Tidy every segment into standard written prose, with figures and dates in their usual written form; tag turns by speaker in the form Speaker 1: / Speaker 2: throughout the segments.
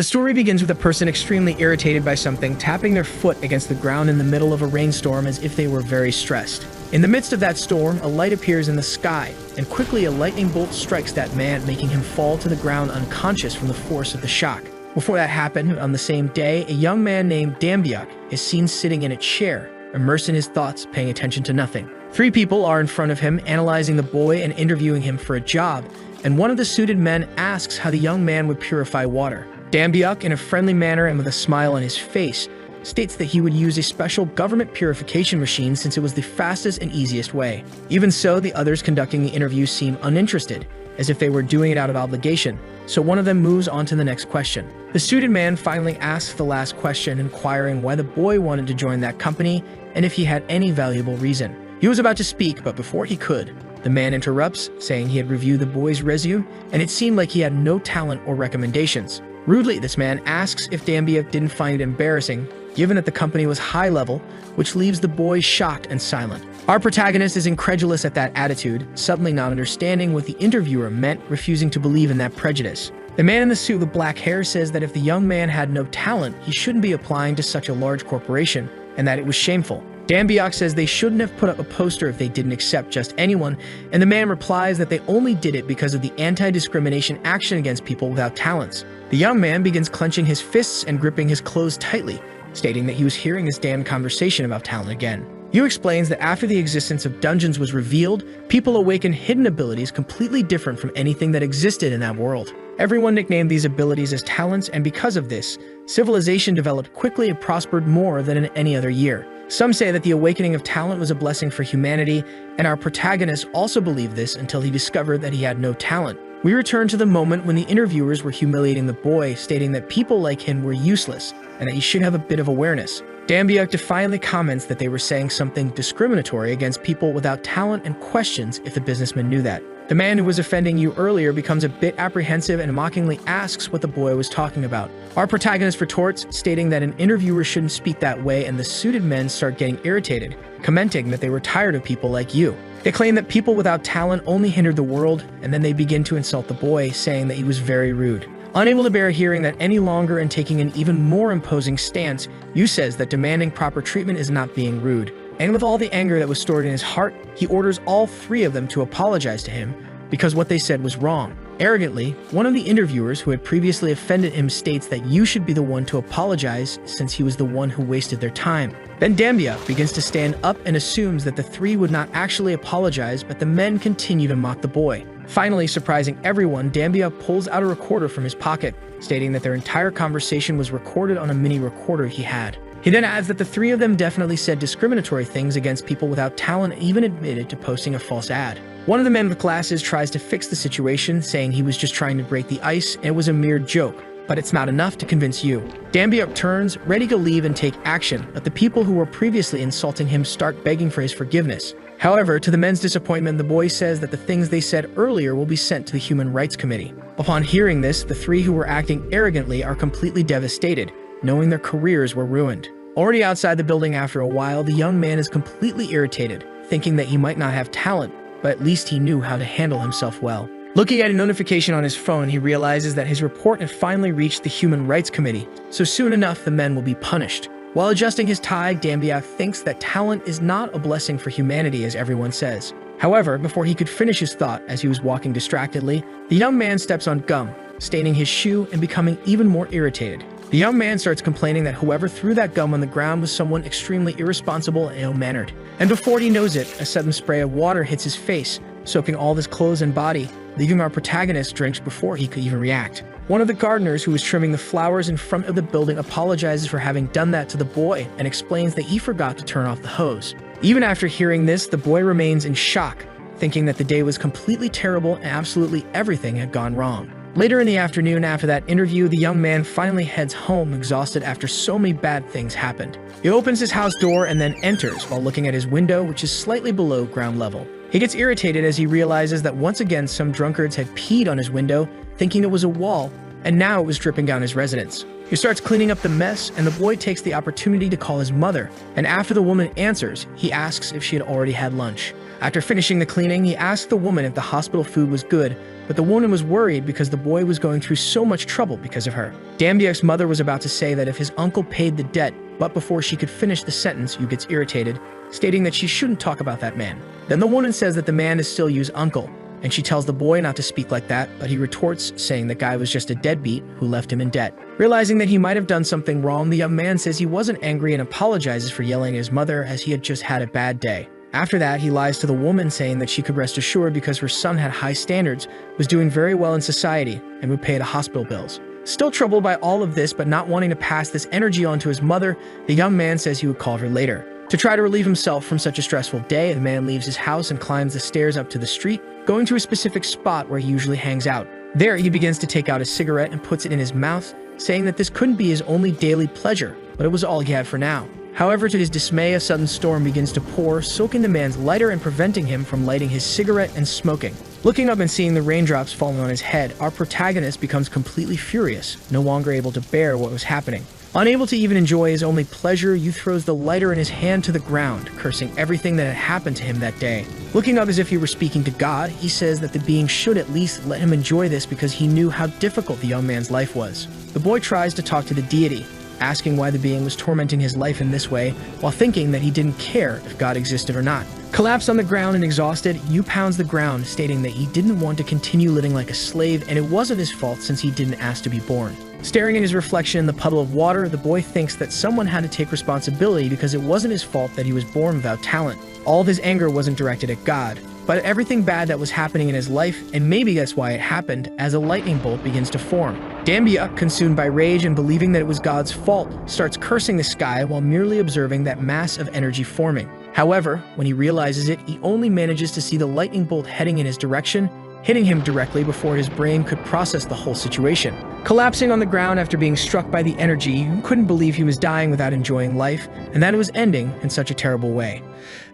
Speaker 1: The story begins with a person extremely irritated by something tapping their foot against the ground in the middle of a rainstorm as if they were very stressed. In the midst of that storm, a light appears in the sky, and quickly a lightning bolt strikes that man, making him fall to the ground unconscious from the force of the shock. Before that happened, on the same day, a young man named Dambyuk is seen sitting in a chair, immersed in his thoughts, paying attention to nothing. 3 people are in front of him, analyzing the boy and interviewing him for a job, and one of the suited men asks how the young man would purify water. Dambyuk, in a friendly manner and with a smile on his face, states that he would use a special government purification machine since it was the fastest and easiest way. Even so, the others conducting the interview seem uninterested, as if they were doing it out of obligation, so one of them moves on to the next question. The suited man finally asks the last question, inquiring why the boy wanted to join that company and if he had any valuable reason. He was about to speak, but before he could, the man interrupts, saying he had reviewed the boy's resume and it seemed like he had no talent or recommendations. Rudely, this man asks if Dambyuk didn't find it embarrassing, given that the company was high level, which leaves the boy shocked and silent. Our protagonist is incredulous at that attitude, suddenly not understanding what the interviewer meant, refusing to believe in that prejudice. The man in the suit with black hair says that if the young man had no talent, he shouldn't be applying to such a large corporation, and that it was shameful. Dambyuk says they shouldn't have put up a poster if they didn't accept just anyone, and the man replies that they only did it because of the anti-discrimination action against people without talents. The young man begins clenching his fists and gripping his clothes tightly, stating that he was hearing this damn conversation about talent again. Yu explains that after the existence of dungeons was revealed, people awaken hidden abilities completely different from anything that existed in that world. Everyone nicknamed these abilities as talents, and because of this, civilization developed quickly and prospered more than in any other year. Some say that the awakening of talent was a blessing for humanity, and our protagonist also believed this until he discovered that he had no talent. We return to the moment when the interviewers were humiliating the boy, stating that people like him were useless, and that he should have a bit of awareness. Dambyuk defiantly comments that they were saying something discriminatory against people without talent and questions if the businessman knew that. The man who was offending you earlier becomes a bit apprehensive and mockingly asks what the boy was talking about. Our protagonist retorts, stating that an interviewer shouldn't speak that way, and the suited men start getting irritated, commenting that they were tired of people like you. They claim that people without talent only hindered the world, and then they begin to insult the boy, saying that he was very rude. Unable to bear hearing that any longer and taking an even more imposing stance, Yu says that demanding proper treatment is not being rude. And with all the anger that was stored in his heart, he orders all 3 of them to apologize to him because what they said was wrong. Arrogantly, one of the interviewers who had previously offended him states that Yu should be the one to apologize since he was the one who wasted their time. Then Dambyuk begins to stand up and assumes that the 3 would not actually apologize, but the men continue to mock the boy. Finally, surprising everyone, Dambyuk pulls out a recorder from his pocket, stating that their entire conversation was recorded on a mini recorder he had. He then adds that the 3 of them definitely said discriminatory things against people without talent and even admitted to posting a false ad. One of the men with glasses tries to fix the situation, saying he was just trying to break the ice and it was a mere joke, but it's not enough to convince you. Dambyuk turns, ready to leave and take action, but the people who were previously insulting him start begging for his forgiveness. However, to the men's disappointment, the boy says that the things they said earlier will be sent to the Human Rights Committee. Upon hearing this, the 3 who were acting arrogantly are completely devastated, knowing their careers were ruined. Already outside the building after a while, the young man is completely irritated, thinking that he might not have talent, but at least he knew how to handle himself well. Looking at a notification on his phone, he realizes that his report had finally reached the Human Rights Committee, so soon enough the men will be punished. While adjusting his tie, Dambyuk thinks that talent is not a blessing for humanity as everyone says. However, before he could finish his thought as he was walking distractedly, the young man steps on gum, staining his shoe and becoming even more irritated. The young man starts complaining that whoever threw that gum on the ground was someone extremely irresponsible and ill-mannered. And before he knows it, a sudden spray of water hits his face, soaking all of his clothes and body, leaving our protagonist drenched before he could even react. One of the gardeners who was trimming the flowers in front of the building apologizes for having done that to the boy and explains that he forgot to turn off the hose. Even after hearing this, the boy remains in shock, thinking that the day was completely terrible and absolutely everything had gone wrong. Later in the afternoon after that interview, the young man finally heads home exhausted after so many bad things happened. He opens his house door and then enters while looking at his window, which is slightly below ground level. He gets irritated as he realizes that once again some drunkards had peed on his window, thinking it was a wall, and now it was dripping down his residence. He starts cleaning up the mess, and the boy takes the opportunity to call his mother, and after the woman answers, he asks if she had already had lunch. After finishing the cleaning, he asks the woman if the hospital food was good, but the woman was worried because the boy was going through so much trouble because of her. Dambiak's mother was about to say that if his uncle paid the debt, but before she could finish the sentence, Yu gets irritated, stating that she shouldn't talk about that man. Then the woman says that the man is still Yu's uncle, and she tells the boy not to speak like that, but he retorts, saying the guy was just a deadbeat who left him in debt. Realizing that he might have done something wrong, the young man says he wasn't angry and apologizes for yelling at his mother as he had just had a bad day. After that, he lies to the woman, saying that she could rest assured because her son had high standards, was doing very well in society, and would pay the hospital bills. Still troubled by all of this, but not wanting to pass this energy on to his mother, the young man says he would call her later. To try to relieve himself from such a stressful day, the man leaves his house and climbs the stairs up to the street, going to a specific spot where he usually hangs out. There, he begins to take out a cigarette and puts it in his mouth, saying that this couldn't be his only daily pleasure, but it was all he had for now. However, to his dismay, a sudden storm begins to pour, soaking the man's lighter and preventing him from lighting his cigarette and smoking. Looking up and seeing the raindrops falling on his head, our protagonist becomes completely furious, no longer able to bear what was happening. Unable to even enjoy his only pleasure, Yu throws the lighter in his hand to the ground, cursing everything that had happened to him that day. Looking up as if he were speaking to God, he says that the being should at least let him enjoy this because he knew how difficult the young man's life was. The boy tries to talk to the deity, asking why the being was tormenting his life in this way, while thinking that he didn't care if God existed or not. Collapsed on the ground and exhausted, Yu pounds the ground, stating that he didn't want to continue living like a slave and it wasn't his fault since he didn't ask to be born. Staring at his reflection in the puddle of water, the boy thinks that someone had to take responsibility because it wasn't his fault that he was born without talent. All of his anger wasn't directed at God, but at everything bad that was happening in his life, and maybe that's why it happened, as a lightning bolt begins to form. Dambiak, consumed by rage and believing that it was God's fault, starts cursing the sky while merely observing that mass of energy forming. However, when he realizes it, he only manages to see the lightning bolt heading in his direction, hitting him directly before his brain could process the whole situation. Collapsing on the ground after being struck by the energy, he couldn't believe he was dying without enjoying life, and that it was ending in such a terrible way.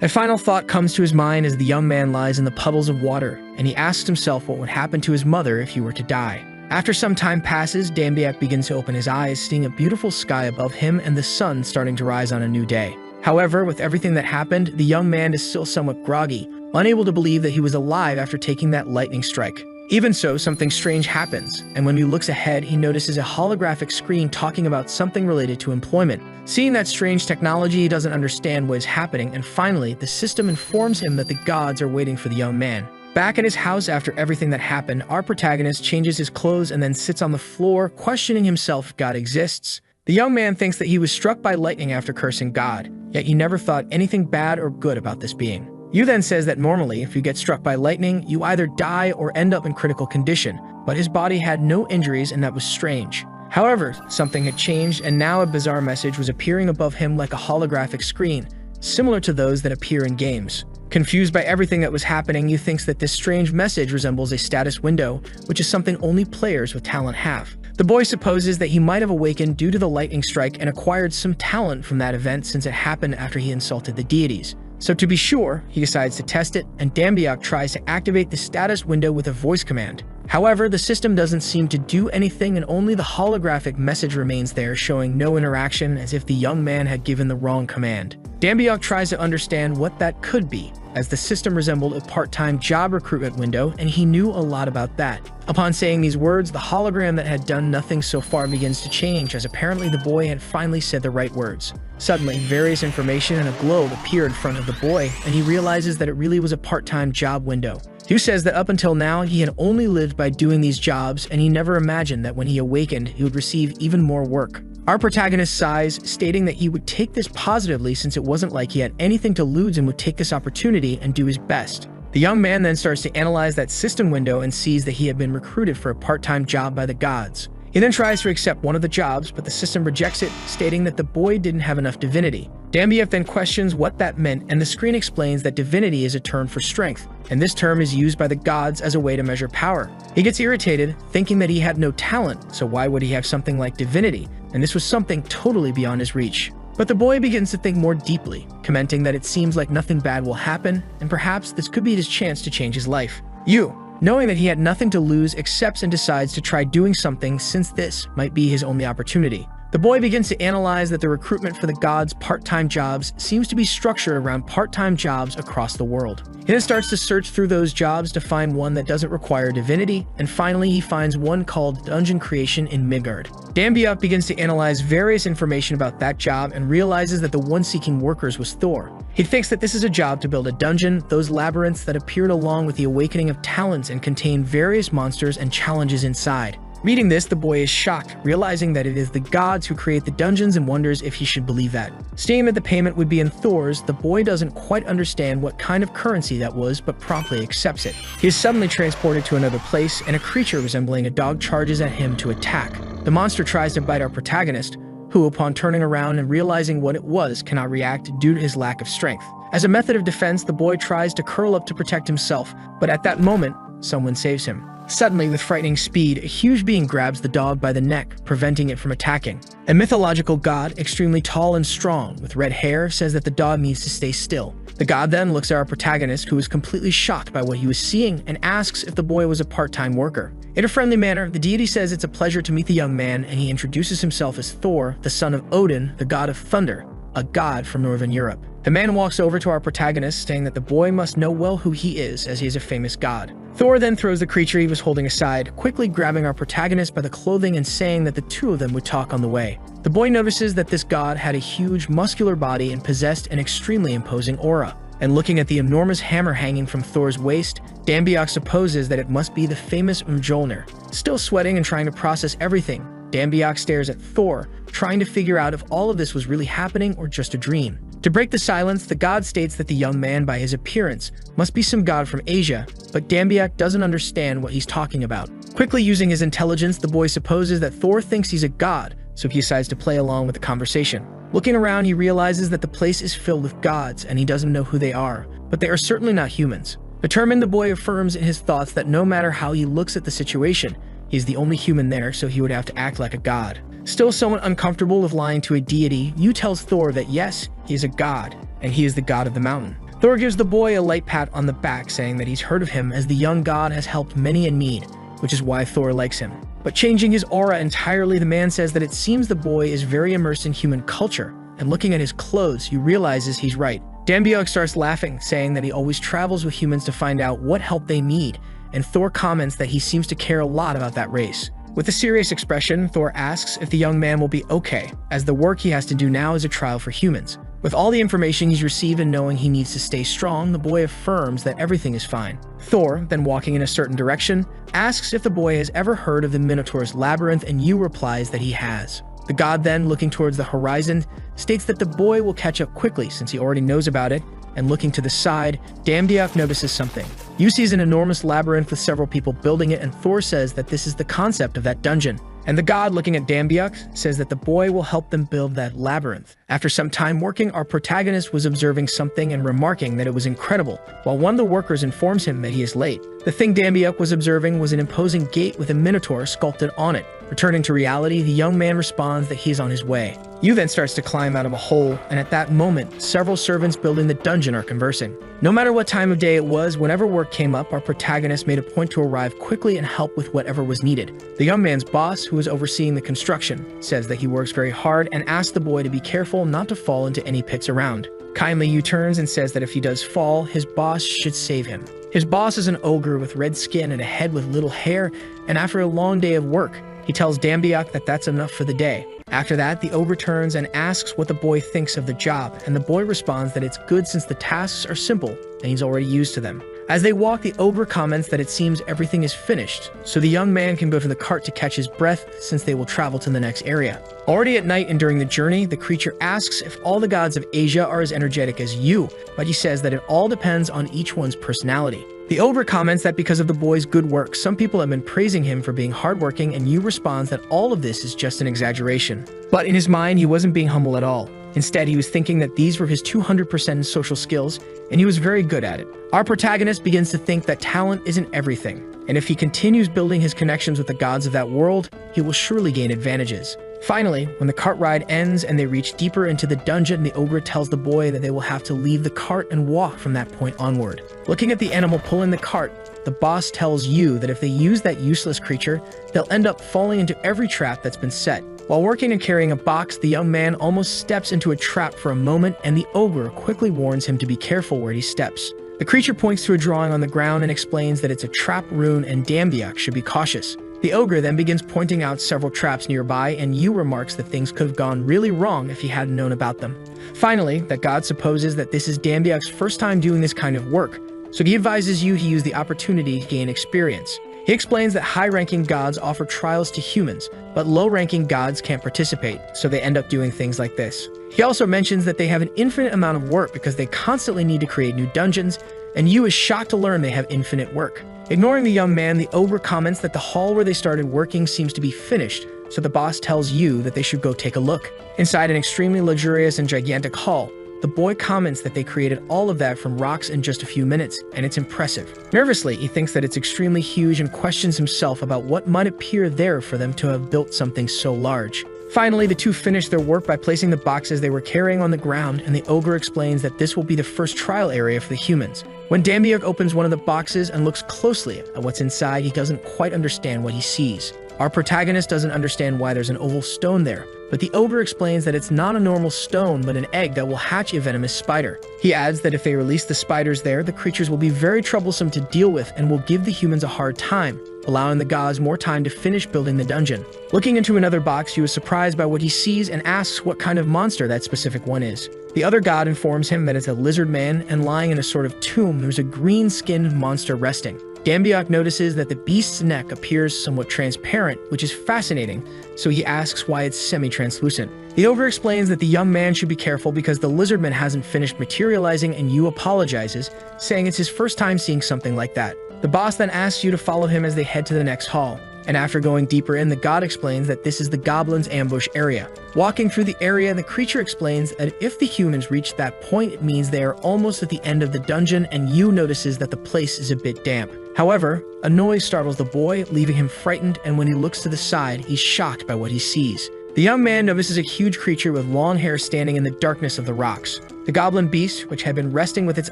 Speaker 1: A final thought comes to his mind as the young man lies in the puddles of water, and he asks himself what would happen to his mother if he were to die. After some time passes, Dambiak begins to open his eyes, seeing a beautiful sky above him and the sun starting to rise on a new day. However, with everything that happened, the young man is still somewhat groggy, unable to believe that he was alive after taking that lightning strike. Even so, something strange happens, and when he looks ahead, he notices a holographic screen talking about something related to employment. Seeing that strange technology, he doesn't understand what is happening, and finally, the system informs him that the gods are waiting for the young man. Back at his house after everything that happened, our protagonist changes his clothes and then sits on the floor, questioning himself if God exists. The young man thinks that he was struck by lightning after cursing God, yet he never thought anything bad or good about this being. Yu then says that normally, if you get struck by lightning, you either die or end up in critical condition, but his body had no injuries and that was strange. However, something had changed and now a bizarre message was appearing above him like a holographic screen, similar to those that appear in games. Confused by everything that was happening, Yu thinks that this strange message resembles a status window, which is something only players with talent have. The boy supposes that he might have awakened due to the lightning strike and acquired some talent from that event since it happened after he insulted the deities. So to be sure, he decides to test it, and Dambiak tries to activate the status window with a voice command. However, the system doesn't seem to do anything and only the holographic message remains there, showing no interaction as if the young man had given the wrong command. Dambiak tries to understand what that could be, as the system resembled a part-time job recruitment window, and he knew a lot about that. Upon saying these words, the hologram that had done nothing so far begins to change, as apparently the boy had finally said the right words. Suddenly, various information and a globe appear in front of the boy, and he realizes that it really was a part-time job window. Yu says that up until now, he had only lived by doing these jobs, and he never imagined that when he awakened, he would receive even more work. Our protagonist sighs, stating that he would take this positively since it wasn't like he had anything to lose and would take this opportunity and do his best. The young man then starts to analyze that system window and sees that he had been recruited for a part-time job by the gods. He then tries to accept one of the jobs, but the system rejects it, stating that the boy didn't have enough divinity. Dambiak then questions what that meant, and the screen explains that divinity is a term for strength, and this term is used by the gods as a way to measure power. He gets irritated, thinking that he had no talent, so why would he have something like divinity? And this was something totally beyond his reach. But the boy begins to think more deeply, commenting that it seems like nothing bad will happen, and perhaps this could be his chance to change his life. Yu, knowing that he had nothing to lose, accepts and decides to try doing something since this might be his only opportunity. The boy begins to analyze that the recruitment for the gods' part-time jobs seems to be structured around part-time jobs across the world. He then starts to search through those jobs to find one that doesn't require divinity, and finally he finds one called dungeon creation in Midgard. Dambiak begins to analyze various information about that job and realizes that the one seeking workers was Thor. He thinks that this is a job to build a dungeon, those labyrinths that appeared along with the awakening of talents and contain various monsters and challenges inside. Reading this, the boy is shocked, realizing that it is the gods who create the dungeons and wonders if he should believe that. Seeing that the payment would be in Thor's, the boy doesn't quite understand what kind of currency that was, but promptly accepts it. He is suddenly transported to another place, and a creature resembling a dog charges at him to attack. The monster tries to bite our protagonist, who, upon turning around and realizing what it was, cannot react due to his lack of strength. As a method of defense, the boy tries to curl up to protect himself, but at that moment, someone saves him. Suddenly, with frightening speed, a huge being grabs the dog by the neck, preventing it from attacking. A mythological god, extremely tall and strong, with red hair, says that the dog needs to stay still. The god then looks at our protagonist, who is completely shocked by what he was seeing, and asks if the boy was a part-time worker. In a friendly manner, the deity says it's a pleasure to meet the young man, and he introduces himself as Thor, the son of Odin, the god of thunder, a god from Northern Europe. The man walks over to our protagonist, saying that the boy must know well who he is, as he is a famous god. Thor then throws the creature he was holding aside, quickly grabbing our protagonist by the clothing and saying that the two of them would talk on the way. The boy notices that this god had a huge, muscular body and possessed an extremely imposing aura. And looking at the enormous hammer hanging from Thor's waist, Dambiak supposes that it must be the famous Mjolnir. Still sweating and trying to process everything, Dambiak stares at Thor, trying to figure out if all of this was really happening or just a dream. To break the silence, the god states that the young man, by his appearance, must be some god from Asia, but Dambiak doesn't understand what he's talking about. Quickly using his intelligence, the boy supposes that Thor thinks he's a god, so he decides to play along with the conversation. Looking around, he realizes that the place is filled with gods, and he doesn't know who they are, but they are certainly not humans. Determined, the boy affirms in his thoughts that no matter how he looks at the situation, he's the only human there, so he would have to act like a god. Still somewhat uncomfortable with lying to a deity, Yu tells Thor that yes, he is a god, and he is the god of the mountain. Thor gives the boy a light pat on the back, saying that he's heard of him as the young god has helped many in need, which is why Thor likes him. But changing his aura entirely, the man says that it seems the boy is very immersed in human culture, and looking at his clothes, he realizes he's right. Dambiak starts laughing, saying that he always travels with humans to find out what help they need, and Thor comments that he seems to care a lot about that race. With a serious expression, Thor asks if the young man will be okay, as the work he has to do now is a trial for humans. With all the information he's received and knowing he needs to stay strong, the boy affirms that everything is fine. Thor, then walking in a certain direction, asks if the boy has ever heard of the Minotaur's labyrinth, and Yu replies that he has. The god then, looking towards the horizon, states that the boy will catch up quickly since he already knows about it, and looking to the side, Dambiak notices something. Yu sees an enormous labyrinth with several people building it, and Thor says that this is the concept of that dungeon. And the god, looking at Dambiak, says that the boy will help them build that labyrinth. After some time working, our protagonist was observing something and remarking that it was incredible, while one of the workers informs him that he is late. The thing Dambiak was observing was an imposing gate with a minotaur sculpted on it. Returning to reality, the young man responds that he is on his way. Yu then starts to climb out of a hole, and at that moment, several servants building the dungeon are conversing. No matter what time of day it was, whenever work came up, our protagonist made a point to arrive quickly and help with whatever was needed. The young man's boss, who is overseeing the construction, says that he works very hard and asks the boy to be careful not to fall into any pits around. Kindly, Yu turns and says that if he does fall, his boss should save him. His boss is an ogre with red skin and a head with little hair, and after a long day of work, he tells Dambiak that that's enough for the day. After that, the ogre turns and asks what the boy thinks of the job, and the boy responds that it's good since the tasks are simple and he's already used to them. As they walk, the ogre comments that it seems everything is finished, so the young man can go to the cart to catch his breath since they will travel to the next area. Already at night and during the journey, the creature asks if all the gods of Asia are as energetic as Yu, but he says that it all depends on each one's personality. The ogre comments that because of the boy's good work, some people have been praising him for being hardworking, and Yu responds that all of this is just an exaggeration. But in his mind, he wasn't being humble at all. Instead, he was thinking that these were his 200% social skills, and he was very good at it. Our protagonist begins to think that talent isn't everything, and if he continues building his connections with the gods of that world, he will surely gain advantages. Finally, when the cart ride ends and they reach deeper into the dungeon, the ogre tells the boy that they will have to leave the cart and walk from that point onward. Looking at the animal pulling the cart, the boss tells Yu that if they use that useless creature, they'll end up falling into every trap that's been set, While working and carrying a box, the young man almost steps into a trap for a moment, and the ogre quickly warns him to be careful where he steps. The creature points to a drawing on the ground and explains that it's a trap rune and Dambiak should be cautious. The ogre then begins pointing out several traps nearby, and Yu remarks that things could have gone really wrong if he hadn't known about them. Finally, that god supposes that this is Dambiak's first time doing this kind of work, so he advises Yu he use the opportunity to gain experience. He explains that high-ranking gods offer trials to humans, but low-ranking gods can't participate, so they end up doing things like this. He also mentions that they have an infinite amount of work because they constantly need to create new dungeons, and Yu is shocked to learn they have infinite work. Ignoring the young man, the ogre comments that the hall where they started working seems to be finished, so the boss tells Yu that they should go take a look. Inside an extremely luxurious and gigantic hall, the boy comments that they created all of that from rocks in just a few minutes, and it's impressive. Nervously, he thinks that it's extremely huge and questions himself about what might appear there for them to have built something so large. Finally, the two finish their work by placing the boxes they were carrying on the ground, and the ogre explains that this will be the first trial area for the humans. When Dambiak opens one of the boxes and looks closely at what's inside, he doesn't quite understand what he sees. Our protagonist doesn't understand why there's an oval stone there, but the ogre explains that it's not a normal stone but an egg that will hatch a venomous spider. He adds that if they release the spiders there, the creatures will be very troublesome to deal with and will give the humans a hard time, allowing the gods more time to finish building the dungeon. Looking into another box, he is surprised by what he sees and asks what kind of monster that specific one is. The other god informs him that it's a lizard man, and lying in a sort of tomb, there's a green-skinned monster resting. Dambiak notices that the beast's neck appears somewhat transparent, which is fascinating, so he asks why it's semi-translucent. The ogre explains that the young man should be careful because the lizardman hasn't finished materializing, and Yu apologizes, saying it's his first time seeing something like that. The boss then asks Yu to follow him as they head to the next hall, and after going deeper in, the god explains that this is the goblin's ambush area. Walking through the area, the creature explains that if the humans reach that point, it means they are almost at the end of the dungeon, and Yu notices that the place is a bit damp. However, a noise startles the boy, leaving him frightened, and when he looks to the side, he's shocked by what he sees. The young man notices a huge creature with long hair standing in the darkness of the rocks. The goblin beast, which had been resting with its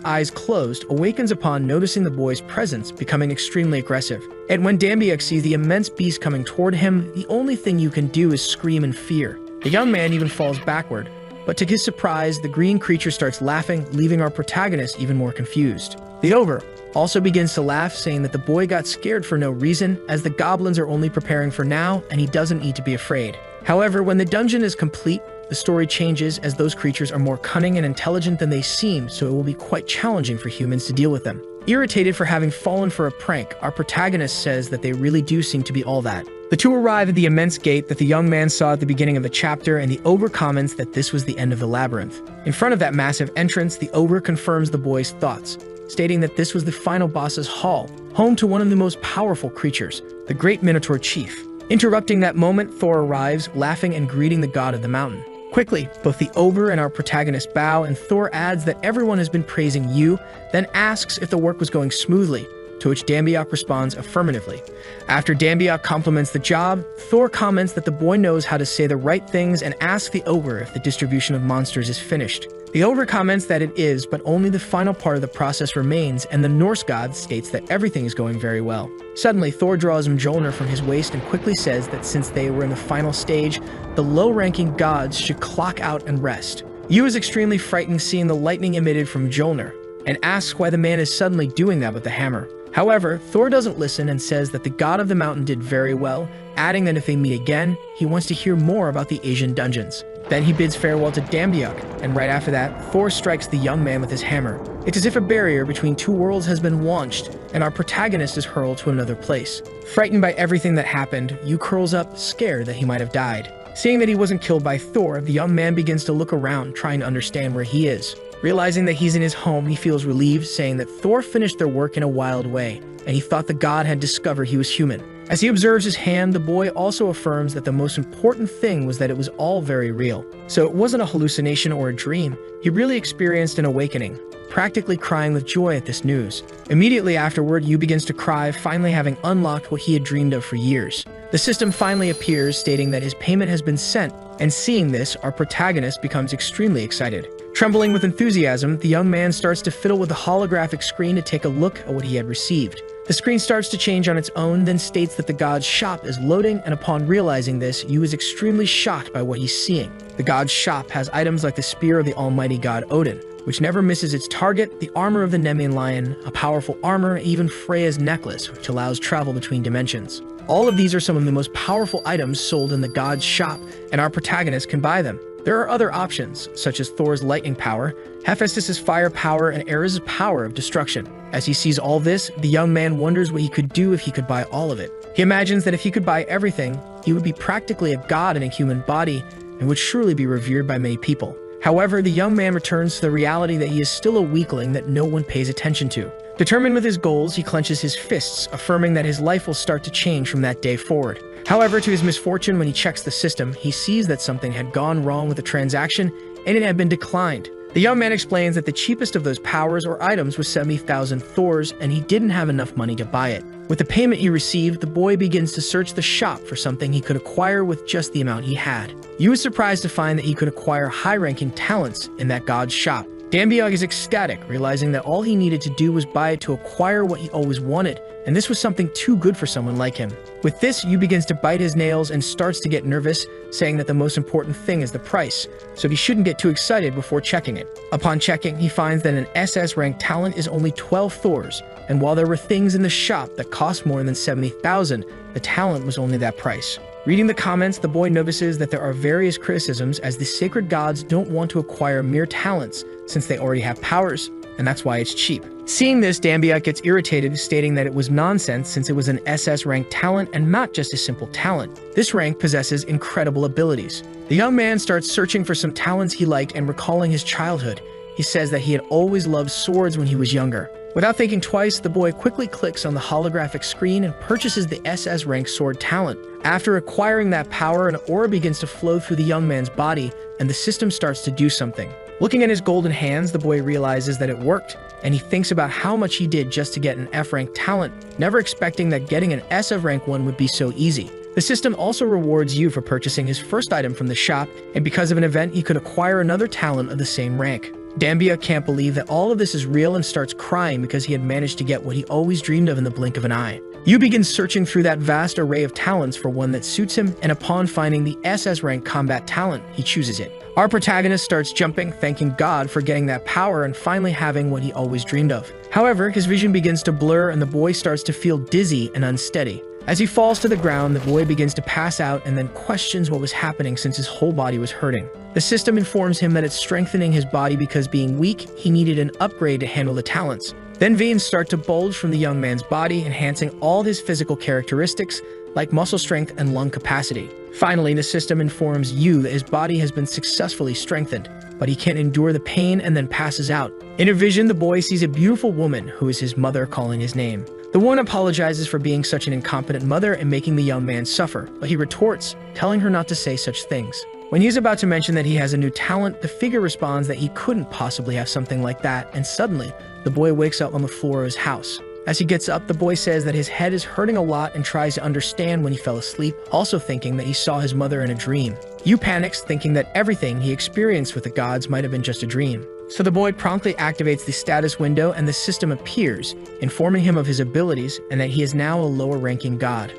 Speaker 1: eyes closed, awakens upon noticing the boy's presence, becoming extremely aggressive. And when Dambiak sees the immense beast coming toward him, the only thing you can do is scream in fear. The young man even falls backward, but to his surprise, the green creature starts laughing, leaving our protagonist even more confused. The ogre also begins to laugh, saying that the boy got scared for no reason, as the goblins are only preparing for now, and he doesn't need to be afraid. However, when the dungeon is complete, the story changes as those creatures are more cunning and intelligent than they seem, so it will be quite challenging for humans to deal with them. Irritated for having fallen for a prank, our protagonist says that they really do seem to be all that. The two arrive at the immense gate that the young man saw at the beginning of the chapter, and the ogre comments that this was the end of the labyrinth. In front of that massive entrance, the ogre confirms the boy's thoughts, stating that this was the final boss's hall, home to one of the most powerful creatures, the Great Minotaur Chief. Interrupting that moment, Thor arrives, laughing and greeting the god of the mountain. Quickly, both the ogre and our protagonist bow, and Thor adds that everyone has been praising Yu, then asks if the work was going smoothly, to which Dambiak responds affirmatively. After Dambiak compliments the job, Thor comments that the boy knows how to say the right things and asks the ogre if the distribution of monsters is finished. The ogre comments that it is, but only the final part of the process remains, and the Norse god states that everything is going very well. Suddenly, Thor draws Mjolnir from his waist and quickly says that since they were in the final stage, the low-ranking gods should clock out and rest. Yu is extremely frightened seeing the lightning emitted from Mjolnir, and asks why the man is suddenly doing that with the hammer. However, Thor doesn't listen and says that the god of the mountain did very well, adding that if they meet again, he wants to hear more about the Asian dungeons. Then he bids farewell to Dambiak, and right after that, Thor strikes the young man with his hammer. It's as if a barrier between two worlds has been launched, and our protagonist is hurled to another place. Frightened by everything that happened, Yu curls up, scared that he might have died. Seeing that he wasn't killed by Thor, the young man begins to look around, trying to understand where he is. Realizing that he's in his home, he feels relieved, saying that Thor finished their work in a wild way, and he thought the god had discovered he was human. As he observes his hand, the boy also affirms that the most important thing was that it was all very real. So it wasn't a hallucination or a dream. He really experienced an awakening, practically crying with joy at this news. Immediately afterward, Yu begins to cry, finally having unlocked what he had dreamed of for years. The system finally appears, stating that his payment has been sent, and seeing this, our protagonist becomes extremely excited. Trembling with enthusiasm, the young man starts to fiddle with the holographic screen to take a look at what he had received. The screen starts to change on its own, then states that the god's shop is loading, and upon realizing this, Yu is extremely shocked by what he's seeing. The god's shop has items like the spear of the almighty god Odin, which never misses its target, the armor of the Nemean lion, a powerful armor, and even Freya's necklace, which allows travel between dimensions. All of these are some of the most powerful items sold in the god's shop, and our protagonist can buy them. There are other options, such as Thor's lightning power, Hephaestus' fire power, and Ares' power of destruction. As he sees all this, the young man wonders what he could do if he could buy all of it. He imagines that if he could buy everything, he would be practically a god in a human body and would surely be revered by many people. However, the young man returns to the reality that he is still a weakling that no one pays attention to. Determined with his goals, he clenches his fists, affirming that his life will start to change from that day forward. However, to his misfortune, when he checks the system, he sees that something had gone wrong with the transaction and it had been declined. The young man explains that the cheapest of those powers or items was 70,000 Thors, and he didn't have enough money to buy it. With the payment he received, the boy begins to search the shop for something he could acquire with just the amount he had. Yu is surprised to find that he could acquire high-ranking talents in that god's shop. Dambyug is ecstatic, realizing that all he needed to do was buy it to acquire what he always wanted, and this was something too good for someone like him. With this, Yu begins to bite his nails and starts to get nervous, saying that the most important thing is the price, so he shouldn't get too excited before checking it. Upon checking, he finds that an SS rank talent is only 12 Thors, and while there were things in the shop that cost more than 70,000, the talent was only that price. Reading the comments, the boy notices that there are various criticisms as the sacred gods don't want to acquire mere talents since they already have powers, and that's why it's cheap. Seeing this, Dambyuk gets irritated, stating that it was nonsense since it was an SS rank talent and not just a simple talent. This rank possesses incredible abilities. The young man starts searching for some talents he liked and recalling his childhood. He says that he had always loved swords when he was younger. Without thinking twice, the boy quickly clicks on the holographic screen and purchases the SS rank sword talent. After acquiring that power, an aura begins to flow through the young man's body, and the system starts to do something. Looking at his golden hands, the boy realizes that it worked, and he thinks about how much he did just to get an F rank talent, never expecting that getting an S of rank 1 would be so easy. The system also rewards Yu for purchasing his first item from the shop, and because of an event, he could acquire another talent of the same rank. Dambyuk can't believe that all of this is real and starts crying because he had managed to get what he always dreamed of in the blink of an eye. Yu begins searching through that vast array of talents for one that suits him, and upon finding the SS rank combat talent, he chooses it. Our protagonist starts jumping, thanking God for getting that power and finally having what he always dreamed of. However, his vision begins to blur and the boy starts to feel dizzy and unsteady. As he falls to the ground, the boy begins to pass out and then questions what was happening since his whole body was hurting. The system informs him that it's strengthening his body because being weak, he needed an upgrade to handle the talents. Then veins start to bulge from the young man's body, enhancing all his physical characteristics like muscle strength and lung capacity. Finally, the system informs Yu that his body has been successfully strengthened, but he can't endure the pain and then passes out. In a vision, the boy sees a beautiful woman who is his mother calling his name. The woman apologizes for being such an incompetent mother and making the young man suffer, but he retorts, telling her not to say such things. When he's about to mention that he has a new talent, the figure responds that he couldn't possibly have something like that, and suddenly, the boy wakes up on the floor of his house. As he gets up, the boy says that his head is hurting a lot and tries to understand when he fell asleep, also thinking that he saw his mother in a dream. Yu panics, thinking that everything he experienced with the gods might have been just a dream. So the boy promptly activates the status window and the system appears, informing him of his abilities and that he is now a lower-ranking god.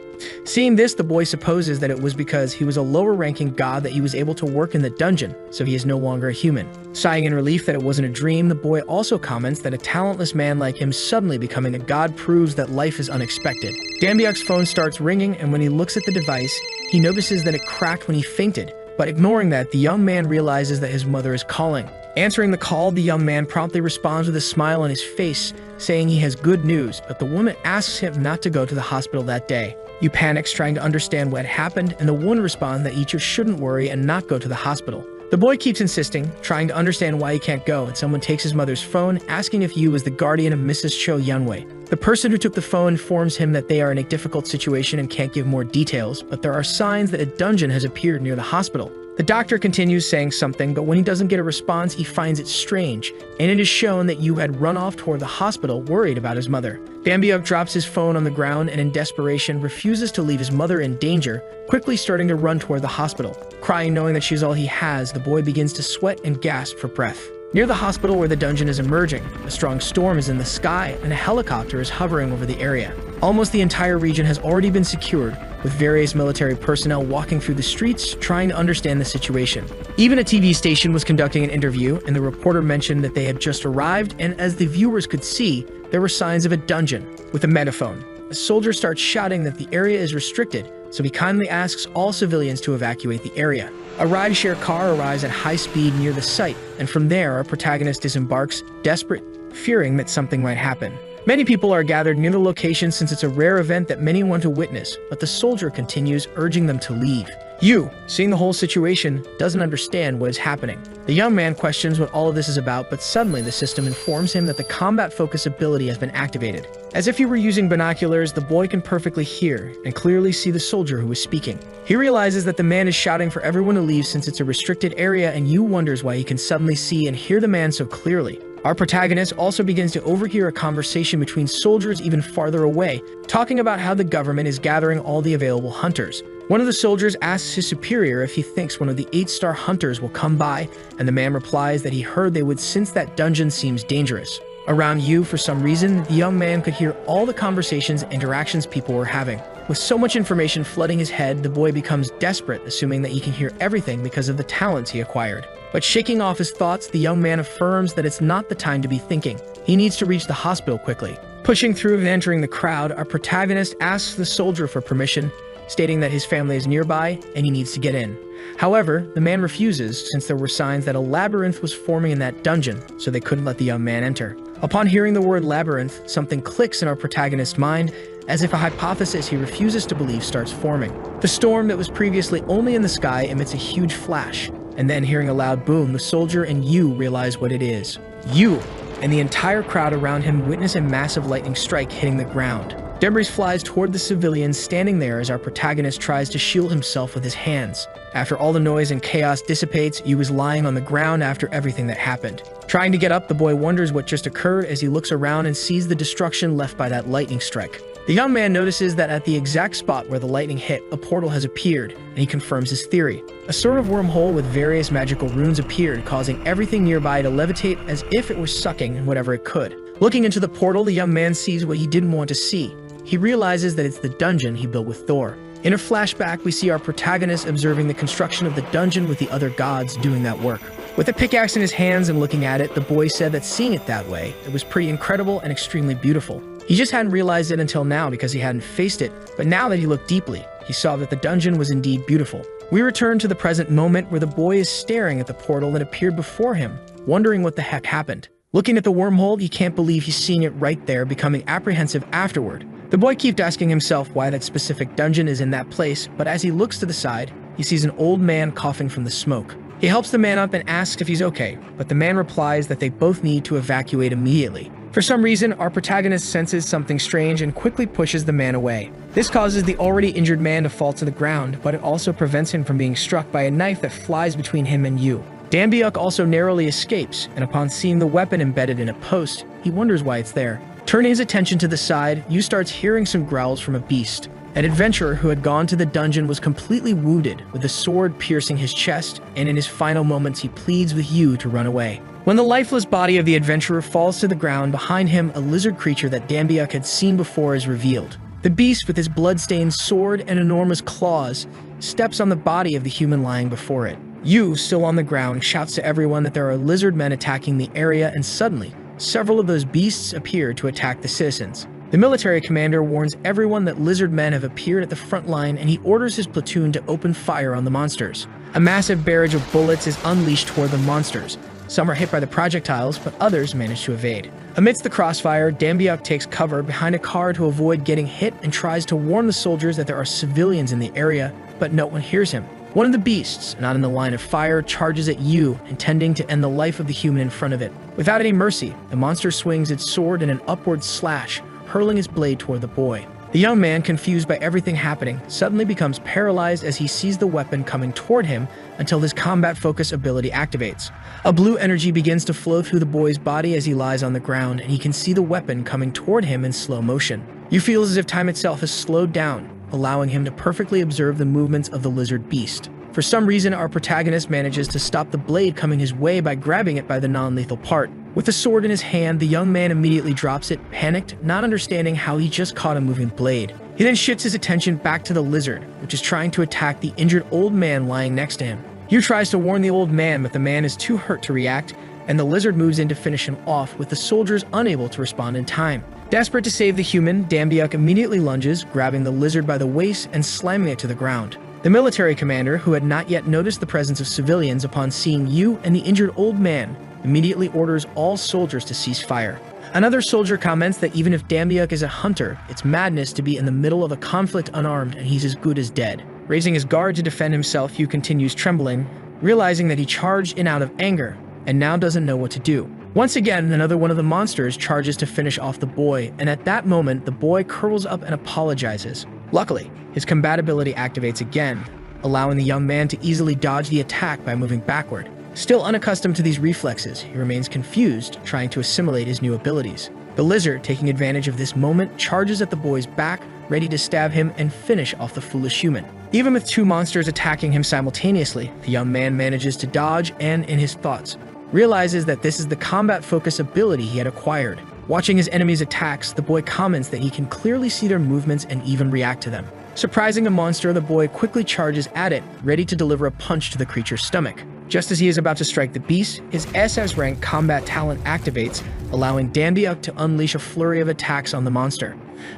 Speaker 1: Seeing this, the boy supposes that it was because he was a lower-ranking god that he was able to work in the dungeon, so he is no longer a human. Sighing in relief that it wasn't a dream, the boy also comments that a talentless man like him suddenly becoming a god proves that life is unexpected. Dambyuk's phone starts ringing, and when he looks at the device, he notices that it cracked when he fainted, but ignoring that, the young man realizes that his mother is calling. Answering the call, the young man promptly responds with a smile on his face, saying he has good news, but the woman asks him not to go to the hospital that day. Yu panics, trying to understand what happened, and the woman responds that he just shouldn't worry and not go to the hospital. The boy keeps insisting, trying to understand why he can't go, and someone takes his mother's phone, asking if Yu is the guardian of Mrs. Cho Yunwei. The person who took the phone informs him that they are in a difficult situation and can't give more details, but there are signs that a dungeon has appeared near the hospital. The doctor continues saying something, but when he doesn't get a response, he finds it strange, and it is shown that Yu had run off toward the hospital worried about his mother. Dambyuk drops his phone on the ground and in desperation refuses to leave his mother in danger, quickly starting to run toward the hospital. Crying knowing that she's all he has, the boy begins to sweat and gasp for breath. Near the hospital where the dungeon is emerging, a strong storm is in the sky and a helicopter is hovering over the area. Almost the entire region has already been secured, with various military personnel walking through the streets trying to understand the situation. Even a TV station was conducting an interview, and the reporter mentioned that they had just arrived, and as the viewers could see, there were signs of a dungeon. With a megaphone, a soldier starts shouting that the area is restricted, so he kindly asks all civilians to evacuate the area. A rideshare car arrives at high speed near the site, and from there our protagonist disembarks, desperate, fearing that something might happen. Many people are gathered near the location since it's a rare event that many want to witness, but the soldier continues, urging them to leave. Yu, seeing the whole situation, doesn't understand what is happening. The young man questions what all of this is about, but suddenly the system informs him that the combat focus ability has been activated. As if he were using binoculars, the boy can perfectly hear and clearly see the soldier who is speaking. He realizes that the man is shouting for everyone to leave since it's a restricted area, and Yu wonders why he can suddenly see and hear the man so clearly. Our protagonist also begins to overhear a conversation between soldiers even farther away, talking about how the government is gathering all the available hunters. One of the soldiers asks his superior if he thinks one of the 8-star hunters will come by, and the man replies that he heard they would since that dungeon seems dangerous. Around Yu, for some reason, the young man could hear all the conversations and interactions people were having. With so much information flooding his head, the boy becomes desperate, assuming that he can hear everything because of the talents he acquired. But shaking off his thoughts, the young man affirms that it's not the time to be thinking. He needs to reach the hospital quickly. Pushing through and entering the crowd, our protagonist asks the soldier for permission, stating that his family is nearby and he needs to get in. However, the man refuses since there were signs that a labyrinth was forming in that dungeon, so they couldn't let the young man enter. Upon hearing the word labyrinth, something clicks in our protagonist's mind, as if a hypothesis he refuses to believe starts forming. The storm that was previously only in the sky emits a huge flash, and then hearing a loud boom, the soldier and Yu realize what it is. Yu and the entire crowd around him witness a massive lightning strike hitting the ground. Debris flies toward the civilians standing there as our protagonist tries to shield himself with his hands. After all the noise and chaos dissipates, Yu is lying on the ground after everything that happened. Trying to get up, the boy wonders what just occurred as he looks around and sees the destruction left by that lightning strike. The young man notices that at the exact spot where the lightning hit, a portal has appeared, and he confirms his theory. A sort of wormhole with various magical runes appeared, causing everything nearby to levitate as if it were sucking whatever it could. Looking into the portal, the young man sees what he didn't want to see. He realizes that it's the dungeon he built with Thor. In a flashback, we see our protagonist observing the construction of the dungeon with the other gods doing that work. With a pickaxe in his hands and looking at it, the boy said that seeing it that way, it was pretty incredible and extremely beautiful. He just hadn't realized it until now because he hadn't faced it, but now that he looked deeply, he saw that the dungeon was indeed beautiful. We return to the present moment where the boy is staring at the portal that appeared before him, wondering what the heck happened. Looking at the wormhole, he can't believe he's seeing it right there, becoming apprehensive afterward. The boy keeps asking himself why that specific dungeon is in that place, but as he looks to the side, he sees an old man coughing from the smoke. He helps the man up and asks if he's okay, but the man replies that they both need to evacuate immediately. For some reason, our protagonist senses something strange and quickly pushes the man away. This causes the already injured man to fall to the ground, but it also prevents him from being struck by a knife that flies between him and Yu. Dambyuk also narrowly escapes, and upon seeing the weapon embedded in a post, he wonders why it's there. Turning his attention to the side, Yu starts hearing some growls from a beast. An adventurer who had gone to the dungeon was completely wounded, with a sword piercing his chest, and in his final moments he pleads with Yu to run away. When the lifeless body of the adventurer falls to the ground, behind him a lizard creature that Dambyuk had seen before is revealed. The beast, with his blood-stained sword and enormous claws, steps on the body of the human lying before it. Yu, still on the ground, shouts to everyone that there are lizard men attacking the area, and suddenly, several of those beasts appear to attack the citizens. The military commander warns everyone that lizard men have appeared at the front line, and he orders his platoon to open fire on the monsters. A massive barrage of bullets is unleashed toward the monsters. Some are hit by the projectiles, but others manage to evade. Amidst the crossfire, Dambyuk takes cover behind a car to avoid getting hit and tries to warn the soldiers that there are civilians in the area, but no one hears him. One of the beasts, not in the line of fire, charges at Yu, intending to end the life of the human in front of it. Without any mercy, the monster swings its sword in an upward slash, hurling its blade toward the boy. The young man, confused by everything happening, suddenly becomes paralyzed as he sees the weapon coming toward him until his combat focus ability activates. A blue energy begins to flow through the boy's body as he lies on the ground, and he can see the weapon coming toward him in slow motion. Yu feels as if time itself has slowed down, allowing him to perfectly observe the movements of the lizard beast. For some reason, our protagonist manages to stop the blade coming his way by grabbing it by the non-lethal part. With the sword in his hand, the young man immediately drops it, panicked, not understanding how he just caught a moving blade. He then shifts his attention back to the lizard, which is trying to attack the injured old man lying next to him. Yu tries to warn the old man, but the man is too hurt to react, and the lizard moves in to finish him off, with the soldiers unable to respond in time. Desperate to save the human, Dambiuk immediately lunges, grabbing the lizard by the waist and slamming it to the ground. The military commander, who had not yet noticed the presence of civilians upon seeing Yu and the injured old man, immediately orders all soldiers to cease fire. Another soldier comments that even if Dambiuk is a hunter, it's madness to be in the middle of a conflict unarmed and he's as good as dead. Raising his guard to defend himself, Yu continues trembling, realizing that he charged in out of anger and now doesn't know what to do. Once again, another one of the monsters charges to finish off the boy, and at that moment, the boy curls up and apologizes. Luckily, his combatability activates again, allowing the young man to easily dodge the attack by moving backward. Still unaccustomed to these reflexes, he remains confused, trying to assimilate his new abilities. The lizard, taking advantage of this moment, charges at the boy's back, ready to stab him and finish off the foolish human. Even with two monsters attacking him simultaneously, the young man manages to dodge and, in his thoughts, realizes that this is the combat focus ability he had acquired. Watching his enemies' attacks, the boy comments that he can clearly see their movements and even react to them. Surprising the monster, the boy quickly charges at it, ready to deliver a punch to the creature's stomach. Just as he is about to strike the beast, his SS rank combat talent activates, allowing Dambiuk to unleash a flurry of attacks on the monster.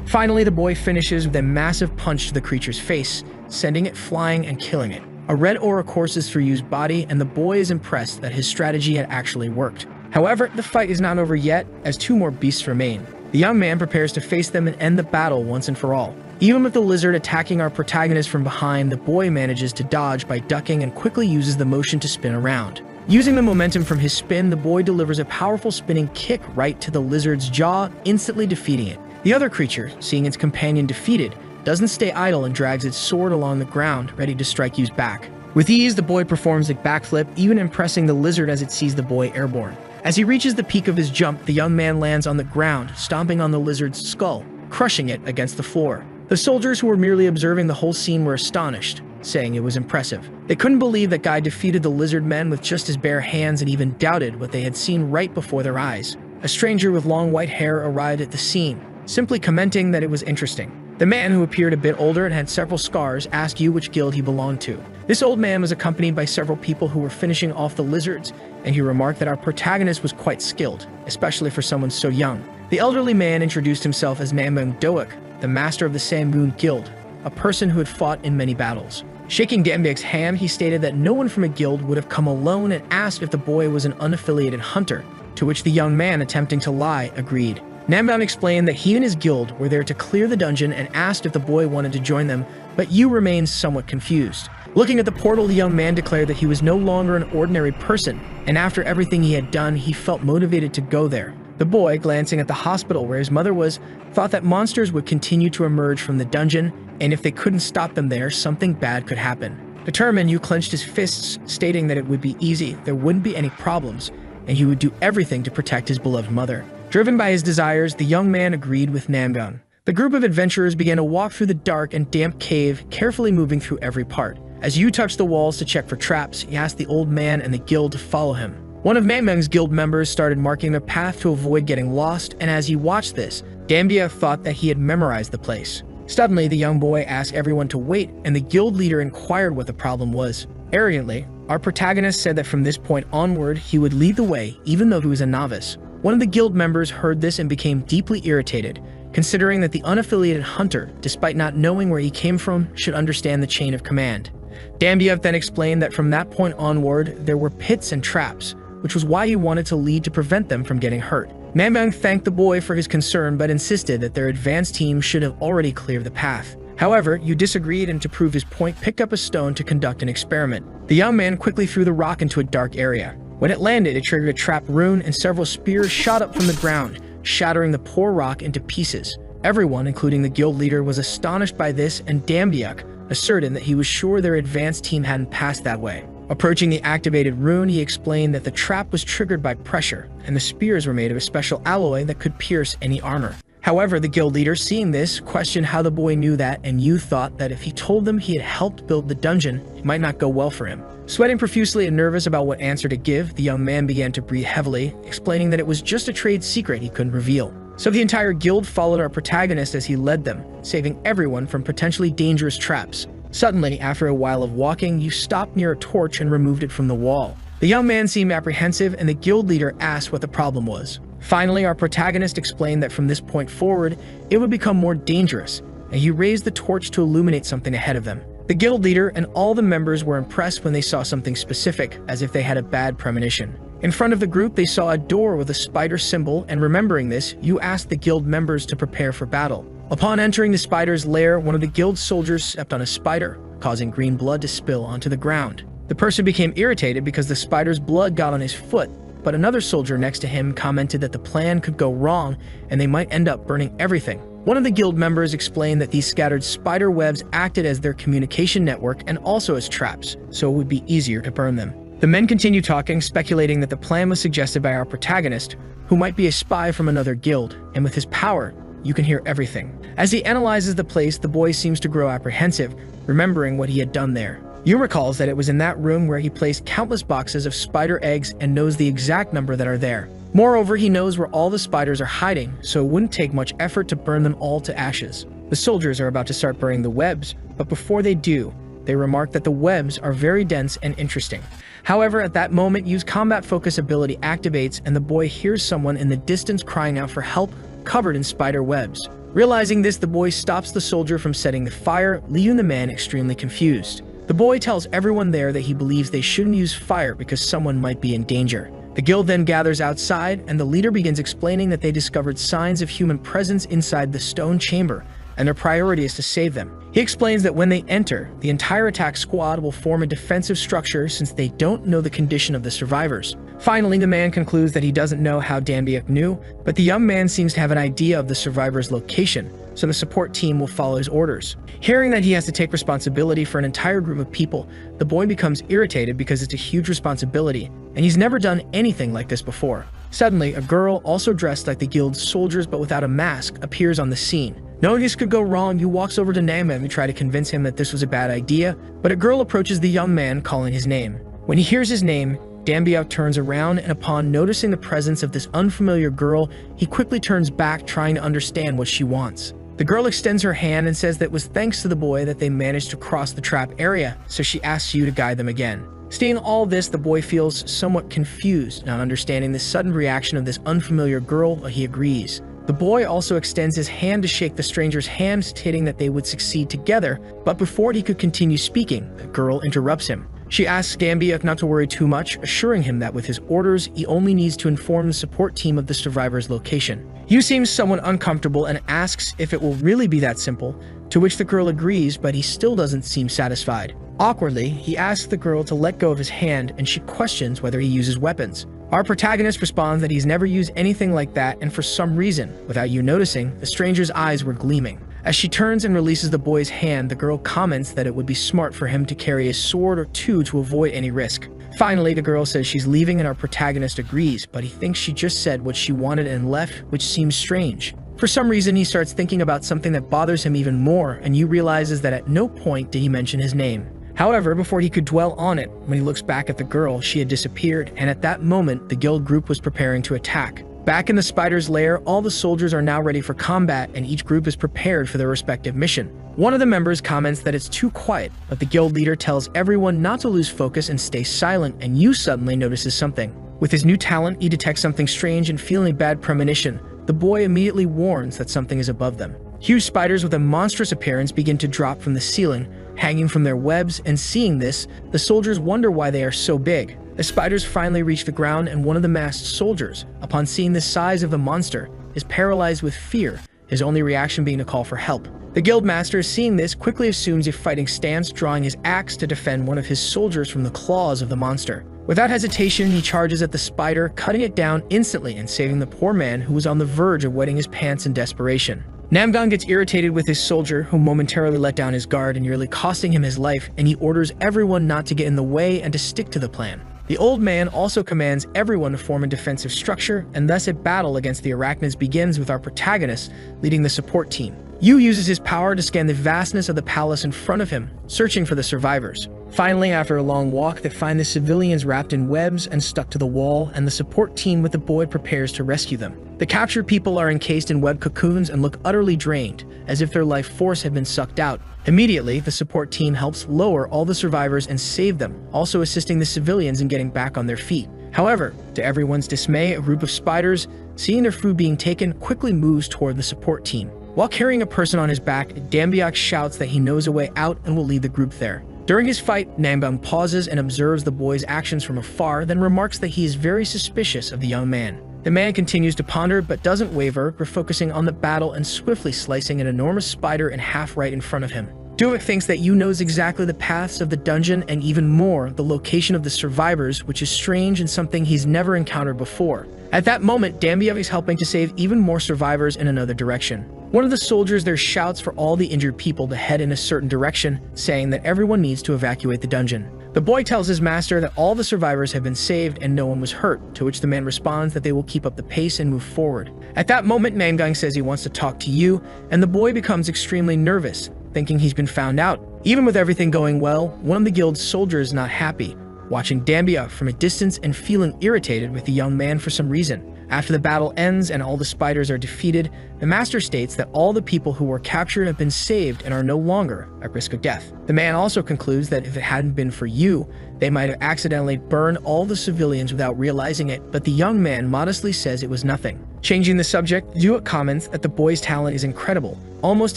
Speaker 1: Finally, the boy finishes with a massive punch to the creature's face, sending it flying and killing it. A red aura courses through Yu's body, and the boy is impressed that his strategy had actually worked. However, the fight is not over yet, as two more beasts remain. The young man prepares to face them and end the battle once and for all. Even with the lizard attacking our protagonist from behind, the boy manages to dodge by ducking and quickly uses the motion to spin around. Using the momentum from his spin, the boy delivers a powerful spinning kick right to the lizard's jaw, instantly defeating it. The other creature, seeing its companion defeated, doesn't stay idle and drags its sword along the ground, ready to strike Yu's back. With ease, the boy performs a backflip, even impressing the lizard as it sees the boy airborne. As he reaches the peak of his jump, the young man lands on the ground, stomping on the lizard's skull, crushing it against the floor. The soldiers who were merely observing the whole scene were astonished, saying it was impressive. They couldn't believe that Guy defeated the lizard men with just his bare hands and even doubted what they had seen right before their eyes. A stranger with long white hair arrived at the scene, simply commenting that it was interesting. The man, who appeared a bit older and had several scars, asked Yu which guild he belonged to. This old man was accompanied by several people who were finishing off the lizards, and he remarked that our protagonist was quite skilled, especially for someone so young. The elderly man introduced himself as Namung Doak, the master of the Sangun Guild, a person who had fought in many battles. Shaking Dambiuk's hand, he stated that no one from a guild would have come alone and asked if the boy was an unaffiliated hunter, to which the young man, attempting to lie, agreed. Namban explained that he and his guild were there to clear the dungeon and asked if the boy wanted to join them, but Yu remained somewhat confused. Looking at the portal, the young man declared that he was no longer an ordinary person, and after everything he had done, he felt motivated to go there. The boy, glancing at the hospital where his mother was, thought that monsters would continue to emerge from the dungeon, and if they couldn't stop them there, something bad could happen. Determined, Yu clenched his fists, stating that it would be easy, there wouldn't be any problems, and he would do everything to protect his beloved mother. Driven by his desires, the young man agreed with Namgun. The group of adventurers began to walk through the dark and damp cave, carefully moving through every part. As Yu touched the walls to check for traps, he asked the old man and the guild to follow him. One of Mameng's guild members started marking their path to avoid getting lost, and as he watched this, Dambia thought that he had memorized the place. Suddenly, the young boy asked everyone to wait, and the guild leader inquired what the problem was. Arrogantly, our protagonist said that from this point onward, he would lead the way, even though he was a novice. One of the guild members heard this and became deeply irritated, considering that the unaffiliated hunter, despite not knowing where he came from, should understand the chain of command. Dambiev then explained that from that point onward, there were pits and traps, which was why he wanted to lead to prevent them from getting hurt. Mambang thanked the boy for his concern but insisted that their advanced team should have already cleared the path. However, Yu disagreed and to prove his point picked up a stone to conduct an experiment. The young man quickly threw the rock into a dark area. When it landed, it triggered a trap rune and several spears shot up from the ground, shattering the poor rock into pieces. Everyone, including the guild leader, was astonished by this, and Dambiak asserted that he was sure their advanced team hadn't passed that way. Approaching the activated rune, he explained that the trap was triggered by pressure, and the spears were made of a special alloy that could pierce any armor. However, the guild leader, seeing this, questioned how the boy knew that, and Yu thought that if he told them he had helped build the dungeon, it might not go well for him. Sweating profusely and nervous about what answer to give, the young man began to breathe heavily, explaining that it was just a trade secret he couldn't reveal. So the entire guild followed our protagonist as he led them, saving everyone from potentially dangerous traps. Suddenly, after a while of walking, Yu stopped near a torch and removed it from the wall. The young man seemed apprehensive, and the guild leader asked what the problem was. Finally, our protagonist explained that from this point forward, it would become more dangerous, and he raised the torch to illuminate something ahead of them. The guild leader and all the members were impressed when they saw something specific, as if they had a bad premonition. In front of the group, they saw a door with a spider symbol, and remembering this, Yu asked the guild members to prepare for battle. Upon entering the spider's lair, one of the guild soldiers stepped on a spider, causing green blood to spill onto the ground. The person became irritated because the spider's blood got on his foot, but another soldier next to him commented that the plan could go wrong and they might end up burning everything. One of the guild members explained that these scattered spider webs acted as their communication network and also as traps, so it would be easier to burn them. The men continue talking, speculating that the plan was suggested by our protagonist, who might be a spy from another guild, and with his power, you can hear everything. As he analyzes the place, the boy seems to grow apprehensive, remembering what he had done there. Yu recalls that it was in that room where he placed countless boxes of spider eggs and knows the exact number that are there. Moreover, he knows where all the spiders are hiding, so it wouldn't take much effort to burn them all to ashes. The soldiers are about to start burning the webs, but before they do, they remark that the webs are very dense and interesting. However, at that moment, Yu's combat focus ability activates and the boy hears someone in the distance crying out for help, covered in spider webs. Realizing this, the boy stops the soldier from setting the fire, leaving the man extremely confused. The boy tells everyone there that he believes they shouldn't use fire because someone might be in danger. The guild then gathers outside, and the leader begins explaining that they discovered signs of human presence inside the stone chamber, and their priority is to save them. He explains that when they enter, the entire attack squad will form a defensive structure since they don't know the condition of the survivors. Finally, the man concludes that he doesn't know how Danbiak knew, but the young man seems to have an idea of the survivors' location, so the support team will follow his orders. Hearing that he has to take responsibility for an entire group of people, the boy becomes irritated because it's a huge responsibility, and he's never done anything like this before. Suddenly, a girl, also dressed like the guild's soldiers but without a mask, appears on the scene. Knowing this could go wrong, Yu walks over to Namem to try to convince him that this was a bad idea, but a girl approaches the young man calling his name. When he hears his name, Danbiak turns around, and upon noticing the presence of this unfamiliar girl, he quickly turns back, trying to understand what she wants. The girl extends her hand and says that it was thanks to the boy that they managed to cross the trap area, so she asks Yu to guide them again. Seeing all this, the boy feels somewhat confused, not understanding the sudden reaction of this unfamiliar girl, but he agrees. The boy also extends his hand to shake the stranger's hand, stating that they would succeed together, but before he could continue speaking, the girl interrupts him. She asks Danbiak not to worry too much, assuring him that with his orders, he only needs to inform the support team of the survivor's location. Yu seems somewhat uncomfortable and asks if it will really be that simple, to which the girl agrees, but he still doesn't seem satisfied. Awkwardly, he asks the girl to let go of his hand, and she questions whether he uses weapons. Our protagonist responds that he's never used anything like that, and for some reason, without Yu noticing, the stranger's eyes were gleaming. As she turns and releases the boy's hand, the girl comments that it would be smart for him to carry a sword or two to avoid any risk. Finally, the girl says she's leaving and our protagonist agrees, but he thinks she just said what she wanted and left, which seems strange. For some reason, he starts thinking about something that bothers him even more, and Yu realizes that at no point did he mention his name. However, before he could dwell on it, when he looks back at the girl, she had disappeared, and at that moment, the guild group was preparing to attack. Back in the spider's lair, all the soldiers are now ready for combat, and each group is prepared for their respective mission. One of the members comments that it's too quiet, but the guild leader tells everyone not to lose focus and stay silent, and Yu suddenly notices something. With his new talent, he detects something strange and feeling a bad premonition. The boy immediately warns that something is above them. Huge spiders with a monstrous appearance begin to drop from the ceiling, hanging from their webs, and seeing this, the soldiers wonder why they are so big. The spiders finally reach the ground, and one of the masked soldiers, upon seeing the size of the monster, is paralyzed with fear, his only reaction being to call for help. The guild master, seeing this, quickly assumes a fighting stance, drawing his axe to defend one of his soldiers from the claws of the monster. Without hesitation, he charges at the spider, cutting it down instantly and saving the poor man who was on the verge of wetting his pants in desperation. Namgang gets irritated with his soldier, who momentarily let down his guard and nearly costing him his life, and he orders everyone not to get in the way and to stick to the plan. The old man also commands everyone to form a defensive structure, and thus a battle against the arachnids begins with our protagonist leading the support team. Yu uses his power to scan the vastness of the palace in front of him, searching for the survivors. Finally, after a long walk, they find the civilians wrapped in webs and stuck to the wall, and the support team with the boy prepares to rescue them. The captured people are encased in web cocoons and look utterly drained, as if their life force had been sucked out. Immediately, the support team helps lower all the survivors and save them, also assisting the civilians in getting back on their feet. However, to everyone's dismay, a group of spiders, seeing their food being taken, quickly moves toward the support team. While carrying a person on his back, Dambiak shouts that he knows a way out and will lead the group there. During his fight, Nambang pauses and observes the boy's actions from afar, then remarks that he is very suspicious of the young man. The man continues to ponder but doesn't waver, refocusing on the battle and swiftly slicing an enormous spider in half right in front of him. Duik thinks that Yu knows exactly the paths of the dungeon and even more, the location of the survivors, which is strange and something he's never encountered before. At that moment, Dambiak is helping to save even more survivors in another direction. One of the soldiers there shouts for all the injured people to head in a certain direction, saying that everyone needs to evacuate the dungeon. The boy tells his master that all the survivors have been saved and no one was hurt, to which the man responds that they will keep up the pace and move forward. At that moment, Namgang says he wants to talk to Yu, and the boy becomes extremely nervous, thinking he's been found out. Even with everything going well, one of the guild's soldiers is not happy, watching Dambiak from a distance and feeling irritated with the young man for some reason. After the battle ends and all the spiders are defeated, the master states that all the people who were captured have been saved and are no longer at risk of death. The man also concludes that if it hadn't been for Yu, they might have accidentally burned all the civilians without realizing it, but the young man modestly says it was nothing. Changing the subject, Duik comments that the boy's talent is incredible, almost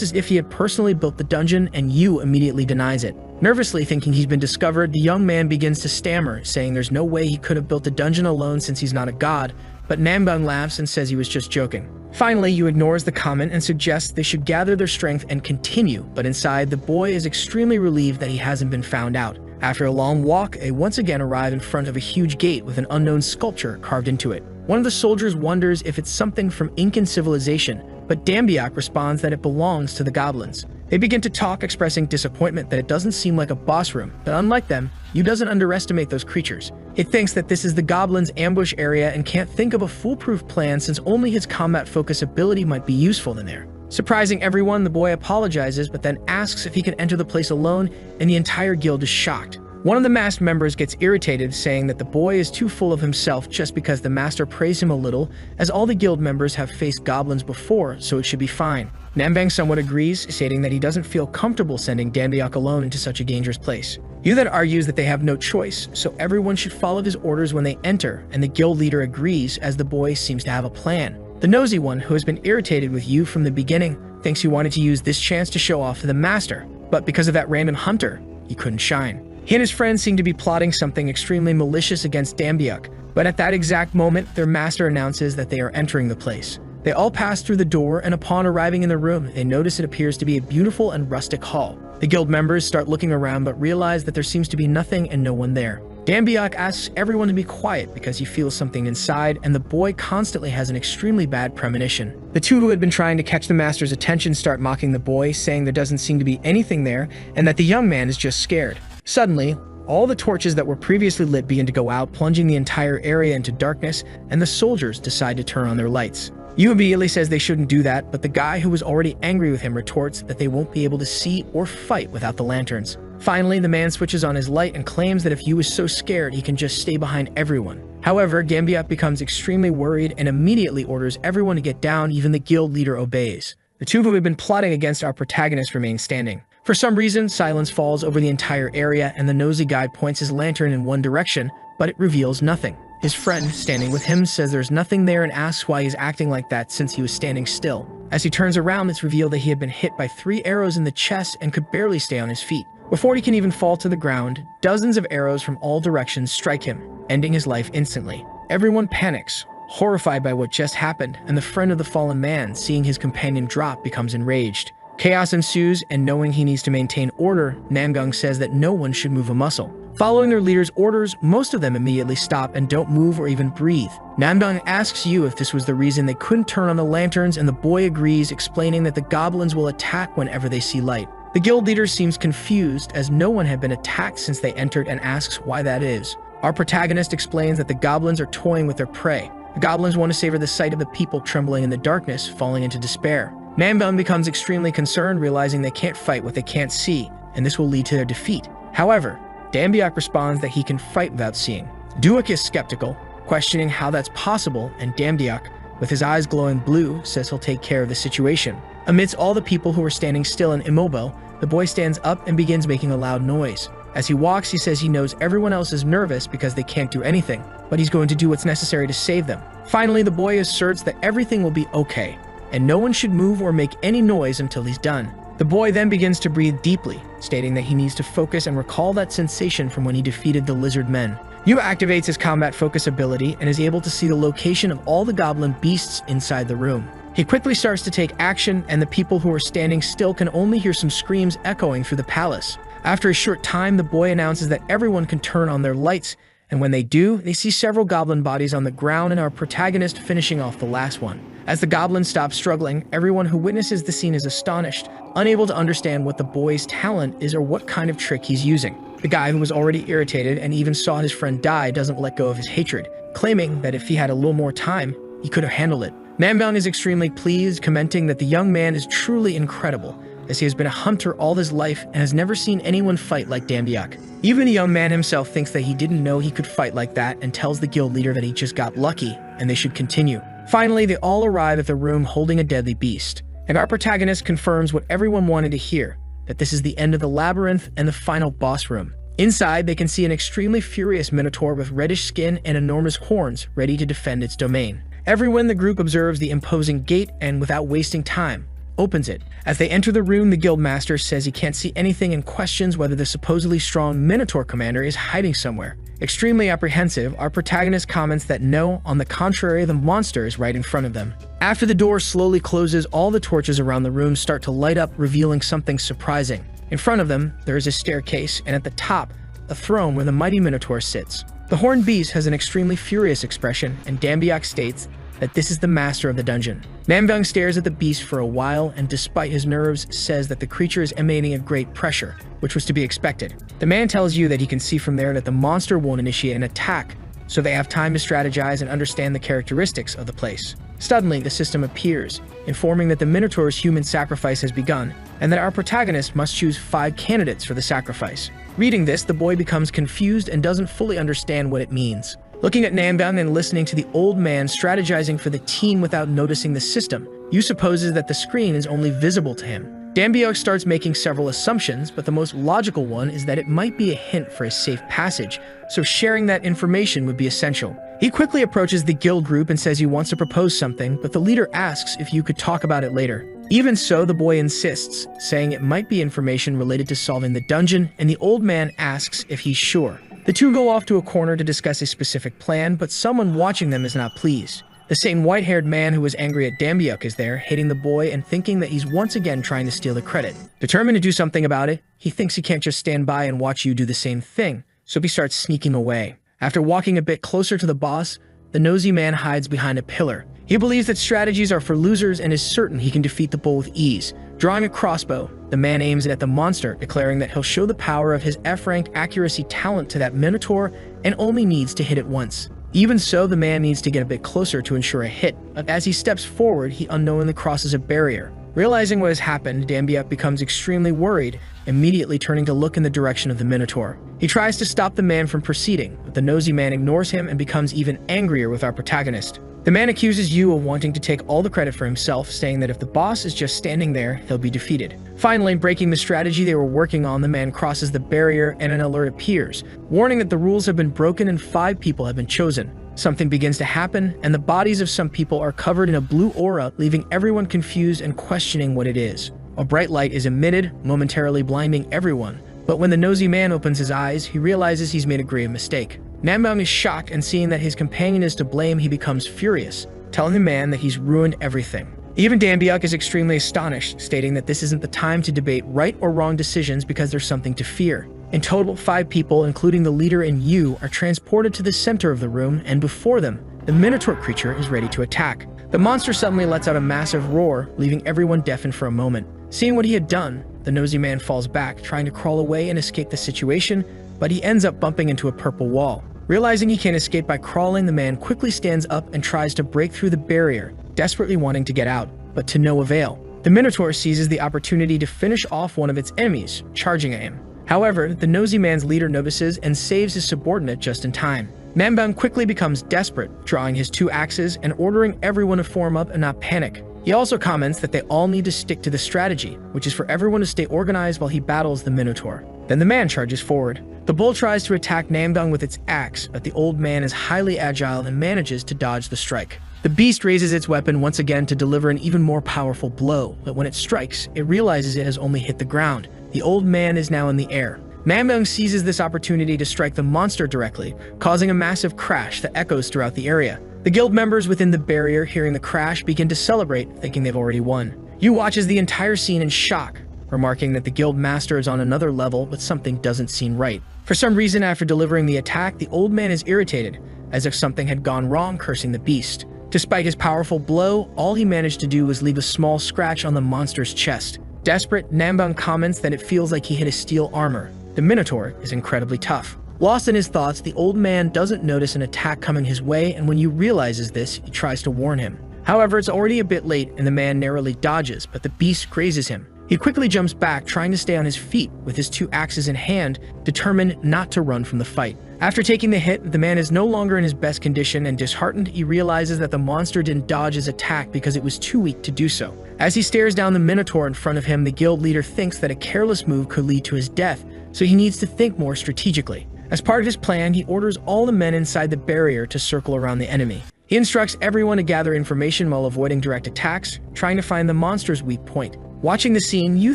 Speaker 1: as if he had personally built the dungeon, and Yu immediately denies it. Nervously thinking he's been discovered, the young man begins to stammer, saying there's no way he could have built the dungeon alone since he's not a god, but Nambang laughs and says he was just joking. Finally, Yu ignores the comment and suggests they should gather their strength and continue, but inside, the boy is extremely relieved that he hasn't been found out. After a long walk, they once again arrive in front of a huge gate with an unknown sculpture carved into it. One of the soldiers wonders if it's something from Incan civilization, but Dambiak responds that it belongs to the goblins. They begin to talk, expressing disappointment that it doesn't seem like a boss room, but unlike them, Yu doesn't underestimate those creatures. He thinks that this is the goblins' ambush area and can't think of a foolproof plan since only his combat focus ability might be useful in there. Surprising everyone, the boy apologizes but then asks if he can enter the place alone, and the entire guild is shocked. One of the masked members gets irritated, saying that the boy is too full of himself just because the master praised him a little, as all the guild members have faced goblins before, so it should be fine. Nambang somewhat agrees, stating that he doesn't feel comfortable sending Dambiak alone into such a dangerous place. Yu then argues that they have no choice, so everyone should follow his orders when they enter, and the guild leader agrees as the boy seems to have a plan. The nosy one, who has been irritated with Yu from the beginning, thinks he wanted to use this chance to show off to the master, but because of that random hunter, he couldn't shine. He and his friends seem to be plotting something extremely malicious against Dambiak, but at that exact moment, their master announces that they are entering the place. They all pass through the door, and upon arriving in the room, they notice it appears to be a beautiful and rustic hall. The guild members start looking around but realize that there seems to be nothing and no one there. Dambiak asks everyone to be quiet because he feels something inside, and the boy constantly has an extremely bad premonition. The two who had been trying to catch the master's attention start mocking the boy, saying there doesn't seem to be anything there and that the young man is just scared. Suddenly, all the torches that were previously lit begin to go out, plunging the entire area into darkness, and the soldiers decide to turn on their lights. Yu immediately says they shouldn't do that, but the guy who was already angry with him retorts that they won't be able to see or fight without the lanterns. Finally, the man switches on his light and claims that if Yu is so scared, he can just stay behind everyone. However, Gambiat becomes extremely worried and immediately orders everyone to get down, even the guild leader obeys. The two who have been plotting against our protagonist remain standing. For some reason, silence falls over the entire area, and the nosy guy points his lantern in one direction, but it reveals nothing. His friend, standing with him, says there's nothing there and asks why he's acting like that since he was standing still. As he turns around, it's revealed that he had been hit by 3 arrows in the chest and could barely stay on his feet. Before he can even fall to the ground, dozens of arrows from all directions strike him, ending his life instantly. Everyone panics, horrified by what just happened, and the friend of the fallen man, seeing his companion drop, becomes enraged. Chaos ensues, and knowing he needs to maintain order, Namgung says that no one should move a muscle. Following their leader's orders, most of them immediately stop and don't move or even breathe. Namdong asks Yu if this was the reason they couldn't turn on the lanterns, and the boy agrees, explaining that the goblins will attack whenever they see light. The guild leader seems confused, as no one had been attacked since they entered, and asks why that is. Our protagonist explains that the goblins are toying with their prey. The goblins want to savor the sight of the people trembling in the darkness, falling into despair. Manhwa becomes extremely concerned, realizing they can't fight what they can't see, and this will lead to their defeat. However, Dambiak responds that he can fight without seeing. Duak is skeptical, questioning how that's possible, and Dambiak, with his eyes glowing blue, says he'll take care of the situation. Amidst all the people who are standing still and immobile, the boy stands up and begins making a loud noise. As he walks, he says he knows everyone else is nervous because they can't do anything, but he's going to do what's necessary to save them. Finally, the boy asserts that everything will be okay, and no one should move or make any noise until he's done. The boy then begins to breathe deeply, stating that he needs to focus and recall that sensation from when he defeated the lizard men. Yu activates his combat focus ability and is able to see the location of all the goblin beasts inside the room. He quickly starts to take action, and the people who are standing still can only hear some screams echoing through the palace. After a short time, the boy announces that everyone can turn on their lights, and when they do, they see several goblin bodies on the ground and our protagonist finishing off the last one. As the goblins stop struggling, everyone who witnesses the scene is astonished, unable to understand what the boy's talent is or what kind of trick he's using. The guy, who was already irritated and even saw his friend die, doesn't let go of his hatred, claiming that if he had a little more time, he could have handled it. Manhwa is extremely pleased, commenting that the young man is truly incredible, as he has been a hunter all his life and has never seen anyone fight like Dambiak. Even the young man himself thinks that he didn't know he could fight like that and tells the guild leader that he just got lucky and they should continue. Finally, they all arrive at the room holding a deadly beast, and our protagonist confirms what everyone wanted to hear, that this is the end of the labyrinth and the final boss room. Inside, they can see an extremely furious minotaur with reddish skin and enormous horns, ready to defend its domain. Everyone in the group observes the imposing gate and, without wasting time, opens it. As they enter the room, the guildmaster says he can't see anything and questions whether the supposedly strong minotaur commander is hiding somewhere. Extremely apprehensive, our protagonist comments that no, on the contrary, the monster is right in front of them. After the door slowly closes, all the torches around the room start to light up, revealing something surprising. In front of them, there is a staircase, and at the top, a throne where the mighty minotaur sits. The horned beast has an extremely furious expression, and Dambiak states that this is the master of the dungeon. Manhwa stares at the beast for a while and, despite his nerves, says that the creature is emanating a great pressure, which was to be expected. The man tells you that he can see from there that the monster won't initiate an attack, so they have time to strategize and understand the characteristics of the place. Suddenly, the system appears, informing that the Minotaur's human sacrifice has begun, and that our protagonist must choose 5 candidates for the sacrifice. Reading this, the boy becomes confused and doesn't fully understand what it means. Looking at Namgang and listening to the old man strategizing for the team without noticing the system, Yu supposes that the screen is only visible to him. Dambiak starts making several assumptions, but the most logical one is that it might be a hint for a safe passage, so sharing that information would be essential. He quickly approaches the guild group and says he wants to propose something, but the leader asks if you could talk about it later. Even so, the boy insists, saying it might be information related to solving the dungeon, and the old man asks if he's sure. The two go off to a corner to discuss a specific plan, but someone watching them is not pleased. The same white-haired man who was angry at Dambiak is there, hating the boy and thinking that he's once again trying to steal the credit. Determined to do something about it, he thinks he can't just stand by and watch you do the same thing, so he starts sneaking away. After walking a bit closer to the boss, the nosy man hides behind a pillar. He believes that strategies are for losers and is certain he can defeat the bull with ease. Drawing a crossbow, the man aims it at the monster, declaring that he'll show the power of his F-ranked accuracy talent to that minotaur and only needs to hit it once. Even so, the man needs to get a bit closer to ensure a hit. As he steps forward, he unknowingly crosses a barrier. Realizing what has happened, Dambiak becomes extremely worried, immediately turning to look in the direction of the minotaur. He tries to stop the man from proceeding, but the nosy man ignores him and becomes even angrier with our protagonist. The man accuses Yu of wanting to take all the credit for himself, saying that if the boss is just standing there, he'll be defeated. Finally, breaking the strategy they were working on, the man crosses the barrier and an alert appears, warning that the rules have been broken and 5 people have been chosen. Something begins to happen, and the bodies of some people are covered in a blue aura, leaving everyone confused and questioning what it is. A bright light is emitted, momentarily blinding everyone, but when the nosy man opens his eyes, he realizes he's made a grave mistake. Namgang is shocked, and seeing that his companion is to blame, he becomes furious, telling the man that he's ruined everything. Even Dambiak is extremely astonished, stating that this isn't the time to debate right or wrong decisions because there's something to fear. In total, 5 people, including the leader and Yu, are transported to the center of the room, and before them, the Minotaur creature is ready to attack. The monster suddenly lets out a massive roar, leaving everyone deafened for a moment. Seeing what he had done, the nosy man falls back, trying to crawl away and escape the situation, but he ends up bumping into a purple wall. Realizing he can't escape by crawling, the man quickly stands up and tries to break through the barrier, desperately wanting to get out, but to no avail. The Minotaur seizes the opportunity to finish off one of its enemies, charging at him. However, the nosy man's leader notices and saves his subordinate just in time. Manbang quickly becomes desperate, drawing his 2 axes and ordering everyone to form up and not panic. He also comments that they all need to stick to the strategy, which is for everyone to stay organized while he battles the Minotaur. Then the man charges forward. The bull tries to attack Namdang with its axe, but the old man is highly agile and manages to dodge the strike. The beast raises its weapon once again to deliver an even more powerful blow, but when it strikes, it realizes it has only hit the ground. The old man is now in the air. Namdang seizes this opportunity to strike the monster directly, causing a massive crash that echoes throughout the area. The guild members within the barrier, hearing the crash, begin to celebrate, thinking they've already won. Yu watches the entire scene in shock, remarking that the guild master is on another level, but something doesn't seem right. For some reason, after delivering the attack, the old man is irritated, as if something had gone wrong, cursing the beast. Despite his powerful blow, all he managed to do was leave a small scratch on the monster's chest. Desperate, Namdang comments that it feels like he hit a steel armor. The Minotaur is incredibly tough. Lost in his thoughts, the old man doesn't notice an attack coming his way, and when Yu realizes this, he tries to warn him. However, it's already a bit late, and the man narrowly dodges, but the beast grazes him. He quickly jumps back, trying to stay on his feet with his 2 axes in hand, determined not to run from the fight. After taking the hit, the man is no longer in his best condition, and disheartened, he realizes that the monster didn't dodge his attack because it was too weak to do so. As he stares down the Minotaur in front of him, the guild leader thinks that a careless move could lead to his death, so he needs to think more strategically. As part of his plan, he orders all the men inside the barrier to circle around the enemy. He instructs everyone to gather information while avoiding direct attacks, trying to find the monster's weak point. Watching the scene, Yu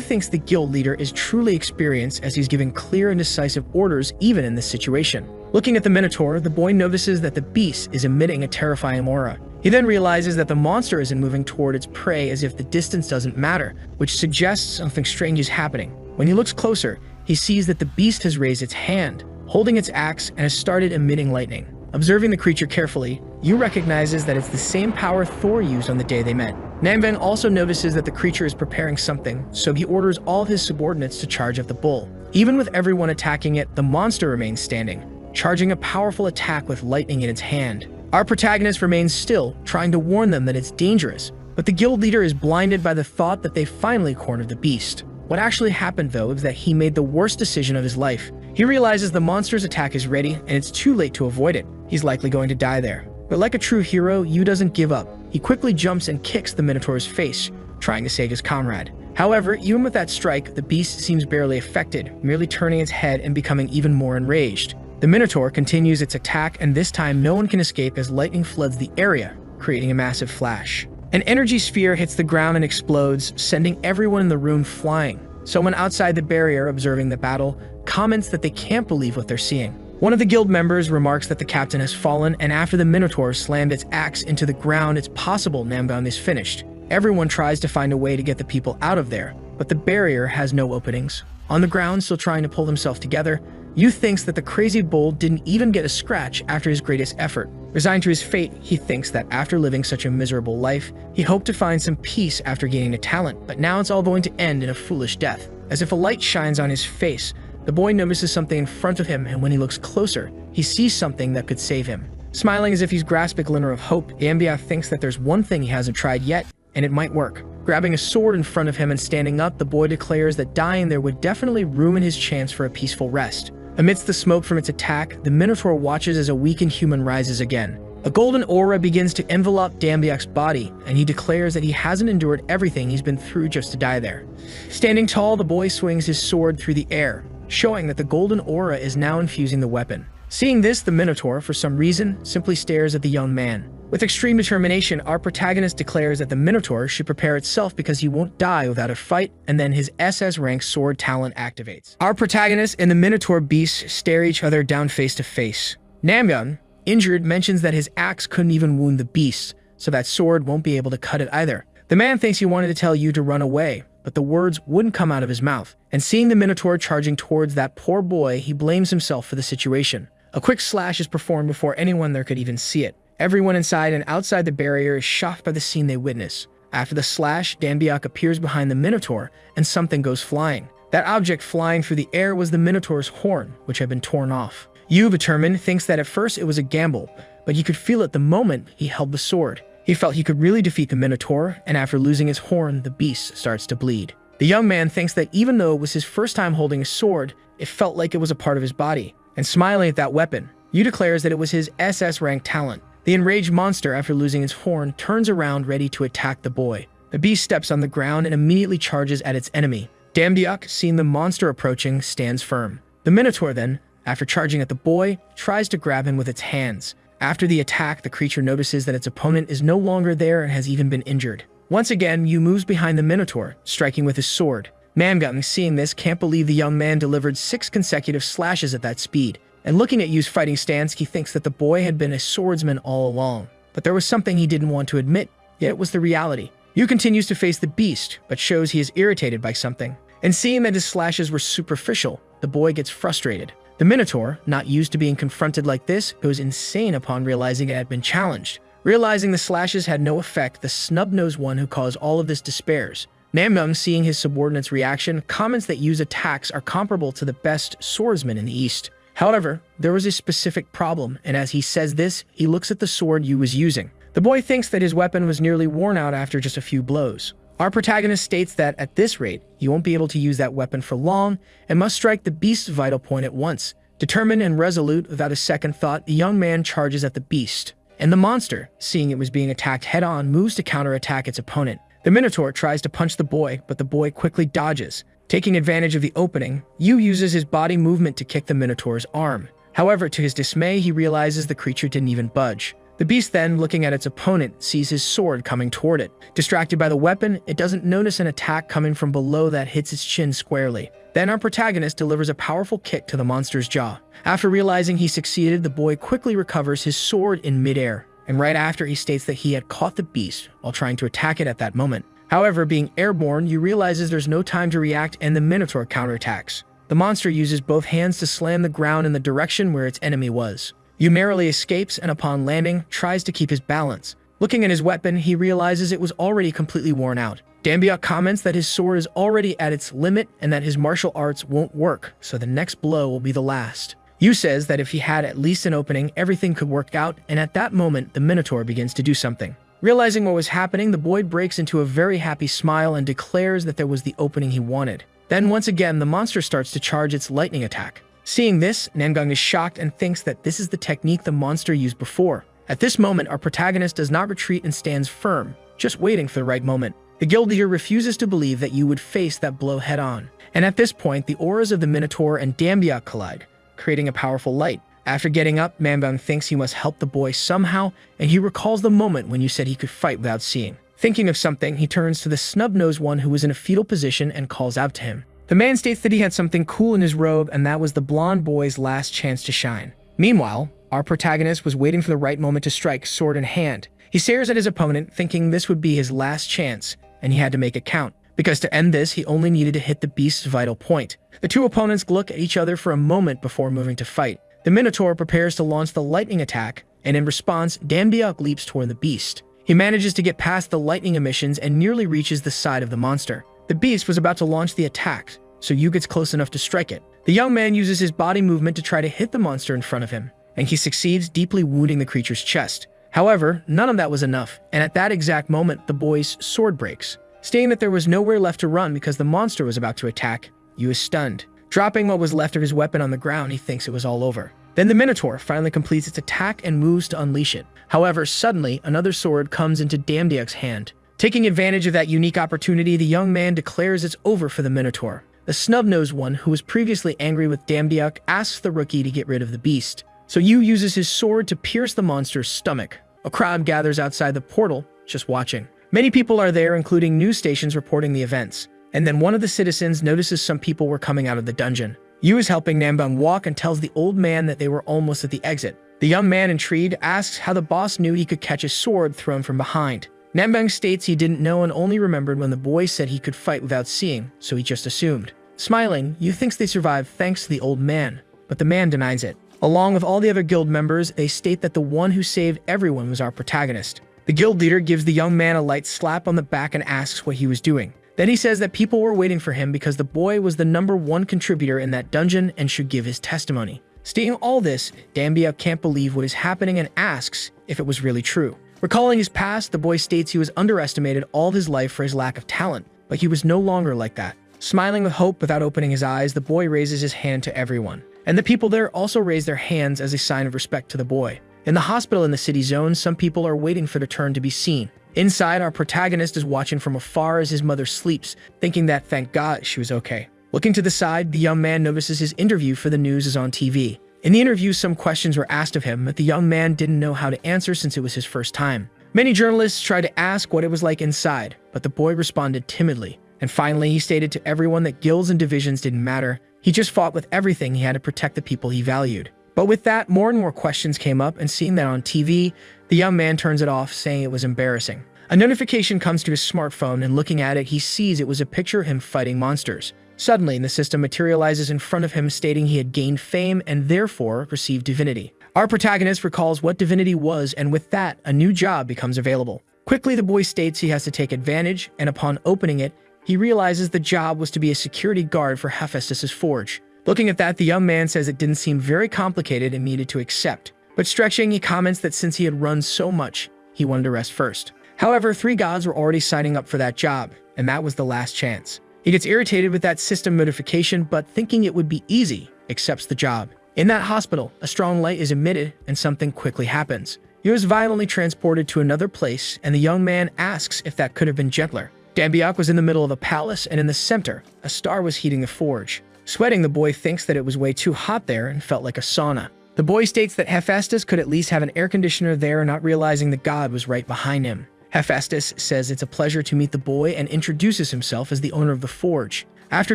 Speaker 1: thinks the guild leader is truly experienced as he's giving clear and decisive orders even in this situation. Looking at the Minotaur, the boy notices that the beast is emitting a terrifying aura. He then realizes that the monster isn't moving toward its prey as if the distance doesn't matter, which suggests something strange is happening. When he looks closer, he sees that the beast has raised its hand, holding its axe, and has started emitting lightning. Observing the creature carefully, Yu recognizes that it's the same power Thor used on the day they met. Namdang also notices that the creature is preparing something, so he orders all of his subordinates to charge at the bull. Even with everyone attacking it, the monster remains standing, charging a powerful attack with lightning in its hand. Our protagonist remains still, trying to warn them that it's dangerous, but the guild leader is blinded by the thought that they finally cornered the beast. What actually happened, though, is that he made the worst decision of his life. He realizes the monster's attack is ready, and it's too late to avoid it. He's likely going to die there. But like a true hero, Yu doesn't give up. He quickly jumps and kicks the Minotaur's face, trying to save his comrade. However, even with that strike, the beast seems barely affected, merely turning its head and becoming even more enraged. The Minotaur continues its attack, and this time no one can escape as lightning floods the area, creating a massive flash. An energy sphere hits the ground and explodes, sending everyone in the room flying. Someone outside the barrier, observing the battle, comments that they can't believe what they're seeing. One of the guild members remarks that the captain has fallen, and after the Minotaur slammed its axe into the ground, it's possible Namdang is finished. Everyone tries to find a way to get the people out of there, but the barrier has no openings. On the ground, still trying to pull himself together, Yu thinks that the crazy bull didn't even get a scratch after his greatest effort. Resigned to his fate, he thinks that after living such a miserable life, he hoped to find some peace after gaining a talent, but now it's all going to end in a foolish death. As if a light shines on his face, the boy notices something in front of him, and when he looks closer, he sees something that could save him. Smiling as if he's grasping a glimmer of hope, Ambia thinks that there's one thing he hasn't tried yet, and it might work. Grabbing a sword in front of him and standing up, the boy declares that dying there would definitely ruin his chance for a peaceful rest. Amidst the smoke from its attack, the Minotaur watches as a weakened human rises again. A golden aura begins to envelop Dambiak's body, and he declares that he hasn't endured everything he's been through just to die there. Standing tall, the boy swings his sword through the air, showing that the golden aura is now infusing the weapon. Seeing this, the Minotaur, for some reason, simply stares at the young man. With extreme determination, our protagonist declares that the Minotaur should prepare itself because he won't die without a fight, and then his SS rank sword talent activates. Our protagonist and the Minotaur beast stare each other down face to face. Namyeon, injured, mentions that his axe couldn't even wound the beast, so that sword won't be able to cut it either. The man thinks he wanted to tell Yu to run away, but the words wouldn't come out of his mouth. And seeing the Minotaur charging towards that poor boy, he blames himself for the situation. A quick slash is performed before anyone there could even see it. Everyone inside and outside the barrier is shocked by the scene they witness. After the slash, Dambiak appears behind the Minotaur, and something goes flying. That object flying through the air was the Minotaur's horn, which had been torn off. Yu, determined, thinks that at first it was a gamble, but he could feel it the moment he held the sword. He felt he could really defeat the Minotaur, and after losing his horn, the beast starts to bleed. The young man thinks that even though it was his first time holding a sword, it felt like it was a part of his body. And smiling at that weapon, Yu declares that it was his SS rank talent. The enraged monster, after losing its horn, turns around ready to attack the boy. The beast steps on the ground and immediately charges at its enemy. Damdiak, seeing the monster approaching, stands firm. The Minotaur then, after charging at the boy, tries to grab him with its hands. After the attack, the creature notices that its opponent is no longer there and has even been injured. Once again, Yu moves behind the Minotaur, striking with his sword. Mangang, seeing this, can't believe the young man delivered 6 consecutive slashes at that speed. And looking at Yu's fighting stance, he thinks that the boy had been a swordsman all along. But there was something he didn't want to admit, yet it was the reality. Yu continues to face the beast, but shows he is irritated by something. And seeing that his slashes were superficial, the boy gets frustrated. The Minotaur, not used to being confronted like this, goes insane upon realizing it had been challenged. Realizing the slashes had no effect, the snub-nosed one who caused all of this despairs. Namyoung, seeing his subordinate's reaction, comments that Yu's attacks are comparable to the best swordsmen in the East. However, there was a specific problem, and as he says this, he looks at the sword Yu was using. The boy thinks that his weapon was nearly worn out after just a few blows. Our protagonist states that, at this rate, he won't be able to use that weapon for long and must strike the beast's vital point at once. Determined and resolute, without a second thought, the young man charges at the beast. And the monster, seeing it was being attacked head-on, moves to counterattack its opponent. The Minotaur tries to punch the boy, but the boy quickly dodges. Taking advantage of the opening, Yu uses his body movement to kick the Minotaur's arm. However, to his dismay, he realizes the creature didn't even budge. The beast then, looking at its opponent, sees his sword coming toward it. Distracted by the weapon, it doesn't notice an attack coming from below that hits its chin squarely. Then our protagonist delivers a powerful kick to the monster's jaw. After realizing he succeeded, the boy quickly recovers his sword in midair, and right after he states that he had caught the beast while trying to attack it at that moment. However, being airborne, Yu realizes there's no time to react and the Minotaur counterattacks. The monster uses both hands to slam the ground in the direction where its enemy was. Yu narrowly escapes and upon landing, tries to keep his balance. Looking at his weapon, he realizes it was already completely worn out. Dambiak comments that his sword is already at its limit and that his martial arts won't work, so the next blow will be the last. Yu says that if he had at least an opening, everything could work out, and at that moment, the Minotaur begins to do something. Realizing what was happening, the boy breaks into a very happy smile and declares that there was the opening he wanted. Then once again, the monster starts to charge its lightning attack. Seeing this, Namgang is shocked and thinks that this is the technique the monster used before. At this moment, our protagonist does not retreat and stands firm, just waiting for the right moment. The guild leader refuses to believe that Yu would face that blow head-on. And at this point, the auras of the Minotaur and Dambiak collide, creating a powerful light. After getting up, Manbang thinks he must help the boy somehow, and he recalls the moment when you said he could fight without seeing. Thinking of something, he turns to the snub-nosed one who was in a fetal position and calls out to him. The man states that he had something cool in his robe, and that was the blonde boy's last chance to shine. Meanwhile, our protagonist was waiting for the right moment to strike, sword in hand. He stares at his opponent, thinking this would be his last chance, and he had to make it count. Because to end this, he only needed to hit the beast's vital point. The two opponents look at each other for a moment before moving to fight. The Minotaur prepares to launch the lightning attack, and in response, Dambiak leaps toward the beast. He manages to get past the lightning emissions and nearly reaches the side of the monster. The beast was about to launch the attack, so Yu gets close enough to strike it. The young man uses his body movement to try to hit the monster in front of him, and he succeeds, deeply wounding the creature's chest. However, none of that was enough, and at that exact moment, the boy's sword breaks. Stating that there was nowhere left to run because the monster was about to attack, Yu is stunned. Dropping what was left of his weapon on the ground, he thinks it was all over. Then the Minotaur finally completes its attack and moves to unleash it. However, suddenly, another sword comes into Damdiak's hand. Taking advantage of that unique opportunity, the young man declares it's over for the Minotaur. The snub-nosed one, who was previously angry with Damdiak, asks the rookie to get rid of the beast. So Yu uses his sword to pierce the monster's stomach. A crowd gathers outside the portal, just watching. Many people are there, including news stations reporting the events. And then one of the citizens notices some people were coming out of the dungeon. Yu is helping Nambang walk and tells the old man that they were almost at the exit. The young man, intrigued, asks how the boss knew he could catch a sword thrown from behind. Nambang states he didn't know and only remembered when the boy said he could fight without seeing, so he just assumed. Smiling, Yu thinks they survived thanks to the old man, but the man denies it. Along with all the other guild members, they state that the one who saved everyone was our protagonist. The guild leader gives the young man a light slap on the back and asks what he was doing. Then he says that people were waiting for him because the boy was the #1 contributor in that dungeon and should give his testimony. Seeing all this, Dambiak can't believe what is happening and asks if it was really true. Recalling his past, the boy states he was underestimated all his life for his lack of talent, but he was no longer like that. Smiling with hope without opening his eyes, the boy raises his hand to everyone. And the people there also raise their hands as a sign of respect to the boy. In the hospital in the city zone, some people are waiting for their turn to be seen. Inside, our protagonist is watching from afar as his mother sleeps, thinking that thank God she was okay. Looking to the side, the young man notices his interview for the news is on TV. In the interview, some questions were asked of him that the young man didn't know how to answer since it was his first time. Many journalists tried to ask what it was like inside, but the boy responded timidly. And finally, he stated to everyone that guilds and divisions didn't matter. He just fought with everything he had to protect the people he valued. But with that, more and more questions came up, and seeing that on TV, the young man turns it off, saying it was embarrassing. A notification comes to his smartphone, and looking at it, he sees it was a picture of him fighting monsters. Suddenly, the system materializes in front of him, stating he had gained fame and therefore received divinity. Our protagonist recalls what divinity was, and with that, a new job becomes available. Quickly, the boy states he has to take advantage, and upon opening it, he realizes the job was to be a security guard for Hephaestus's forge. Looking at that, the young man says it didn't seem very complicated and needed to accept. But stretching, he comments that since he had run so much, he wanted to rest first. However, 3 gods were already signing up for that job, and that was the last chance. He gets irritated with that system notification, but thinking it would be easy, accepts the job. In that hospital, a strong light is emitted, and something quickly happens. He was violently transported to another place, and the young man asks if that could have been gentler. Dambiak was in the middle of a palace, and in the center, a star was heating the forge. Sweating, the boy thinks that it was way too hot there and felt like a sauna. The boy states that Hephaestus could at least have an air conditioner there, not realizing the god was right behind him. Hephaestus says it's a pleasure to meet the boy and introduces himself as the owner of the forge. After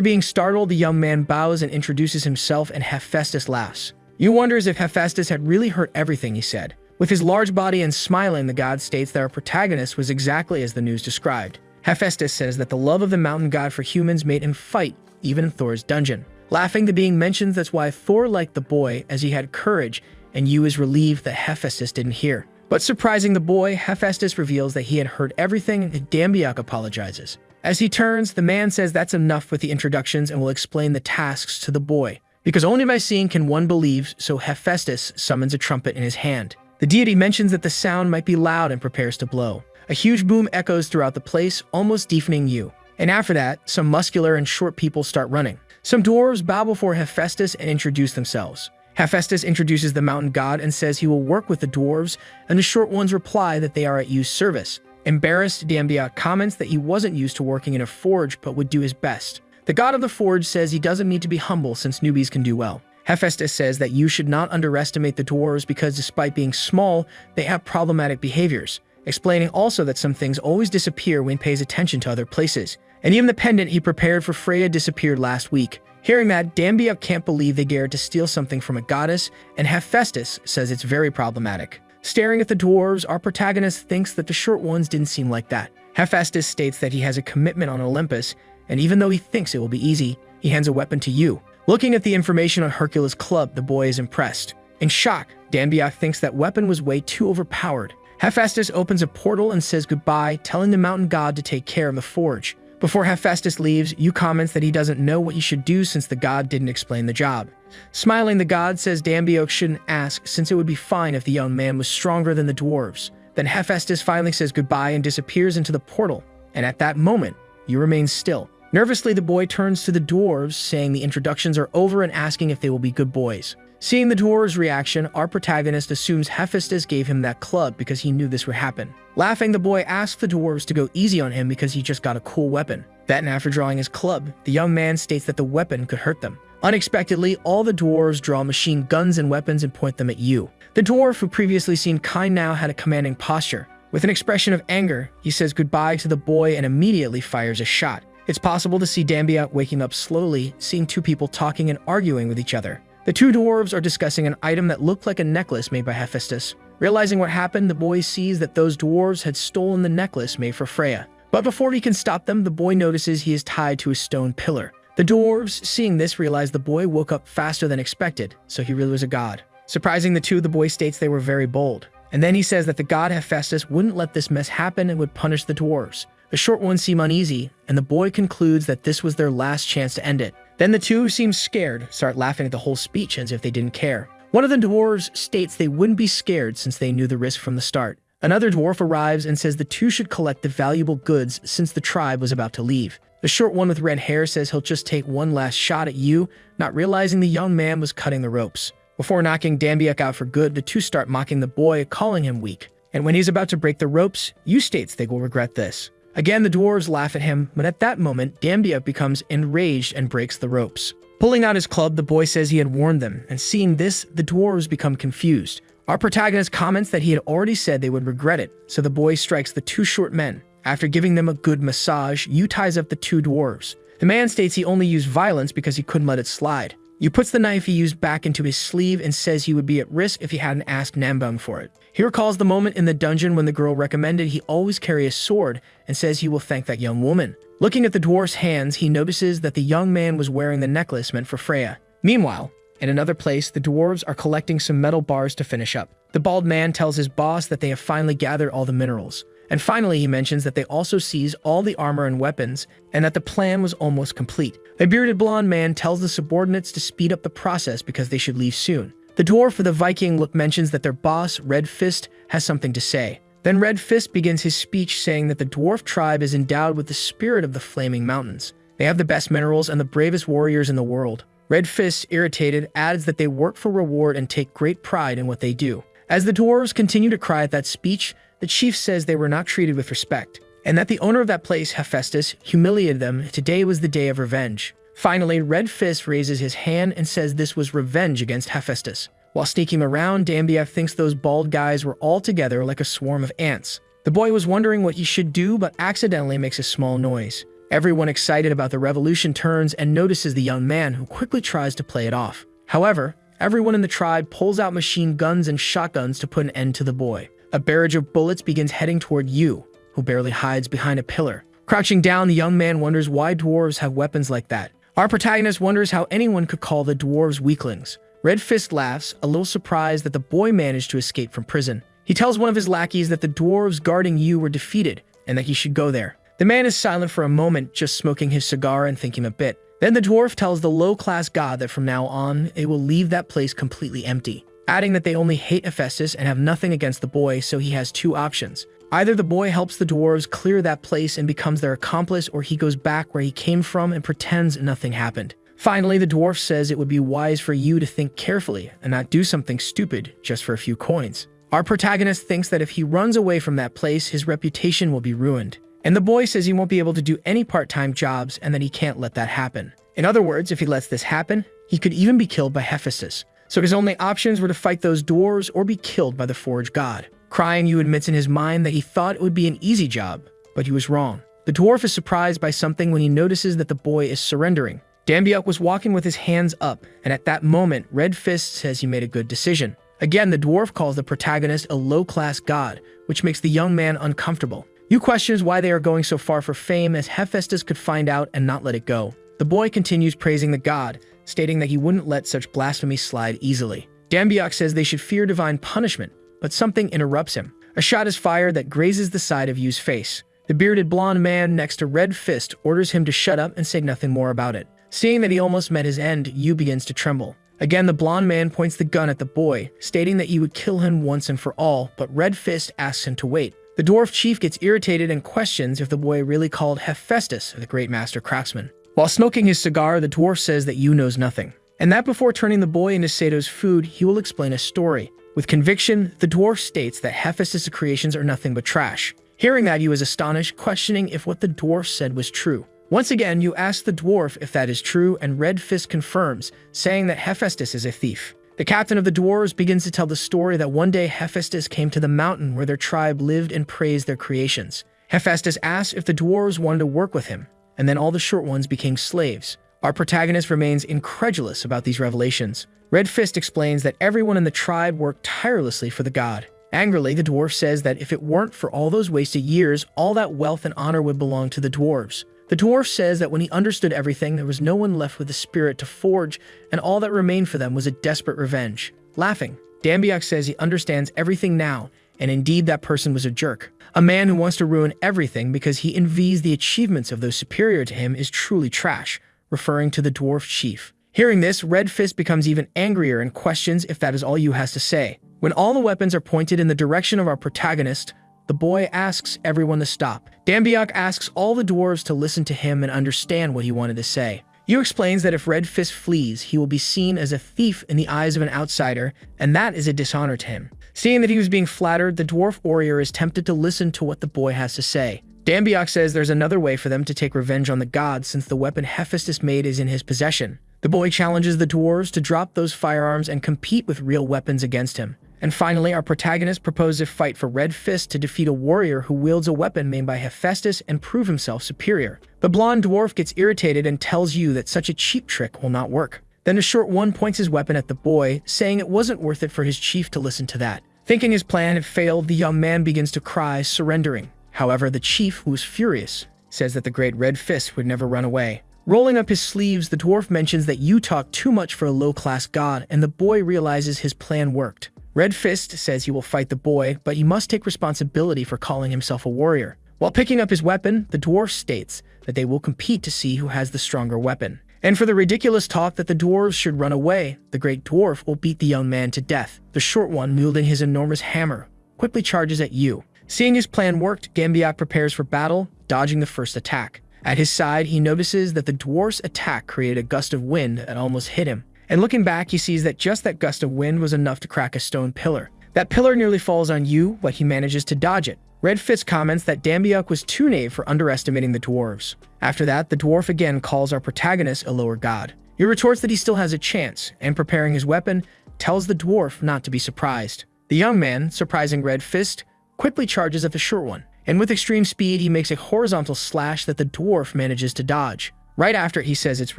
Speaker 1: being startled, the young man bows and introduces himself, and Hephaestus laughs. You wonders if Hephaestus had really heard everything he said. With his large body and smiling, the god states that our protagonist was exactly as the news described. Hephaestus says that the love of the mountain god for humans made him fight, even in Thor's dungeon. Laughing, the being mentions that's why Thor liked the boy, as he had courage, and Yu is relieved that Hephaestus didn't hear. But surprising the boy, Hephaestus reveals that he had heard everything, and Dambiak apologizes. As he turns, the man says that's enough with the introductions and will explain the tasks to the boy. Because only by seeing can one believe, so Hephaestus summons a trumpet in his hand. The deity mentions that the sound might be loud and prepares to blow. A huge boom echoes throughout the place, almost deafening Yu. And after that, some muscular and short people start running. Some dwarves bow before Hephaestus and introduce themselves. Hephaestus introduces the mountain god and says he will work with the dwarves, and the short ones reply that they are at Yu's service. Embarrassed, Dambiak comments that he wasn't used to working in a forge but would do his best. The god of the forge says he doesn't need to be humble since newbies can do well. Hephaestus says that you should not underestimate the dwarves because despite being small, they have problematic behaviors, explaining also that some things always disappear when he pays attention to other places. And even the pendant he prepared for Freya disappeared last week. Hearing that, Dambiak can't believe they dared to steal something from a goddess, and Hephaestus says it's very problematic. Staring at the dwarves, our protagonist thinks that the short ones didn't seem like that. Hephaestus states that he has a commitment on Olympus, and even though he thinks it will be easy, he hands a weapon to Yu. Looking at the information on Hercules' club, the boy is impressed. In shock, Dambiak thinks that weapon was way too overpowered. Hephaestus opens a portal and says goodbye, telling the mountain god to take care of the forge. Before Hephaestus leaves, Yu comments that he doesn't know what he should do since the god didn't explain the job. Smiling, the god says Dambiak shouldn't ask since it would be fine if the young man was stronger than the dwarves. Then Hephaestus finally says goodbye and disappears into the portal, and at that moment, Yu remains still. Nervously, the boy turns to the dwarves, saying the introductions are over and asking if they will be good boys. Seeing the dwarves' reaction, our protagonist assumes Hephaestus gave him that club because he knew this would happen. Laughing, the boy asks the dwarves to go easy on him because he just got a cool weapon. Then, after drawing his club, the young man states that the weapon could hurt them. Unexpectedly, all the dwarves draw machine guns and weapons and point them at Yu. The dwarf, who previously seemed kind now, had a commanding posture. With an expression of anger, he says goodbye to the boy and immediately fires a shot. It's possible to see Dambiak waking up slowly, seeing 2 people talking and arguing with each other. The 2 dwarves are discussing an item that looked like a necklace made by Hephaestus. Realizing what happened, the boy sees that those dwarves had stolen the necklace made for Freya. But before he can stop them, the boy notices he is tied to a stone pillar. The dwarves, seeing this, realize the boy woke up faster than expected, so he really was a god. Surprising the 2, the boy states they were very bold. And then he says that the god Hephaestus wouldn't let this mess happen and would punish the dwarves. The short ones seem uneasy, and the boy concludes that this was their last chance to end it. Then the two, who seem scared, start laughing at the whole speech as if they didn't care. One of the dwarves states they wouldn't be scared since they knew the risk from the start. Another dwarf arrives and says the two should collect the valuable goods since the tribe was about to leave. The short one with red hair says he'll just take one last shot at you, not realizing the young man was cutting the ropes. Before knocking Dambiak out for good, the two start mocking the boy, calling him weak. And when he's about to break the ropes, Yu states they will regret this. Again, the dwarves laugh at him, but at that moment, Dambiak becomes enraged and breaks the ropes. Pulling out his club, the boy says he had warned them, and seeing this, the dwarves become confused. Our protagonist comments that he had already said they would regret it, so the boy strikes the two short men. After giving them a good massage, Yu ties up the two dwarves. The man states he only used violence because he couldn't let it slide. Yu puts the knife he used back into his sleeve and says he would be at risk if he hadn't asked Nambung for it. He recalls the moment in the dungeon when the girl recommended he always carry a sword and says he will thank that young woman. Looking at the dwarf's hands, he notices that the young man was wearing the necklace meant for Freya. Meanwhile, in another place, the dwarves are collecting some metal bars to finish up. The bald man tells his boss that they have finally gathered all the minerals. And finally, he mentions that they also seized all the armor and weapons, and that the plan was almost complete. A bearded blonde man tells the subordinates to speed up the process because they should leave soon. The dwarf with a Viking look mentions that their boss, Red Fist, has something to say. Then Red Fist begins his speech saying that the dwarf tribe is endowed with the spirit of the Flaming Mountains. They have the best minerals and the bravest warriors in the world. Red Fist, irritated, adds that they work for reward and take great pride in what they do. As the dwarves continue to cry at that speech, the chief says they were not treated with respect, and that the owner of that place, Hephaestus, humiliated them. Today was the day of revenge. Finally, Red Fist raises his hand and says this was revenge against Hephaestus. While sneaking around, Dambiak thinks those bald guys were all together like a swarm of ants. The boy was wondering what he should do, but accidentally makes a small noise. Everyone excited about the revolution turns and notices the young man, who quickly tries to play it off. However, everyone in the tribe pulls out machine guns and shotguns to put an end to the boy. A barrage of bullets begins heading toward Yu, who barely hides behind a pillar. Crouching down, the young man wonders why dwarves have weapons like that. Our protagonist wonders how anyone could call the dwarves weaklings. Red Fist laughs, a little surprised that the boy managed to escape from prison. He tells one of his lackeys that the dwarves guarding Yu were defeated, and that he should go there. The man is silent for a moment, just smoking his cigar and thinking a bit. Then the dwarf tells the low-class god that from now on, they will leave that place completely empty, adding that they only hate Hephaestus and have nothing against the boy, so he has two options. Either the boy helps the dwarves clear that place and becomes their accomplice, or he goes back where he came from and pretends nothing happened. Finally, the dwarf says it would be wise for you to think carefully and not do something stupid just for a few coins. Our protagonist thinks that if he runs away from that place, his reputation will be ruined. And the boy says he won't be able to do any part-time jobs and that he can't let that happen. In other words, if he lets this happen, he could even be killed by Hephaestus. So his only options were to fight those dwarves or be killed by the Forge God. Crying, Yu admits in his mind that he thought it would be an easy job, but he was wrong. The dwarf is surprised by something when he notices that the boy is surrendering. Dambiak was walking with his hands up, and at that moment, Red Fist says he made a good decision. Again, the dwarf calls the protagonist a low-class god, which makes the young man uncomfortable. Yu questions why they are going so far for fame, as Hephaestus could find out and not let it go. The boy continues praising the god, stating that he wouldn't let such blasphemy slide easily. Dambiak says they should fear divine punishment, but something interrupts him. A shot is fired that grazes the side of Yu's face. The bearded blonde man next to Red Fist orders him to shut up and say nothing more about it. Seeing that he almost met his end, Yu begins to tremble. Again, the blonde man points the gun at the boy, stating that he would kill him once and for all, but Red Fist asks him to wait. The dwarf chief gets irritated and questions if the boy really called Hephaestus the great master craftsman. While smoking his cigar, the dwarf says that Yu knows nothing, and that before turning the boy into Sato's food, he will explain a story. With conviction, the dwarf states that Hephaestus' creations are nothing but trash. Hearing that, Yu is astonished, questioning if what the dwarf said was true. Once again, Yu asks the dwarf if that is true, and Red Fist confirms, saying that Hephaestus is a thief. The captain of the dwarves begins to tell the story that one day Hephaestus came to the mountain where their tribe lived and praised their creations. Hephaestus asked if the dwarves wanted to work with him, and then all the short ones became slaves. Our protagonist remains incredulous about these revelations. Red Fist explains that everyone in the tribe worked tirelessly for the god. Angrily, the dwarf says that if it weren't for all those wasted years, all that wealth and honor would belong to the dwarves. The dwarf says that when he understood everything, there was no one left with the spirit to forge, and all that remained for them was a desperate revenge. Laughing, Dambiak says he understands everything now, and indeed that person was a jerk. A man who wants to ruin everything because he envies the achievements of those superior to him is truly trash. referring to the dwarf chief. Hearing this, Red Fist becomes even angrier and questions if that is all Yu has to say. When all the weapons are pointed in the direction of our protagonist, the boy asks everyone to stop. Dambiak asks all the dwarves to listen to him and understand what he wanted to say. Yu explains that if Red Fist flees, he will be seen as a thief in the eyes of an outsider, and that is a dishonor to him. Seeing that he was being flattered, the dwarf warrior is tempted to listen to what the boy has to say. Dambiak says there's another way for them to take revenge on the gods since the weapon Hephaestus made is in his possession. The boy challenges the dwarves to drop those firearms and compete with real weapons against him. And finally, our protagonist proposes a fight for Red Fist to defeat a warrior who wields a weapon made by Hephaestus and prove himself superior. The blonde dwarf gets irritated and tells Yu that such a cheap trick will not work. Then the short one points his weapon at the boy, saying it wasn't worth it for his chief to listen to that. Thinking his plan had failed, the young man begins to cry, surrendering. However, the chief, who is furious, says that the great Red Fist would never run away. Rolling up his sleeves, the dwarf mentions that Yu talked too much for a low-class god, and the boy realizes his plan worked. Red Fist says he will fight the boy, but he must take responsibility for calling himself a warrior. While picking up his weapon, the dwarf states that they will compete to see who has the stronger weapon. And for the ridiculous talk that the dwarves should run away, the great dwarf will beat the young man to death. The short one, wielding his enormous hammer, quickly charges at Yu. Seeing his plan worked, Dambiak prepares for battle, dodging the first attack. At his side, he notices that the dwarf's attack created a gust of wind that almost hit him. And looking back, he sees that just that gust of wind was enough to crack a stone pillar. That pillar nearly falls on Yu, but he manages to dodge it. Red Fist comments that Dambiak was too naive for underestimating the dwarves. After that, the dwarf again calls our protagonist a lower god. He retorts that he still has a chance, and preparing his weapon, tells the dwarf not to be surprised. The young man, surprising Red Fist, quickly charges at the short one, and with extreme speed, he makes a horizontal slash that the dwarf manages to dodge. Right after, he says it's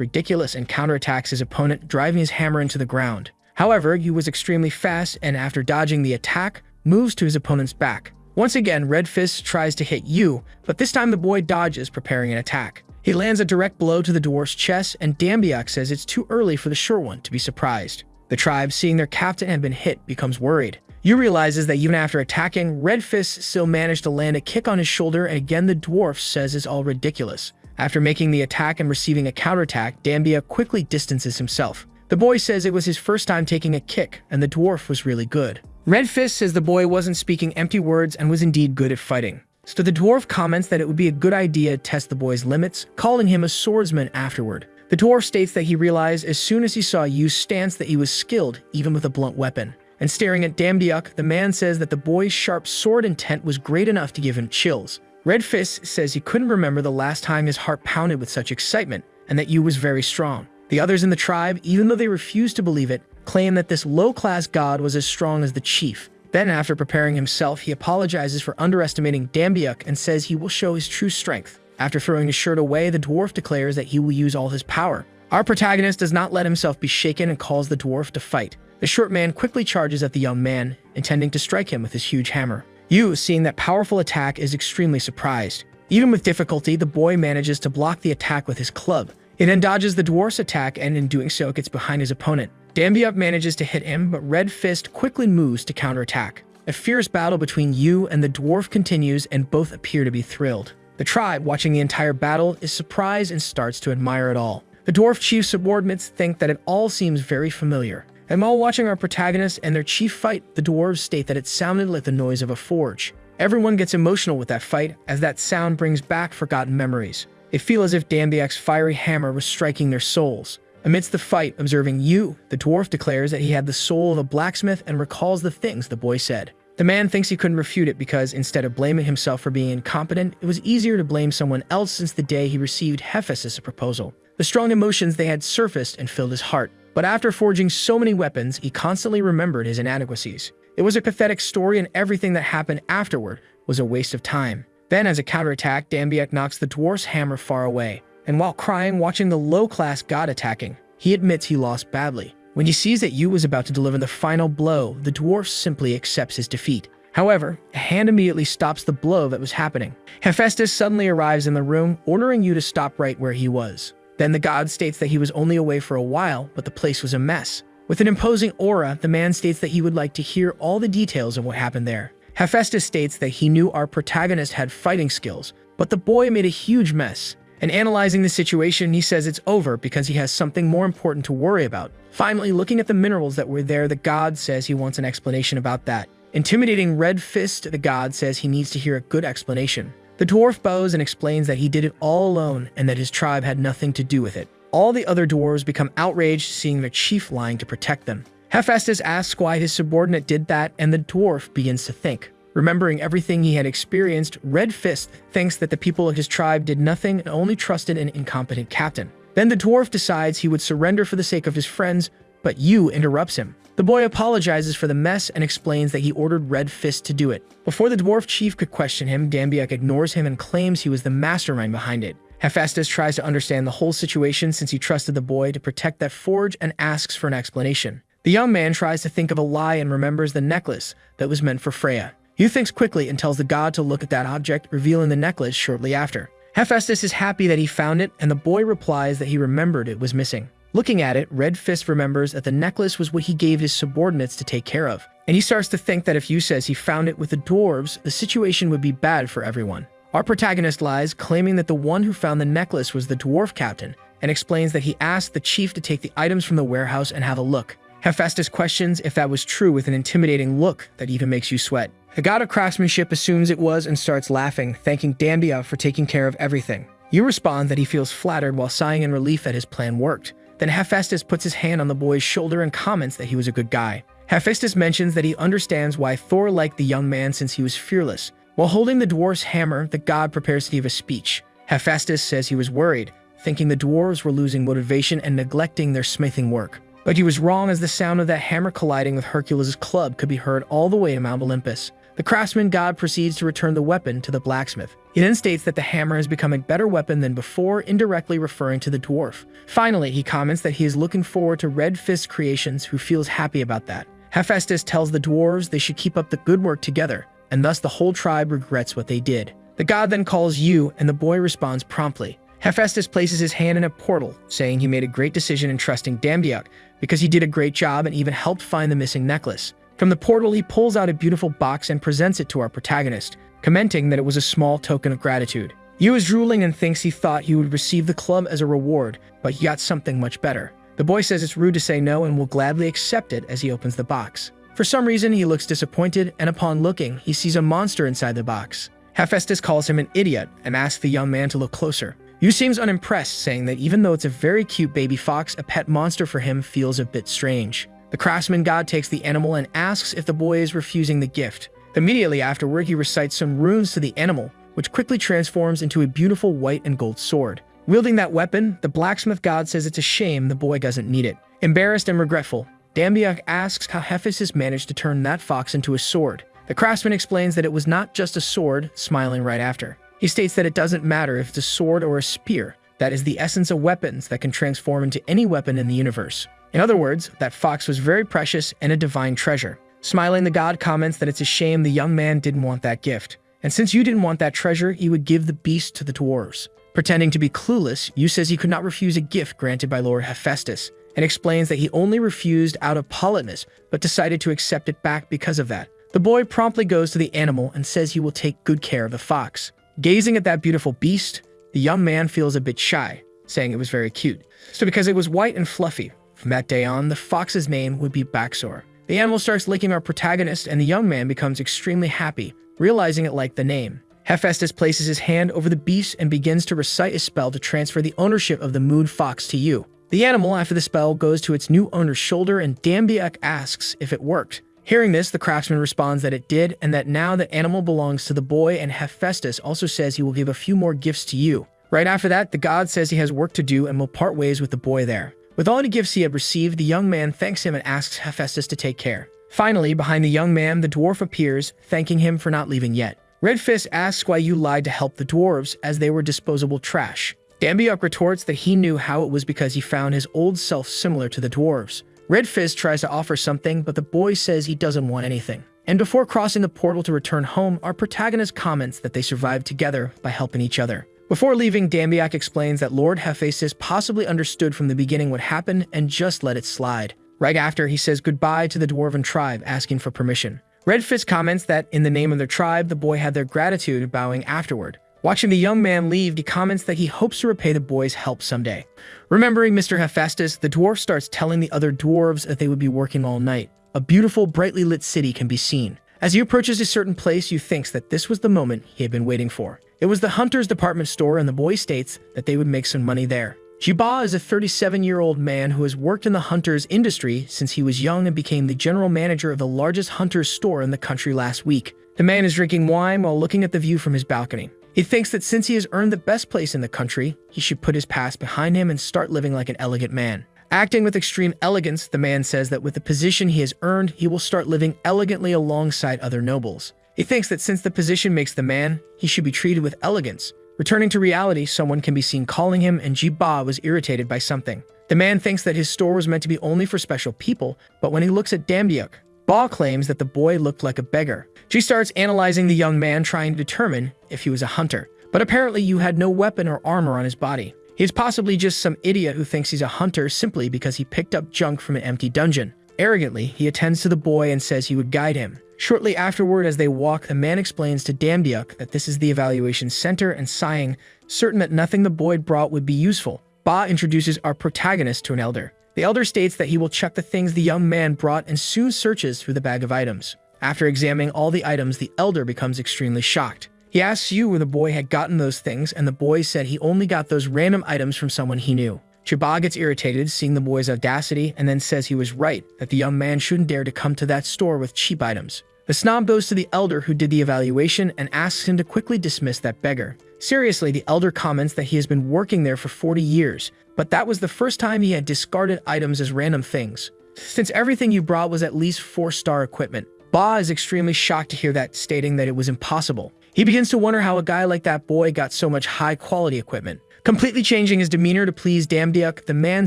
Speaker 1: ridiculous and counterattacks his opponent, driving his hammer into the ground. However, Yu was extremely fast, and after dodging the attack, moves to his opponent's back. Once again, Red Fist tries to hit Yu, but this time the boy dodges, preparing an attack. He lands a direct blow to the dwarf's chest, and Dambiak says it's too early for the short one to be surprised. The tribe, seeing their captain had been hit, becomes worried. Yu realizes that even after attacking, Red Fist still managed to land a kick on his shoulder, and again the dwarf says it's all ridiculous. After making the attack and receiving a counterattack, Dambiak quickly distances himself. The boy says it was his first time taking a kick, and the dwarf was really good. Red Fist says the boy wasn't speaking empty words and was indeed good at fighting. So the dwarf comments that it would be a good idea to test the boy's limits, calling him a swordsman afterward. The dwarf states that he realized as soon as he saw Yu's stance that he was skilled, even with a blunt weapon. And staring at Dambiak, the man says that the boy's sharp sword intent was great enough to give him chills. Red Fist says he couldn't remember the last time his heart pounded with such excitement, and that Yu was very strong. The others in the tribe, even though they refused to believe it, claim that this low-class god was as strong as the chief. Then, after preparing himself, he apologizes for underestimating Dambiak and says he will show his true strength. After throwing his shirt away, the dwarf declares that he will use all his power. Our protagonist does not let himself be shaken and calls the dwarf to fight. The short man quickly charges at the young man, intending to strike him with his huge hammer. Yu, seeing that powerful attack, is extremely surprised. Even with difficulty, the boy manages to block the attack with his club. He then dodges the dwarf's attack and in doing so gets behind his opponent. Dambiak manages to hit him, but Red Fist quickly moves to counterattack. A fierce battle between Yu and the dwarf continues, and both appear to be thrilled. The tribe, watching the entire battle, is surprised and starts to admire it all. The dwarf chief's subordinates think that it all seems very familiar. And while watching our protagonists and their chief fight, the dwarves state that it sounded like the noise of a forge. Everyone gets emotional with that fight, as that sound brings back forgotten memories. They feel as if Dambiak's fiery hammer was striking their souls. Amidst the fight, observing Yu, the dwarf declares that he had the soul of a blacksmith and recalls the things the boy said. The man thinks he couldn't refute it because, instead of blaming himself for being incompetent, it was easier to blame someone else since the day he received Hephaestus' proposal. The strong emotions they had surfaced and filled his heart. But after forging so many weapons, he constantly remembered his inadequacies. It was a pathetic story, and everything that happened afterward was a waste of time. Then, as a counterattack, Dambiak knocks the dwarf's hammer far away. And while crying, watching the low-class god attacking, he admits he lost badly. When he sees that Yu was about to deliver the final blow, the dwarf simply accepts his defeat. However, a hand immediately stops the blow that was happening. Hephaestus suddenly arrives in the room, ordering Yu to stop right where he was. Then the god states that he was only away for a while, but the place was a mess. With an imposing aura, the man states that he would like to hear all the details of what happened there. Hephaestus states that he knew our protagonist had fighting skills, but the boy made a huge mess. And analyzing the situation, he says it's over because he has something more important to worry about. Finally, looking at the minerals that were there, the god says he wants an explanation about that. Intimidating Red Fist, the god says he needs to hear a good explanation. The dwarf bows and explains that he did it all alone and that his tribe had nothing to do with it. All the other dwarves become outraged seeing their chief lying to protect them. Hephaestus asks why his subordinate did that, and the dwarf begins to think. Remembering everything he had experienced, Red Fist thinks that the people of his tribe did nothing and only trusted an incompetent captain. Then the dwarf decides he would surrender for the sake of his friends, but Yu interrupts him. The boy apologizes for the mess and explains that he ordered Red Fist to do it. Before the dwarf chief could question him, Dambiak ignores him and claims he was the mastermind behind it. Hephaestus tries to understand the whole situation since he trusted the boy to protect that forge and asks for an explanation. The young man tries to think of a lie and remembers the necklace that was meant for Freya. Yu thinks quickly and tells the god to look at that object, revealing the necklace shortly after. Hephaestus is happy that he found it, and the boy replies that he remembered it was missing. Looking at it, Red Fist remembers that the necklace was what he gave his subordinates to take care of, and he starts to think that if Yu says he found it with the dwarves, the situation would be bad for everyone. Our protagonist lies, claiming that the one who found the necklace was the dwarf captain, and explains that he asked the chief to take the items from the warehouse and have a look. Hephaestus questions if that was true with an intimidating look that even makes you sweat. The god of craftsmanship assumes it was and starts laughing, thanking Dambia for taking care of everything. Yu responds that he feels flattered while sighing in relief that his plan worked. Then Hephaestus puts his hand on the boy's shoulder and comments that he was a good guy. Hephaestus mentions that he understands why Thor liked the young man since he was fearless. While holding the dwarf's hammer, the god prepares to give a speech. Hephaestus says he was worried, thinking the dwarves were losing motivation and neglecting their smithing work. But he was wrong, as the sound of that hammer colliding with Hercules' club could be heard all the way to Mount Olympus. The craftsman god proceeds to return the weapon to the blacksmith. He then states that the hammer has become a better weapon than before, indirectly referring to the dwarf. Finally, he comments that he is looking forward to Red Fist Creations, who feels happy about that. Hephaestus tells the dwarves they should keep up the good work together, and thus the whole tribe regrets what they did. The god then calls Yu, and the boy responds promptly. Hephaestus places his hand in a portal, saying he made a great decision in trusting Damdiak because he did a great job and even helped find the missing necklace. From the portal, he pulls out a beautiful box and presents it to our protagonist, commenting that it was a small token of gratitude. Yu is drooling and thinks he thought he would receive the club as a reward, but he got something much better. The boy says it's rude to say no and will gladly accept it as he opens the box. For some reason, he looks disappointed, and upon looking, he sees a monster inside the box. Hephaestus calls him an idiot and asks the young man to look closer. Yu seems unimpressed, saying that even though it's a very cute baby fox, a pet monster for him feels a bit strange. The craftsman god takes the animal and asks if the boy is refusing the gift. Immediately afterward, he recites some runes to the animal, which quickly transforms into a beautiful white and gold sword. Wielding that weapon, the blacksmith god says it's a shame the boy doesn't need it. Embarrassed and regretful, Dambiak asks how Hephaestus managed to turn that fox into a sword. The craftsman explains that it was not just a sword, smiling right after. He states that it doesn't matter if it's a sword or a spear. That is the essence of weapons that can transform into any weapon in the universe. In other words, that fox was very precious and a divine treasure. Smiling, the god comments that it's a shame the young man didn't want that gift. And since you didn't want that treasure, he would give the beast to the dwarves. Pretending to be clueless, Yu says he could not refuse a gift granted by Lord Hephaestus, and explains that he only refused out of politeness, but decided to accept it back because of that. The boy promptly goes to the animal and says he will take good care of the fox. Gazing at that beautiful beast, the young man feels a bit shy, saying it was very cute. So because it was white and fluffy, from that day on, the fox's name would be Baxor. The animal starts licking our protagonist, and the young man becomes extremely happy, realizing it liked the name. Hephaestus places his hand over the beast and begins to recite a spell to transfer the ownership of the mood fox to Yu. The animal, after the spell, goes to its new owner's shoulder, and Dambiak asks if it worked. Hearing this, the craftsman responds that it did, and that now the animal belongs to the boy, and Hephaestus also says he will give a few more gifts to Yu. Right after that, the god says he has work to do and will part ways with the boy there. With all the gifts he had received, the young man thanks him and asks Hephaestus to take care. Finally, behind the young man, the dwarf appears, thanking him for not leaving yet. Red Fist asks why Yu lied to help the dwarves, as they were disposable trash. Dambiak retorts that he knew how it was because he found his old self similar to the dwarves. Red Fist tries to offer something, but the boy says he doesn't want anything. And before crossing the portal to return home, our protagonist comments that they survived together by helping each other. Before leaving, Dambiak explains that Lord Hephaestus possibly understood from the beginning what happened and just let it slide. Right after, he says goodbye to the dwarven tribe, asking for permission. Red Fist comments that in the name of their tribe, the boy had their gratitude, bowing afterward. Watching the young man leave, he comments that he hopes to repay the boy's help someday. Remembering Mr. Hephaestus, the dwarf starts telling the other dwarves that they would be working all night. A beautiful, brightly lit city can be seen. As he approaches a certain place, you thinks that this was the moment he had been waiting for. It was the hunter's department store, and the boy states that they would make some money there. Jiba is a 37-year-old man who has worked in the hunter's industry since he was young and became the general manager of the largest hunter's store in the country last week. The man is drinking wine while looking at the view from his balcony. He thinks that since he has earned the best place in the country, he should put his past behind him and start living like an elegant man. Acting with extreme elegance, the man says that with the position he has earned, he will start living elegantly alongside other nobles. He thinks that since the position makes the man, he should be treated with elegance. Returning to reality, someone can be seen calling him, and Jiba was irritated by something. The man thinks that his store was meant to be only for special people, but when he looks at Damdiuk, Ba claims that the boy looked like a beggar. She starts analyzing the young man, trying to determine if he was a hunter. But apparently you had no weapon or armor on his body. He is possibly just some idiot who thinks he's a hunter simply because he picked up junk from an empty dungeon. Arrogantly, he attends to the boy and says he would guide him. Shortly afterward, as they walk, the man explains to Damdiuk that this is the evaluation center, and sighing, certain that nothing the boy brought would be useful, Ba introduces our protagonist to an elder. The elder states that he will check the things the young man brought and soon searches through the bag of items. After examining all the items, the elder becomes extremely shocked. He asks you where the boy had gotten those things, and the boy said he only got those random items from someone he knew. Chiba gets irritated, seeing the boy's audacity, and then says he was right, that the young man shouldn't dare to come to that store with cheap items. The snob goes to the elder who did the evaluation and asks him to quickly dismiss that beggar. Seriously, the elder comments that he has been working there for 40 years, but that was the first time he had discarded items as random things. Since everything you brought was at least 4-star equipment, Ba is extremely shocked to hear that, stating that it was impossible. He begins to wonder how a guy like that boy got so much high-quality equipment. Completely changing his demeanor to please Damdiuk, the man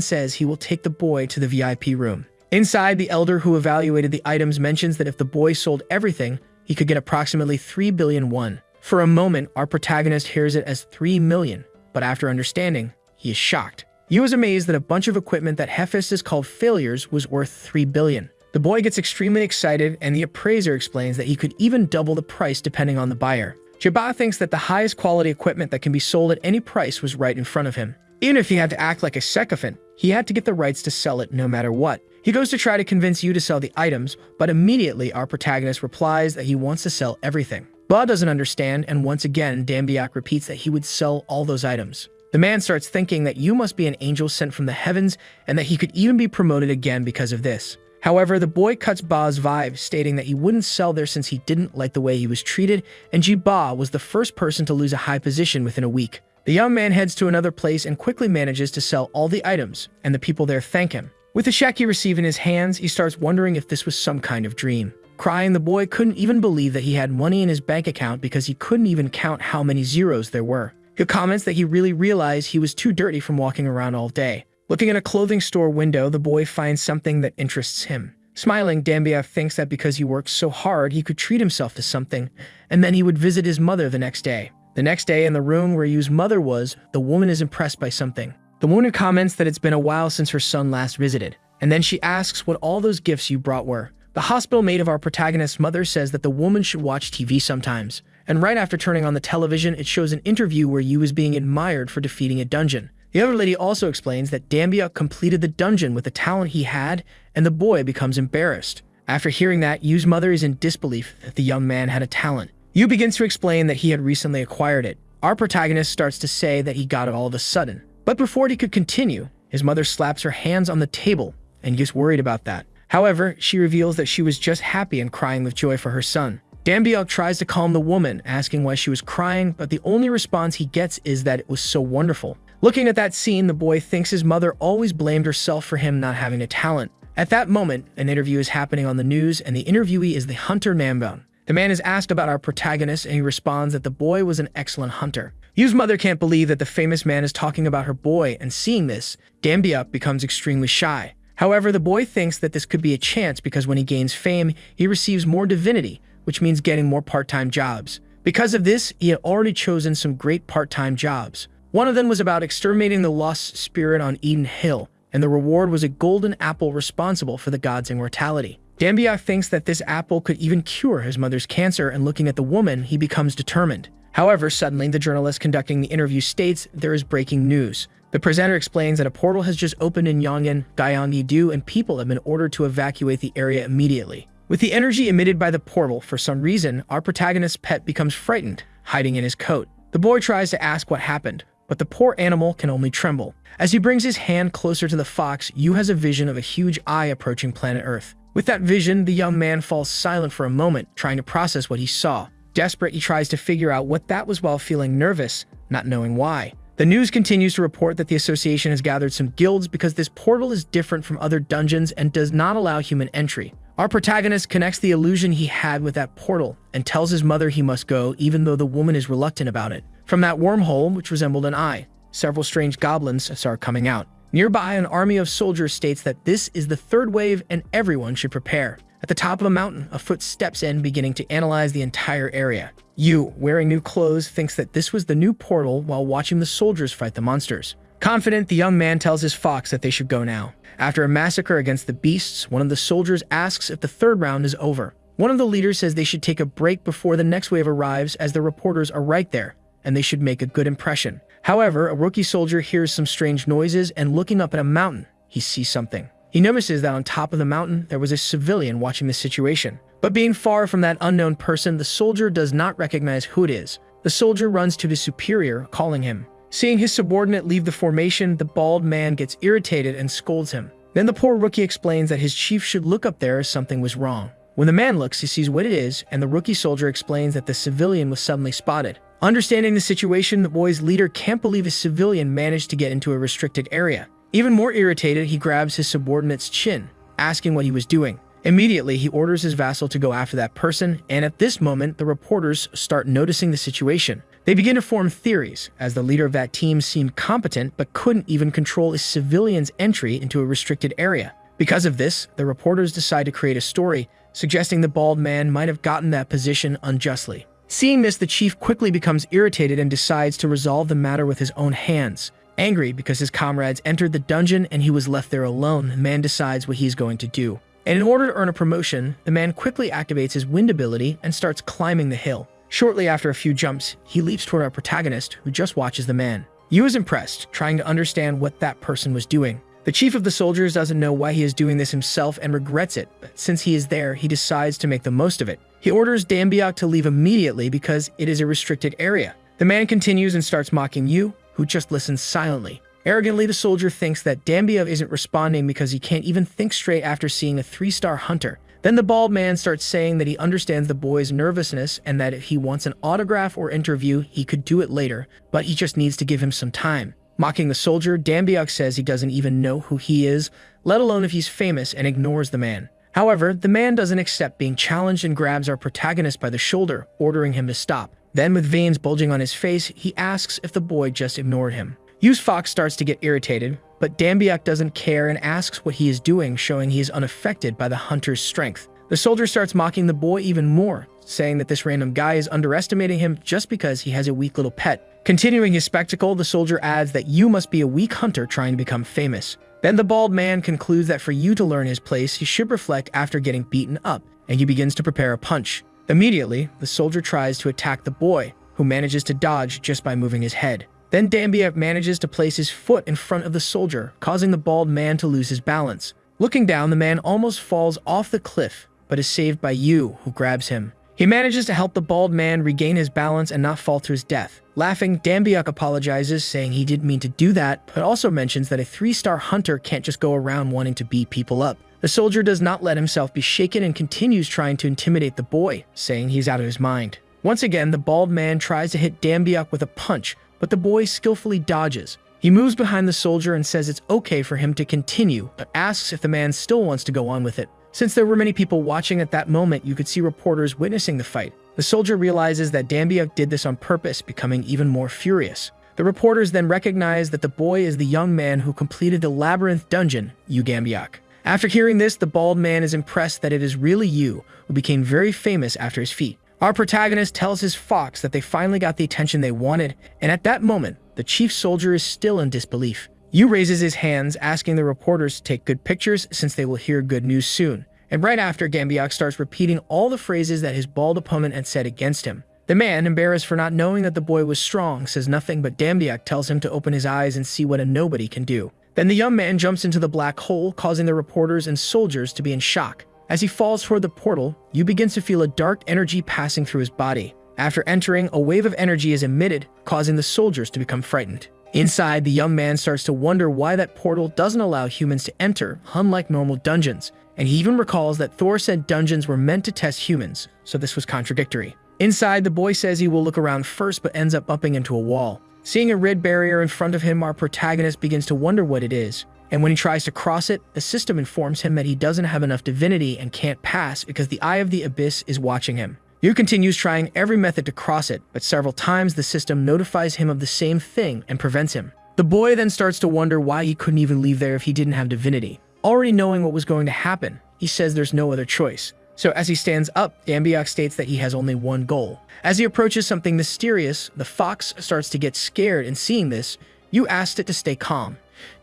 Speaker 1: says he will take the boy to the VIP room. Inside, the elder who evaluated the items mentions that if the boy sold everything, he could get approximately 3 billion won. For a moment, our protagonist hears it as 3 million, but after understanding, he is shocked. He was amazed that a bunch of equipment that Hephaestus called failures was worth 3 billion. The boy gets extremely excited, and the appraiser explains that he could even double the price depending on the buyer. Jiba thinks that the highest quality equipment that can be sold at any price was right in front of him. Even if he had to act like a sycophant, he had to get the rights to sell it no matter what. He goes to try to convince you to sell the items, but immediately our protagonist replies that he wants to sell everything. Ba doesn't understand, and once again, Damdiuk repeats that he would sell all those items. The man starts thinking that you must be an angel sent from the heavens, and that he could even be promoted again because of this. However, the boy cuts Ba's vibe, stating that he wouldn't sell there since he didn't like the way he was treated, and Jiba was the first person to lose a high position within a week. The young man heads to another place and quickly manages to sell all the items, and the people there thank him. With the check he received in his hands, he starts wondering if this was some kind of dream. Crying, the boy couldn't even believe that he had money in his bank account because he couldn't even count how many zeros there were. He comments that he really realized he was too dirty from walking around all day. Looking at a clothing store window, the boy finds something that interests him. Smiling, Dambiuk thinks that because he worked so hard, he could treat himself to something, and then he would visit his mother the next day. The next day, in the room where Yu's mother was, the woman is impressed by something. The woman comments that it's been a while since her son last visited, and then she asks what all those gifts you brought were. The hospital maid of our protagonist's mother says that the woman should watch TV sometimes, and right after turning on the television, it shows an interview where Yu is being admired for defeating a dungeon. The other lady also explains that Dambiuk completed the dungeon with the talent he had, and the boy becomes embarrassed. After hearing that, Yu's mother is in disbelief that the young man had a talent. Yu begins to explain that he had recently acquired it. Our protagonist starts to say that he got it all of a sudden. But before he could continue, his mother slaps her hands on the table and gets worried about that. However, she reveals that she was just happy and crying with joy for her son. Dambiuk tries to calm the woman, asking why she was crying, but the only response he gets is that it was so wonderful. Looking at that scene, the boy thinks his mother always blamed herself for him not having a talent. At that moment, an interview is happening on the news, and the interviewee is the hunter Nambon. The man is asked about our protagonist, and he responds that the boy was an excellent hunter. Yu's mother can't believe that the famous man is talking about her boy, and seeing this, Dambiuk becomes extremely shy. However, the boy thinks that this could be a chance because when he gains fame, he receives more divinity, which means getting more part-time jobs. Because of this, he had already chosen some great part-time jobs. One of them was about exterminating the lost spirit on Eden Hill, and the reward was a golden apple responsible for the god's immortality. Dambiuk thinks that this apple could even cure his mother's cancer, and looking at the woman, he becomes determined. However, suddenly, the journalist conducting the interview states there is breaking news. The presenter explains that a portal has just opened in Yongin, Gyeonggi-do, and people have been ordered to evacuate the area immediately. With the energy emitted by the portal, for some reason, our protagonist's pet becomes frightened, hiding in his coat. The boy tries to ask what happened, but the poor animal can only tremble. As he brings his hand closer to the fox, Yu has a vision of a huge eye approaching planet Earth. With that vision, the young man falls silent for a moment, trying to process what he saw. Desperate, he tries to figure out what that was while feeling nervous, not knowing why. The news continues to report that the association has gathered some guilds because this portal is different from other dungeons and does not allow human entry. Our protagonist connects the illusion he had with that portal and tells his mother he must go even though the woman is reluctant about it. From that wormhole, which resembled an eye, several strange goblins start coming out. Nearby, an army of soldiers states that this is the third wave and everyone should prepare. At the top of a mountain, a foot steps in, beginning to analyze the entire area. Yu, wearing new clothes, thinks that this was the new portal while watching the soldiers fight the monsters. Confident, the young man tells his fox that they should go now. After a massacre against the beasts, one of the soldiers asks if the third round is over. One of the leaders says they should take a break before the next wave arrives as the reporters are right there, and they should make a good impression. However, a rookie soldier hears some strange noises and looking up at a mountain, he sees something. He notices that on top of the mountain, there was a civilian watching the situation. But being far from that unknown person, the soldier does not recognize who it is. The soldier runs to his superior, calling him. Seeing his subordinate leave the formation, the bald man gets irritated and scolds him. Then the poor rookie explains that his chief should look up there as something was wrong. When the man looks, he sees what it is, and the rookie soldier explains that the civilian was suddenly spotted. Understanding the situation, the boy's leader can't believe a civilian managed to get into a restricted area. Even more irritated, he grabs his subordinate's chin, asking what he was doing. Immediately, he orders his vassal to go after that person, and at this moment, the reporters start noticing the situation. They begin to form theories, as the leader of that team seemed competent but couldn't even control a civilian's entry into a restricted area. Because of this, the reporters decide to create a story, suggesting the bald man might have gotten that position unjustly. Seeing this, the chief quickly becomes irritated and decides to resolve the matter with his own hands. Angry because his comrades entered the dungeon and he was left there alone, the man decides what he's going to do. And in order to earn a promotion, the man quickly activates his wind ability and starts climbing the hill. Shortly after a few jumps, he leaps toward our protagonist, who just watches the man. Yu is impressed, trying to understand what that person was doing. The chief of the soldiers doesn't know why he is doing this himself and regrets it, but since he is there, he decides to make the most of it. He orders Dambiak to leave immediately because it is a restricted area. The man continues and starts mocking Yu, who just listens silently. Arrogantly, the soldier thinks that Dambiak isn't responding because he can't even think straight after seeing a 3-star hunter. Then the bald man starts saying that he understands the boy's nervousness and that if he wants an autograph or interview, he could do it later, but he just needs to give him some time. Mocking the soldier, Dambiak says he doesn't even know who he is, let alone if he's famous, and ignores the man. However, the man doesn't accept being challenged and grabs our protagonist by the shoulder, ordering him to stop. Then, with veins bulging on his face, he asks if the boy just ignored him. Yu's fox starts to get irritated, but Dambiak doesn't care and asks what he is doing, showing he is unaffected by the hunter's strength. The soldier starts mocking the boy even more, saying that this random guy is underestimating him just because he has a weak little pet. Continuing his spectacle, the soldier adds that Yu must be a weak hunter trying to become famous. Then the bald man concludes that for Yu to learn his place, he should reflect after getting beaten up, and he begins to prepare a punch. Immediately, the soldier tries to attack the boy, who manages to dodge just by moving his head. Then Dambiak manages to place his foot in front of the soldier, causing the bald man to lose his balance. Looking down, the man almost falls off the cliff, but is saved by Yu, who grabs him. He manages to help the bald man regain his balance and not fall to his death. Laughing, Dambiak apologizes, saying he didn't mean to do that, but also mentions that a 3-star hunter can't just go around wanting to beat people up. The soldier does not let himself be shaken and continues trying to intimidate the boy, saying he's out of his mind. Once again, the bald man tries to hit Dambiak with a punch, but the boy skillfully dodges. He moves behind the soldier and says it's okay for him to continue, but asks if the man still wants to go on with it. Since there were many people watching at that moment, you could see reporters witnessing the fight. The soldier realizes that Dambiak did this on purpose, becoming even more furious. The reporters then recognize that the boy is the young man who completed the labyrinth dungeon, Yu Dambiak. After hearing this, the bald man is impressed that it is really Yu, who became very famous after his feat. Our protagonist tells his fox that they finally got the attention they wanted, and at that moment, the chief soldier is still in disbelief. Yu raises his hands, asking the reporters to take good pictures since they will hear good news soon. And right after, Dambiak starts repeating all the phrases that his bald opponent had said against him. The man, embarrassed for not knowing that the boy was strong, says nothing, but Dambiak tells him to open his eyes and see what a nobody can do. Then the young man jumps into the black hole, causing the reporters and soldiers to be in shock. As he falls toward the portal, Yu begins to feel a dark energy passing through his body. After entering, a wave of energy is emitted, causing the soldiers to become frightened. Inside, the young man starts to wonder why that portal doesn't allow humans to enter, unlike normal dungeons. And he even recalls that Thor said dungeons were meant to test humans, so this was contradictory. Inside, the boy says he will look around first but ends up bumping into a wall. Seeing a red barrier in front of him, our protagonist begins to wonder what it is. And when he tries to cross it, the system informs him that he doesn't have enough divinity and can't pass because the Eye of the Abyss is watching him. Yu continues trying every method to cross it, but several times the system notifies him of the same thing and prevents him. The boy then starts to wonder why he couldn't even leave there if he didn't have divinity. Already knowing what was going to happen, he says there's no other choice. So as he stands up, Dambiak states that he has only one goal. As he approaches something mysterious, the fox starts to get scared, and seeing this, Yu asked it to stay calm.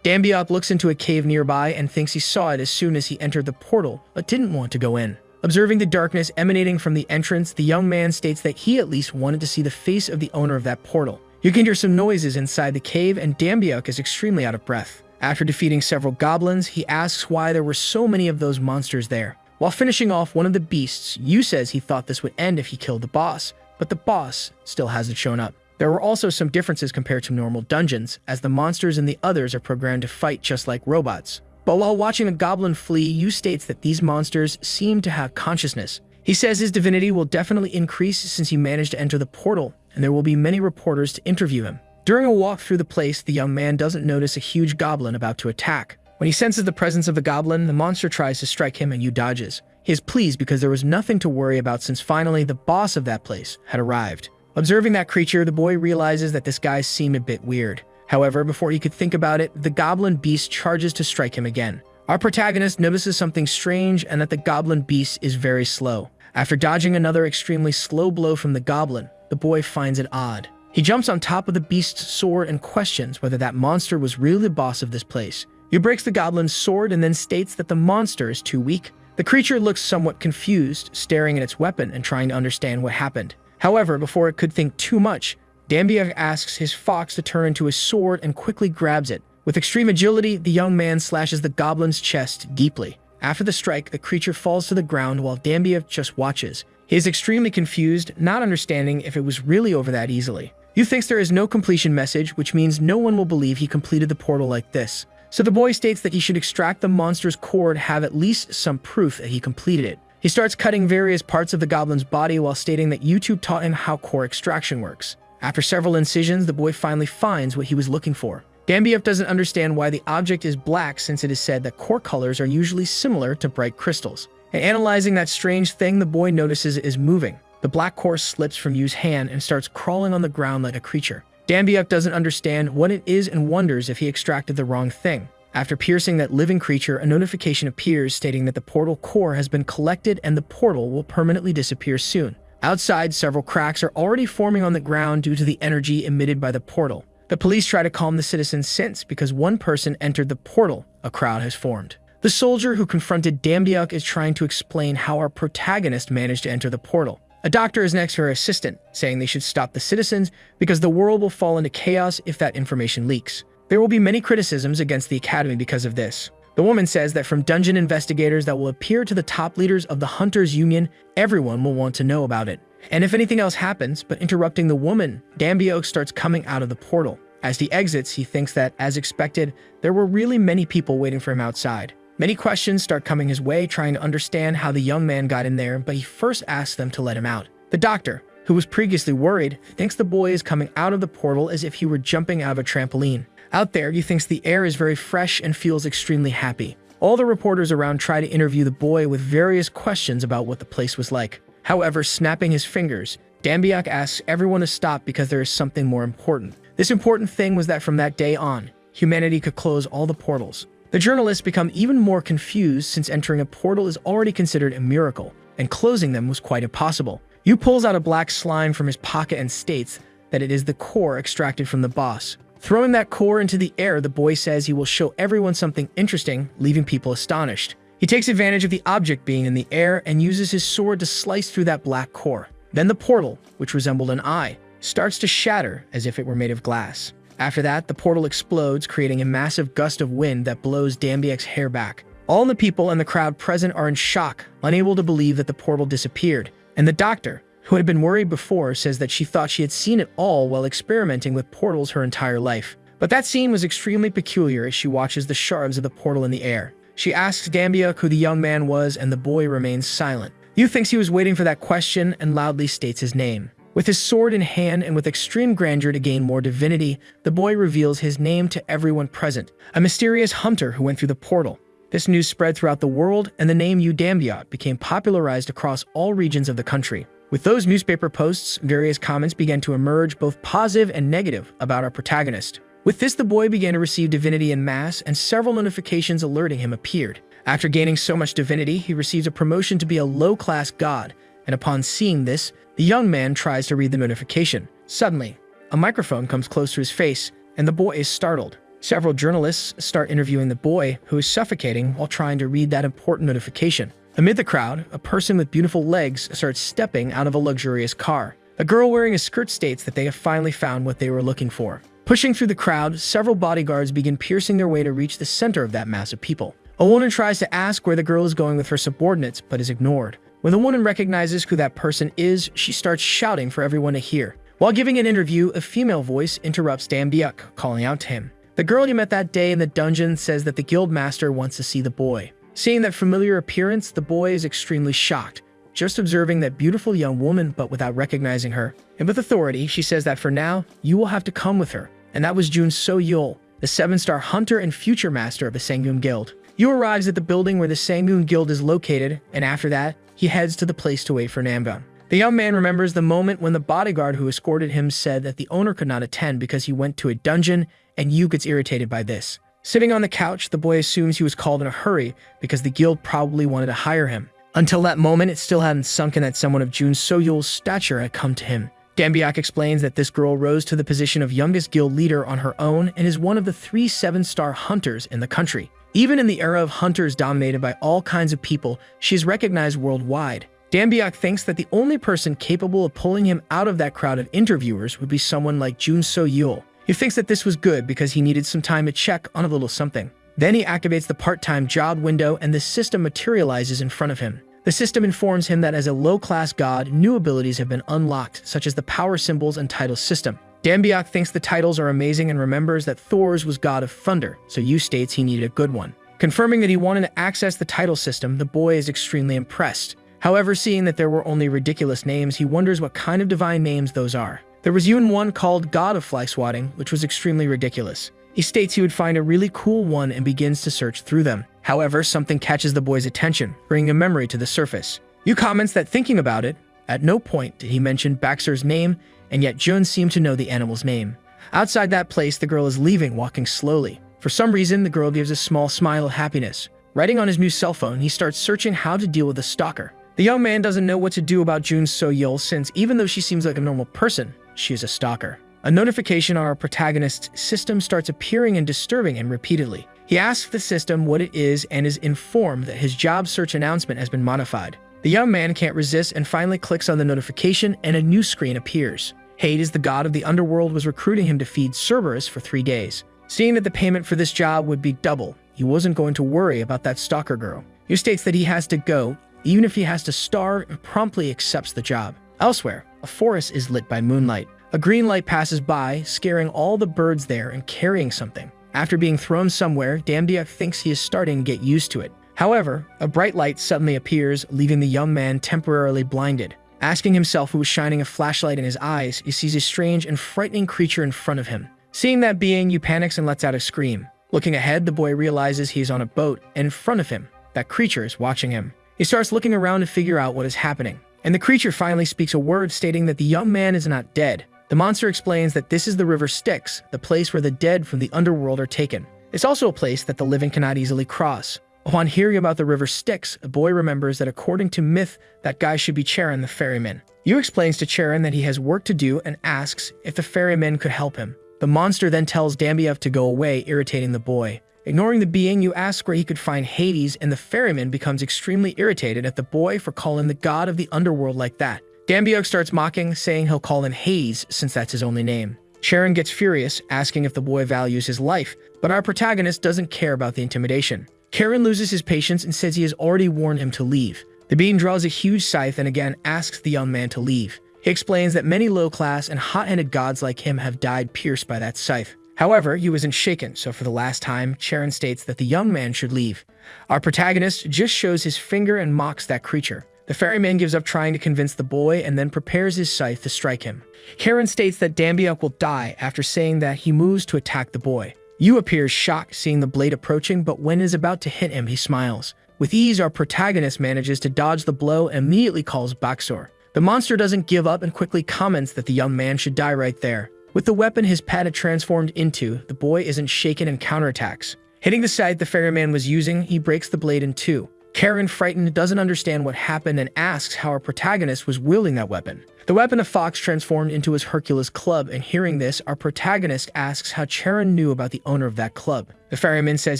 Speaker 1: Dambiak looks into a cave nearby and thinks he saw it as soon as he entered the portal, but didn't want to go in. Observing the darkness emanating from the entrance, the young man states that he at least wanted to see the face of the owner of that portal. You can hear some noises inside the cave, and Dambiak is extremely out of breath. After defeating several goblins, he asks why there were so many of those monsters there. While finishing off one of the beasts, Yu says he thought this would end if he killed the boss, but the boss still hasn't shown up. There were also some differences compared to normal dungeons, as the monsters and the others are programmed to fight just like robots. But while watching a goblin flee, Yu states that these monsters seem to have consciousness. He says his divinity will definitely increase since he managed to enter the portal, and there will be many reporters to interview him. During a walk through the place, the young man doesn't notice a huge goblin about to attack. When he senses the presence of the goblin, the monster tries to strike him and Yu dodges. He is pleased because there was nothing to worry about since finally the boss of that place had arrived. Observing that creature, the boy realizes that this guy seemed a bit weird. However, before he could think about it, the goblin beast charges to strike him again. Our protagonist notices something strange and that the goblin beast is very slow. After dodging another extremely slow blow from the goblin, the boy finds it odd. He jumps on top of the beast's sword and questions whether that monster was really the boss of this place. He breaks the goblin's sword and then states that the monster is too weak. The creature looks somewhat confused, staring at its weapon and trying to understand what happened. However, before it could think too much, Dambiak asks his fox to turn into a sword and quickly grabs it. With extreme agility, the young man slashes the goblin's chest deeply. After the strike, the creature falls to the ground while Dambiak just watches. He is extremely confused, not understanding if it was really over that easily. Yu thinks there is no completion message, which means no one will believe he completed the portal like this. So the boy states that he should extract the monster's core to have at least some proof that he completed it. He starts cutting various parts of the goblin's body while stating that YouTube taught him how core extraction works. After several incisions, the boy finally finds what he was looking for. Dambiak doesn't understand why the object is black since it is said that core colors are usually similar to bright crystals. And analyzing that strange thing, the boy notices it is moving. The black core slips from Yu's hand and starts crawling on the ground like a creature. Dambiak doesn't understand what it is and wonders if he extracted the wrong thing. After piercing that living creature, a notification appears stating that the portal core has been collected and the portal will permanently disappear soon. Outside, several cracks are already forming on the ground due to the energy emitted by the portal. The police try to calm the citizens since, because one person entered the portal, a crowd has formed. The soldier who confronted Dambiak is trying to explain how our protagonist managed to enter the portal. A doctor is next to her assistant, saying they should stop the citizens because the world will fall into chaos if that information leaks. There will be many criticisms against the academy because of this. The woman says that from dungeon investigators that will appear to the top leaders of the Hunters Union, everyone will want to know about it. And if anything else happens, but interrupting the woman, Dambiak starts coming out of the portal. As he exits, he thinks that, as expected, there were really many people waiting for him outside. Many questions start coming his way, trying to understand how the young man got in there, but he first asks them to let him out. The doctor, who was previously worried, thinks the boy is coming out of the portal as if he were jumping out of a trampoline. Out there, he thinks the air is very fresh and feels extremely happy. All the reporters around try to interview the boy with various questions about what the place was like. However, snapping his fingers, Dambiak asks everyone to stop because there is something more important. This important thing was that from that day on, humanity could close all the portals. The journalists become even more confused since entering a portal is already considered a miracle, and closing them was quite impossible. Yu pulls out a black slime from his pocket and states that it is the core extracted from the boss. Throwing that core into the air, the boy says he will show everyone something interesting, leaving people astonished. He takes advantage of the object being in the air and uses his sword to slice through that black core. Then the portal, which resembled an eye, starts to shatter as if it were made of glass. After that, the portal explodes, creating a massive gust of wind that blows Dambiek's hair back. All the people and the crowd present are in shock, unable to believe that the portal disappeared. And the doctor, who had been worried before, says that she thought she had seen it all while experimenting with portals her entire life. But that scene was extremely peculiar as she watches the shards of the portal in the air. She asks Dambiek who the young man was, and the boy remains silent. Yu thinks he was waiting for that question and loudly states his name. With his sword in hand and with extreme grandeur to gain more divinity, the boy reveals his name to everyone present, a mysterious hunter who went through the portal. This news spread throughout the world, and the name Yu Dambiek became popularized across all regions of the country. With those newspaper posts, various comments began to emerge, both positive and negative, about our protagonist. With this, the boy began to receive divinity en masse, and several notifications alerting him appeared. After gaining so much divinity, he receives a promotion to be a low-class god, and upon seeing this, the young man tries to read the notification. Suddenly, a microphone comes close to his face, and the boy is startled. Several journalists start interviewing the boy, who is suffocating while trying to read that important notification. Amid the crowd, a person with beautiful legs starts stepping out of a luxurious car. A girl wearing a skirt states that they have finally found what they were looking for. Pushing through the crowd, several bodyguards begin piercing their way to reach the center of that mass of people. A woman tries to ask where the girl is going with her subordinates, but is ignored. When the woman recognizes who that person is, she starts shouting for everyone to hear. While giving an interview, a female voice interrupts Dambiek, calling out to him. The girl you met that day in the dungeon says that the guild master wants to see the boy. Seeing that familiar appearance, the boy is extremely shocked, just observing that beautiful young woman but without recognizing her. And with authority, she says that for now, you will have to come with her. And that was Jun So-yul, the 7-star hunter and future master of the Sangun Guild. Yu arrives at the building where the Sangun Guild is located, and after that, he heads to the place to wait for Namgun. The young man remembers the moment when the bodyguard who escorted him said that the owner could not attend because he went to a dungeon, and Yu gets irritated by this. Sitting on the couch, the boy assumes he was called in a hurry because the guild probably wanted to hire him. Until that moment, it still hadn't sunk in that someone of Jun So-yul's stature had come to him. Dambiek explains that this girl rose to the position of youngest guild leader on her own and is one of the 3 7-star hunters in the country. Even in the era of hunters dominated by all kinds of people, she is recognized worldwide. Dambiek thinks that the only person capable of pulling him out of that crowd of interviewers would be someone like Jun So-yul. He thinks that this was good because he needed some time to check on a little something. Then he activates the part-time job window and the system materializes in front of him. The system informs him that as a low-class god, new abilities have been unlocked, such as the power symbols and title system. Dambiek thinks the titles are amazing and remembers that Thor's was god of thunder, so Yu states he needed a good one. Confirming that he wanted to access the title system, the boy is extremely impressed. However, seeing that there were only ridiculous names, he wonders what kind of divine names those are. There was even one called God of Fly Swatting, which was extremely ridiculous. He states he would find a really cool one and begins to search through them. However, something catches the boy's attention, bringing a memory to the surface. Yu comments that thinking about it, at no point did he mention Baxter's name, and yet Jun seemed to know the animal's name. Outside that place, the girl is leaving, walking slowly. For some reason, the girl gives a small smile of happiness. Writing on his new cell phone, he starts searching how to deal with a stalker. The young man doesn't know what to do about Jun So-yul since even though she seems like a normal person, she is a stalker. A notification on our protagonist's system starts appearing and disturbing him repeatedly. He asks the system what it is and is informed that his job search announcement has been modified. The young man can't resist and finally clicks on the notification and a new screen appears. Hades, the god of the underworld, was recruiting him to feed Cerberus for 3 days. Seeing that the payment for this job would be double, he wasn't going to worry about that stalker girl. He states that he has to go, even if he has to starve, and promptly accepts the job. Elsewhere, a forest is lit by moonlight. A green light passes by, scaring all the birds there and carrying something. After being thrown somewhere, Dambiek thinks he is starting to get used to it. However, a bright light suddenly appears, leaving the young man temporarily blinded. Asking himself who was shining a flashlight in his eyes, he sees a strange and frightening creature in front of him. Seeing that being, Yu panics and lets out a scream. Looking ahead, the boy realizes he is on a boat, and in front of him, that creature is watching him. He starts looking around to figure out what is happening. And the creature finally speaks a word stating that the young man is not dead. The monster explains that this is the river Styx, the place where the dead from the underworld are taken. It's also a place that the living cannot easily cross. Upon hearing about the river Styx, the boy remembers that according to myth, that guy should be Charon the ferryman. Yu explains to Charon that he has work to do and asks if the ferryman could help him. The monster then tells Dambiek to go away, irritating the boy. Ignoring the being, Yu asks where he could find Hades, and the ferryman becomes extremely irritated at the boy for calling the god of the underworld like that. Dambyuk starts mocking, saying he'll call him Hades since that's his only name. Charon gets furious, asking if the boy values his life, but our protagonist doesn't care about the intimidation. Charon loses his patience and says he has already warned him to leave. The being draws a huge scythe and again asks the young man to leave. He explains that many low-class and hot-headed gods like him have died pierced by that scythe. However, he wasn't shaken, so for the last time, Charon states that the young man should leave. Our protagonist just shows his finger and mocks that creature. The ferryman gives up trying to convince the boy and then prepares his scythe to strike him. Charon states that Dambyuk will die after saying that he moves to attack the boy. Yu appears shocked seeing the blade approaching, but when it is about to hit him, he smiles. With ease, our protagonist manages to dodge the blow and immediately calls Baxor. The monster doesn't give up and quickly comments that the young man should die right there. With the weapon his pet had transformed into, the boy isn't shaken and counterattacks. Hitting the scythe the ferryman was using, he breaks the blade in two. Charon, frightened, doesn't understand what happened and asks how our protagonist was wielding that weapon. The weapon of Fox transformed into his Hercules club, and hearing this, our protagonist asks how Charon knew about the owner of that club. The ferryman says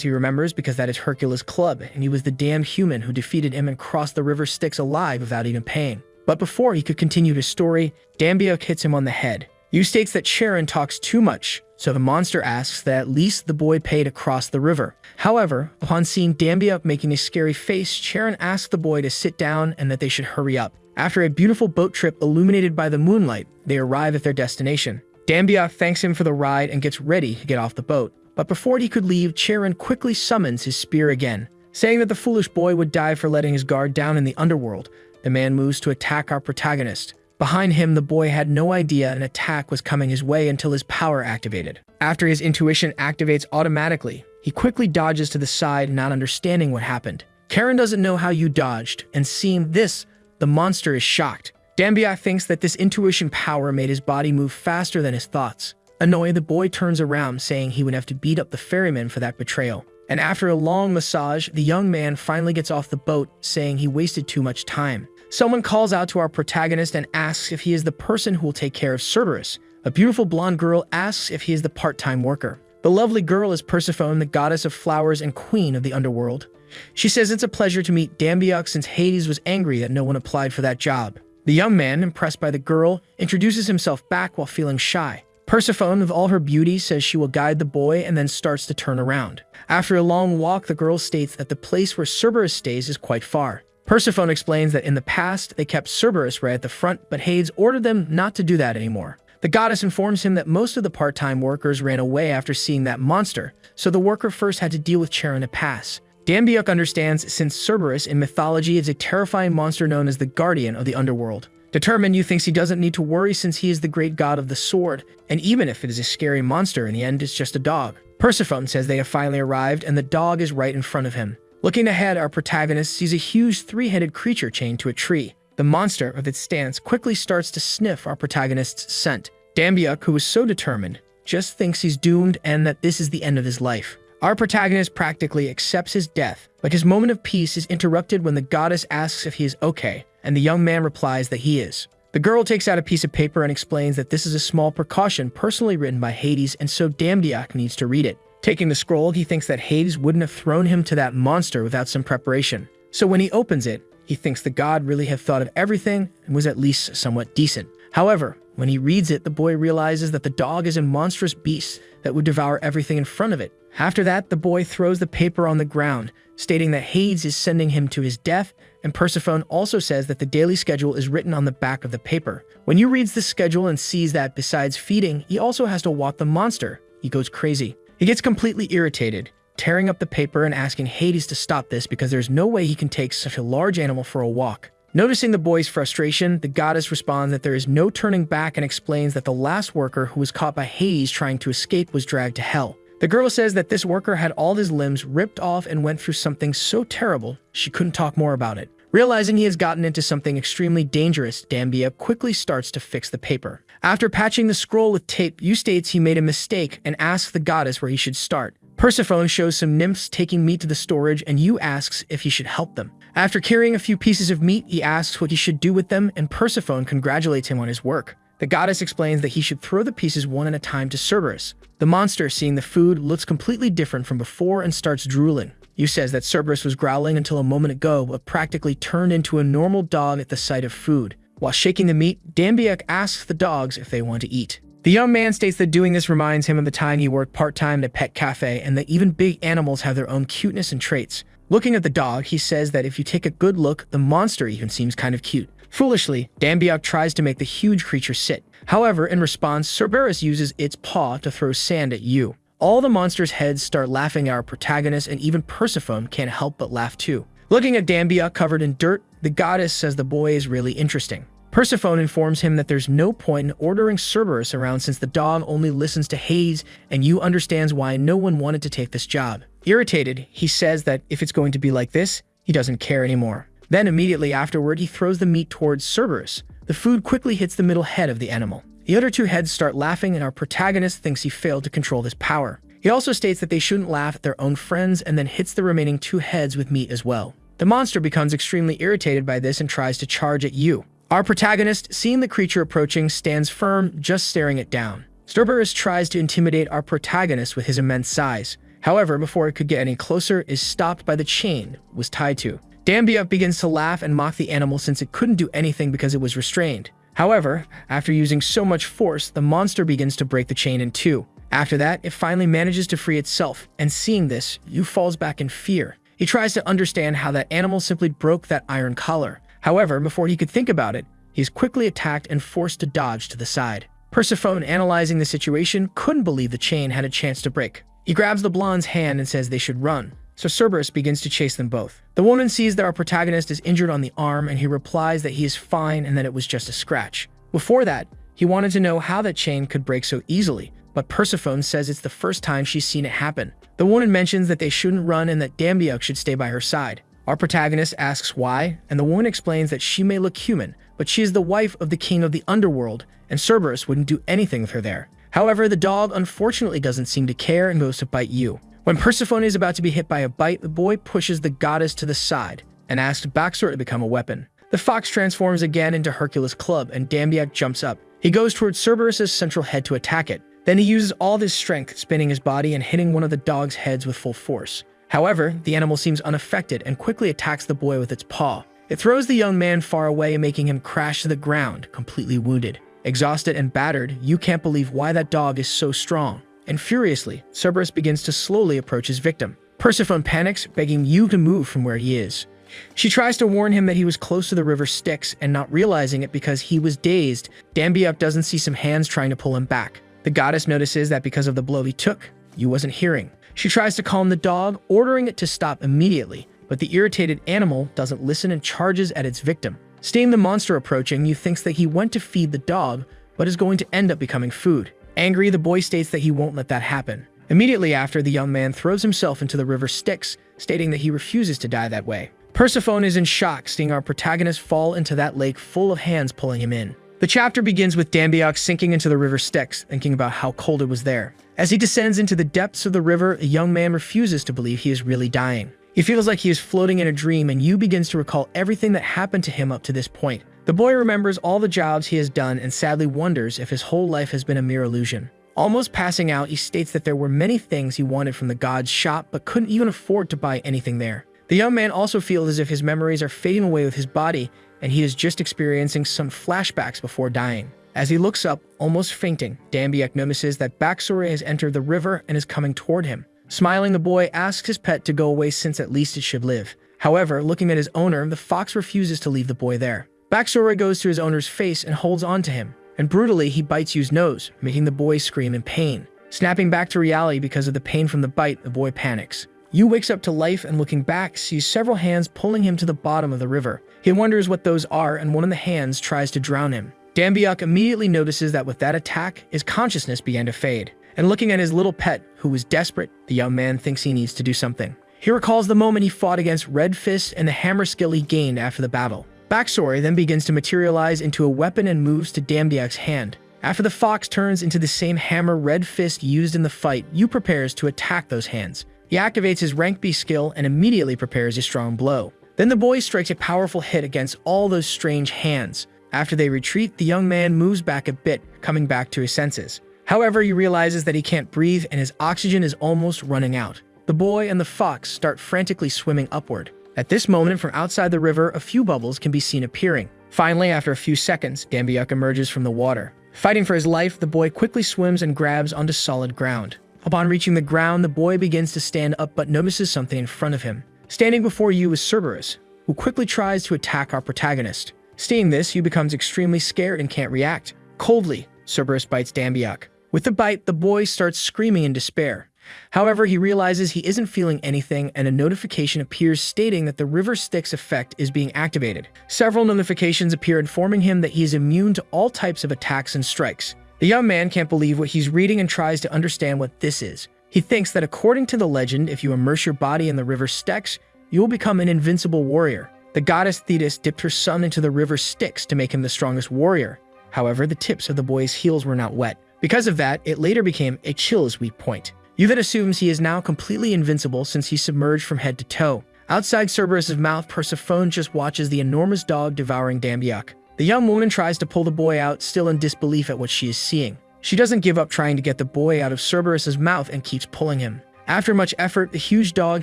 Speaker 1: he remembers because that is Hercules' club, and he was the damned human who defeated him and crossed the river Styx alive without even paying. But before he could continue his story, Dambyuk hits him on the head. Yu states that Charon talks too much, so the monster asks that at least the boy pay to cross the river. However, upon seeing Dambyuk making a scary face, Charon asks the boy to sit down and that they should hurry up. After a beautiful boat trip illuminated by the moonlight, they arrive at their destination. Dambyuk thanks him for the ride and gets ready to get off the boat. But before he could leave, Charon quickly summons his spear again. Saying that the foolish boy would die for letting his guard down in the underworld, the man moves to attack our protagonist. Behind him, the boy had no idea an attack was coming his way until his power activated. After his intuition activates automatically, he quickly dodges to the side, not understanding what happened. Charon doesn't know how you dodged, and seeing this, the monster is shocked. Dambyuk thinks that this intuition power made his body move faster than his thoughts. Annoyed, the boy turns around, saying he would have to beat up the ferryman for that betrayal. And after a long massage, the young man finally gets off the boat, saying he wasted too much time. Someone calls out to our protagonist and asks if he is the person who will take care of Cerberus. A beautiful blonde girl asks if he is the part-time worker. The lovely girl is Persephone, the goddess of flowers and queen of the underworld. She says it's a pleasure to meet Dambyuk since Hades was angry that no one applied for that job. The young man, impressed by the girl, introduces himself back while feeling shy. Persephone, with all her beauty, says she will guide the boy and then starts to turn around. After a long walk, the girl states that the place where Cerberus stays is quite far. Persephone explains that in the past, they kept Cerberus right at the front, but Hades ordered them not to do that anymore. The goddess informs him that most of the part-time workers ran away after seeing that monster, so the worker first had to deal with Charon to pass. Dambyuk understands since Cerberus in mythology is a terrifying monster known as the guardian of the underworld. Determined, Yu thinks he doesn't need to worry since he is the great god of the sword, and even if it is a scary monster, in the end it's just a dog. Persephone says they have finally arrived and the dog is right in front of him. Looking ahead, our protagonist sees a huge three-headed creature chained to a tree. The monster, with its stance, quickly starts to sniff our protagonist's scent. Dambyuk, who is so determined, just thinks he's doomed and that this is the end of his life. Our protagonist practically accepts his death, but his moment of peace is interrupted when the goddess asks if he is okay, and the young man replies that he is. The girl takes out a piece of paper and explains that this is a small precaution personally written by Hades, and so Dambyuk needs to read it. Taking the scroll, he thinks that Hades wouldn't have thrown him to that monster without some preparation. So when he opens it, he thinks the god really had thought of everything and was at least somewhat decent. However, when he reads it, the boy realizes that the dog is a monstrous beast that would devour everything in front of it. After that, the boy throws the paper on the ground, stating that Hades is sending him to his death, and Persephone also says that the daily schedule is written on the back of the paper. When Yu reads the schedule and sees that besides feeding, he also has to walk the monster, he goes crazy. He gets completely irritated, tearing up the paper and asking Hades to stop this because there's no way he can take such a large animal for a walk. Noticing the boy's frustration, the goddess responds that there is no turning back and explains that the last worker who was caught by Hades trying to escape was dragged to hell. The girl says that this worker had all his limbs ripped off and went through something so terrible she couldn't talk more about it. Realizing he has gotten into something extremely dangerous, Dambyuk quickly starts to fix the paper. After patching the scroll with tape, Yu states he made a mistake and asks the goddess where he should start. Persephone shows some nymphs taking meat to the storage and Yu asks if he should help them. After carrying a few pieces of meat, he asks what he should do with them and Persephone congratulates him on his work. The goddess explains that he should throw the pieces one at a time to Cerberus. The monster, seeing the food, looks completely different from before and starts drooling. Yu says that Cerberus was growling until a moment ago, but practically turned into a normal dog at the sight of food. While shaking the meat, Dambiak asks the dogs if they want to eat. The young man states that doing this reminds him of the time he worked part-time at a pet cafe and that even big animals have their own cuteness and traits. Looking at the dog, he says that if you take a good look, the monster even seems kind of cute. Foolishly, Dambiak tries to make the huge creature sit. However, in response, Cerberus uses its paw to throw sand at you. All the monster's heads start laughing at our protagonist, and even Persephone can't help but laugh too. Looking at Dambiak covered in dirt, the goddess says the boy is really interesting. Persephone informs him that there's no point in ordering Cerberus around since the dog only listens to Hades, and you understands why no one wanted to take this job. Irritated, he says that if it's going to be like this, he doesn't care anymore. Then immediately afterward, he throws the meat towards Cerberus. The food quickly hits the middle head of the animal. The other two heads start laughing, and our protagonist thinks he failed to control this power. He also states that they shouldn't laugh at their own friends and then hits the remaining two heads with meat as well. The monster becomes extremely irritated by this and tries to charge at you. Our protagonist, seeing the creature approaching, stands firm, just staring it down. Cerberus tries to intimidate our protagonist with his immense size. However, before it could get any closer, is stopped by the chain it was tied to. Dambiak begins to laugh and mock the animal since it couldn't do anything because it was restrained. However, after using so much force, the monster begins to break the chain in two. After that, it finally manages to free itself, and seeing this, Yu falls back in fear. He tries to understand how that animal simply broke that iron collar. However, before he could think about it, he is quickly attacked and forced to dodge to the side. Persephone, analyzing the situation, couldn't believe the chain had a chance to break. He grabs the blonde's hand and says they should run, so Cerberus begins to chase them both. The woman sees that our protagonist is injured on the arm, and he replies that he is fine and that it was just a scratch. Before that, he wanted to know how that chain could break so easily, but Persephone says it's the first time she's seen it happen. The woman mentions that they shouldn't run and that Dambiak should stay by her side. Our protagonist asks why, and the woman explains that she may look human, but she is the wife of the king of the underworld, and Cerberus wouldn't do anything with her there. However, the dog unfortunately doesn't seem to care and goes to bite you. When Persephone is about to be hit by a bite, the boy pushes the goddess to the side and asks Baxter to become a weapon. The fox transforms again into Hercules' club, and Dambiak jumps up. He goes towards Cerberus' central head to attack it. Then he uses all of his strength, spinning his body and hitting one of the dog's heads with full force. However, the animal seems unaffected and quickly attacks the boy with its paw. It throws the young man far away, making him crash to the ground, completely wounded. Exhausted and battered, you can't believe why that dog is so strong. And furiously, Cerberus begins to slowly approach his victim. Persephone panics, begging Yu to move from where he is. She tries to warn him that he was close to the river Styx, and not realizing it because he was dazed, Dambiak doesn't see some hands trying to pull him back. The goddess notices that because of the blow he took, Yu wasn't hearing. She tries to calm the dog, ordering it to stop immediately, but the irritated animal doesn't listen and charges at its victim. Seeing the monster approaching, Yu thinks that he went to feed the dog, but is going to end up becoming food. Angry, the boy states that he won't let that happen. Immediately after, the young man throws himself into the river Styx, stating that he refuses to die that way. Persephone is in shock, seeing our protagonist fall into that lake full of hands pulling him in. The chapter begins with Dambiak sinking into the river Styx, thinking about how cold it was there. As he descends into the depths of the river, a young man refuses to believe he is really dying. He feels like he is floating in a dream, and Yu begins to recall everything that happened to him up to this point. The boy remembers all the jobs he has done and sadly wonders if his whole life has been a mere illusion. Almost passing out, he states that there were many things he wanted from the god's shop, but couldn't even afford to buy anything there. The young man also feels as if his memories are fading away with his body, and he is just experiencing some flashbacks before dying. As he looks up, almost fainting, Dambiak notices that Baxura has entered the river and is coming toward him. Smiling, the boy asks his pet to go away since at least it should live. However, looking at his owner, the fox refuses to leave the boy there. Baxura goes to his owner's face and holds on to him, and brutally he bites Yu's nose, making the boy scream in pain. Snapping back to reality because of the pain from the bite, the boy panics. Yu wakes up to life and looking back, sees several hands pulling him to the bottom of the river. He wonders what those are, and one of the hands tries to drown him. Dambiak immediately notices that with that attack, his consciousness began to fade. And looking at his little pet, who was desperate, the young man thinks he needs to do something. He recalls the moment he fought against Red Fist and the hammer skill he gained after the battle. Backstory then begins to materialize into a weapon and moves to Dambiak's hand. After the fox turns into the same hammer Red Fist used in the fight, Yu prepares to attack those hands. He activates his rank B skill and immediately prepares a strong blow. Then the boy strikes a powerful hit against all those strange hands. After they retreat, the young man moves back a bit, coming back to his senses. However, he realizes that he can't breathe and his oxygen is almost running out. The boy and the fox start frantically swimming upward. At this moment, from outside the river, a few bubbles can be seen appearing. Finally, after a few seconds, Dambiuk emerges from the water. Fighting for his life, the boy quickly swims and grabs onto solid ground. Upon reaching the ground, the boy begins to stand up but notices something in front of him. Standing before you is Cerberus, who quickly tries to attack our protagonist. Seeing this, you becomes extremely scared and can't react. Coldly, Cerberus bites Dambiuk. With the bite, the boy starts screaming in despair. However, he realizes he isn't feeling anything, and a notification appears stating that the River Styx effect is being activated. Several notifications appear informing him that he is immune to all types of attacks and strikes. The young man can't believe what he's reading and tries to understand what this is. He thinks that according to the legend, if you immerse your body in the River Styx, you will become an invincible warrior. The goddess Thetis dipped her son into the River Styx to make him the strongest warrior. However, the tips of the boy's heels were not wet. Because of that, it later became a chill's weak point. You then assumes he is now completely invincible since he's submerged from head to toe. Outside Cerberus' mouth, Persephone just watches the enormous dog devouring Dambiuk. The young woman tries to pull the boy out, still in disbelief at what she is seeing. She doesn't give up trying to get the boy out of Cerberus' mouth and keeps pulling him. After much effort, the huge dog